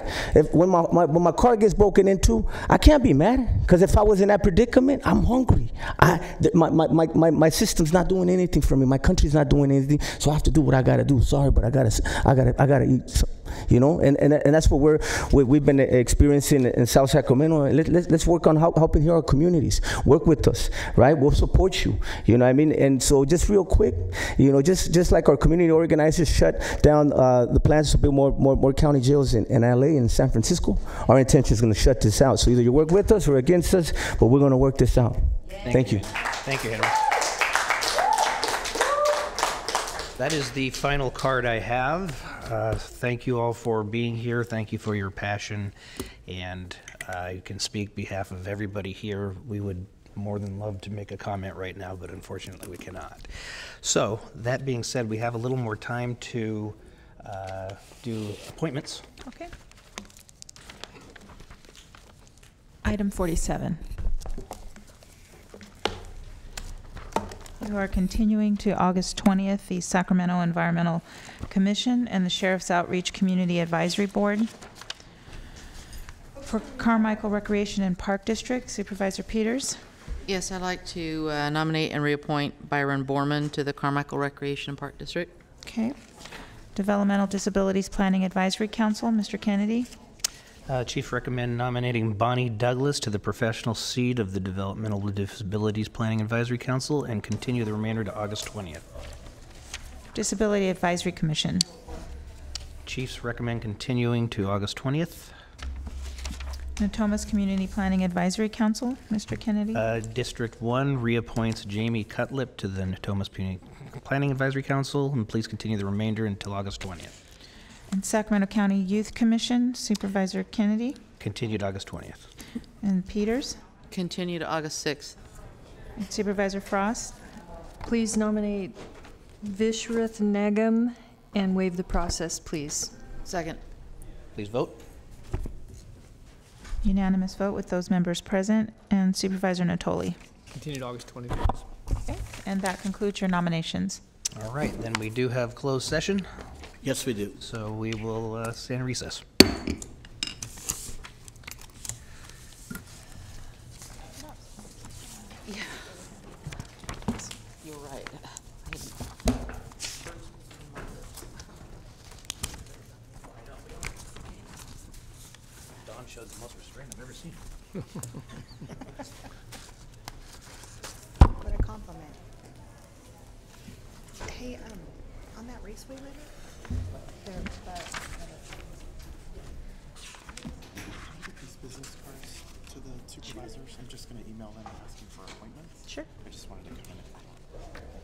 Speaker 4: When my car gets broken into, I can't be mad, because if I was in that predicament, I'm hungry. My system's not doing anything for me. My country's not doing anything, so I have to do what I gotta do. Sorry, but I gotta eat. And that's what we've been experiencing in South Sacramento. Let's work on helping here our communities. Work with us, right? We'll support you. You know what I mean? And so just real quick, just like our community organizers shut down the plans to build more county jails in LA and San Francisco, our intention is going to shut this out. So either you work with us or against us, but we're going to work this out. Thank you.
Speaker 1: Thank you, Henry. That is the final card I have. Thank you all for being here. Thank you for your passion. And you can speak behalf of everybody here. We would more than love to make a comment right now, but unfortunately we cannot. So that being said, we have a little more time to do appointments.
Speaker 2: Okay. Item 47. You are continuing to August 20th, the Sacramento Environmental Commission and the Sheriff's Outreach Community Advisory Board. For Carmichael Recreation and Park District, Supervisor Peters.
Speaker 3: Yes, I'd like to nominate and reappoint Byron Borman to the Carmichael Recreation and Park District.
Speaker 2: Okay. Developmental Disabilities Planning Advisory Council, Mr. Kennedy.
Speaker 1: Chief, recommend nominating Bonnie Douglas to the professional seat of the Developmental Disabilities Planning Advisory Council and continue the remainder to August 20th.
Speaker 2: Disability Advisory Commission.
Speaker 1: Chiefs recommend continuing to August 20th.
Speaker 2: Natomas Community Planning Advisory Council, Mr. Kennedy.
Speaker 1: District 1 reappoints Jamie Cutlip to the Natomas Community Planning Advisory Council, and please continue the remainder until August 20th.
Speaker 2: And Sacramento County Youth Commission, Supervisor Kennedy.
Speaker 1: Continued August 20th.
Speaker 2: And Peters.
Speaker 3: Continue to August 6th.
Speaker 2: And Supervisor Frost.
Speaker 19: Please nominate Vishruth Nagam and waive the process, please.
Speaker 3: Second.
Speaker 1: Please vote.
Speaker 2: Unanimous vote with those members present. And Supervisor Natoli.
Speaker 6: Continued August 21st.
Speaker 2: Okay. And that concludes your nominations.
Speaker 1: All right, then we do have closed session.
Speaker 10: Yes, we do.
Speaker 1: So we will stand in recess. Don showed the most restraint I've ever seen.
Speaker 5: What a compliment. Hey, on that raceway later?
Speaker 20: These business cards to the supervisors. I'm just going to email them asking for appointments.
Speaker 5: Sure.
Speaker 20: I just wanted to come in.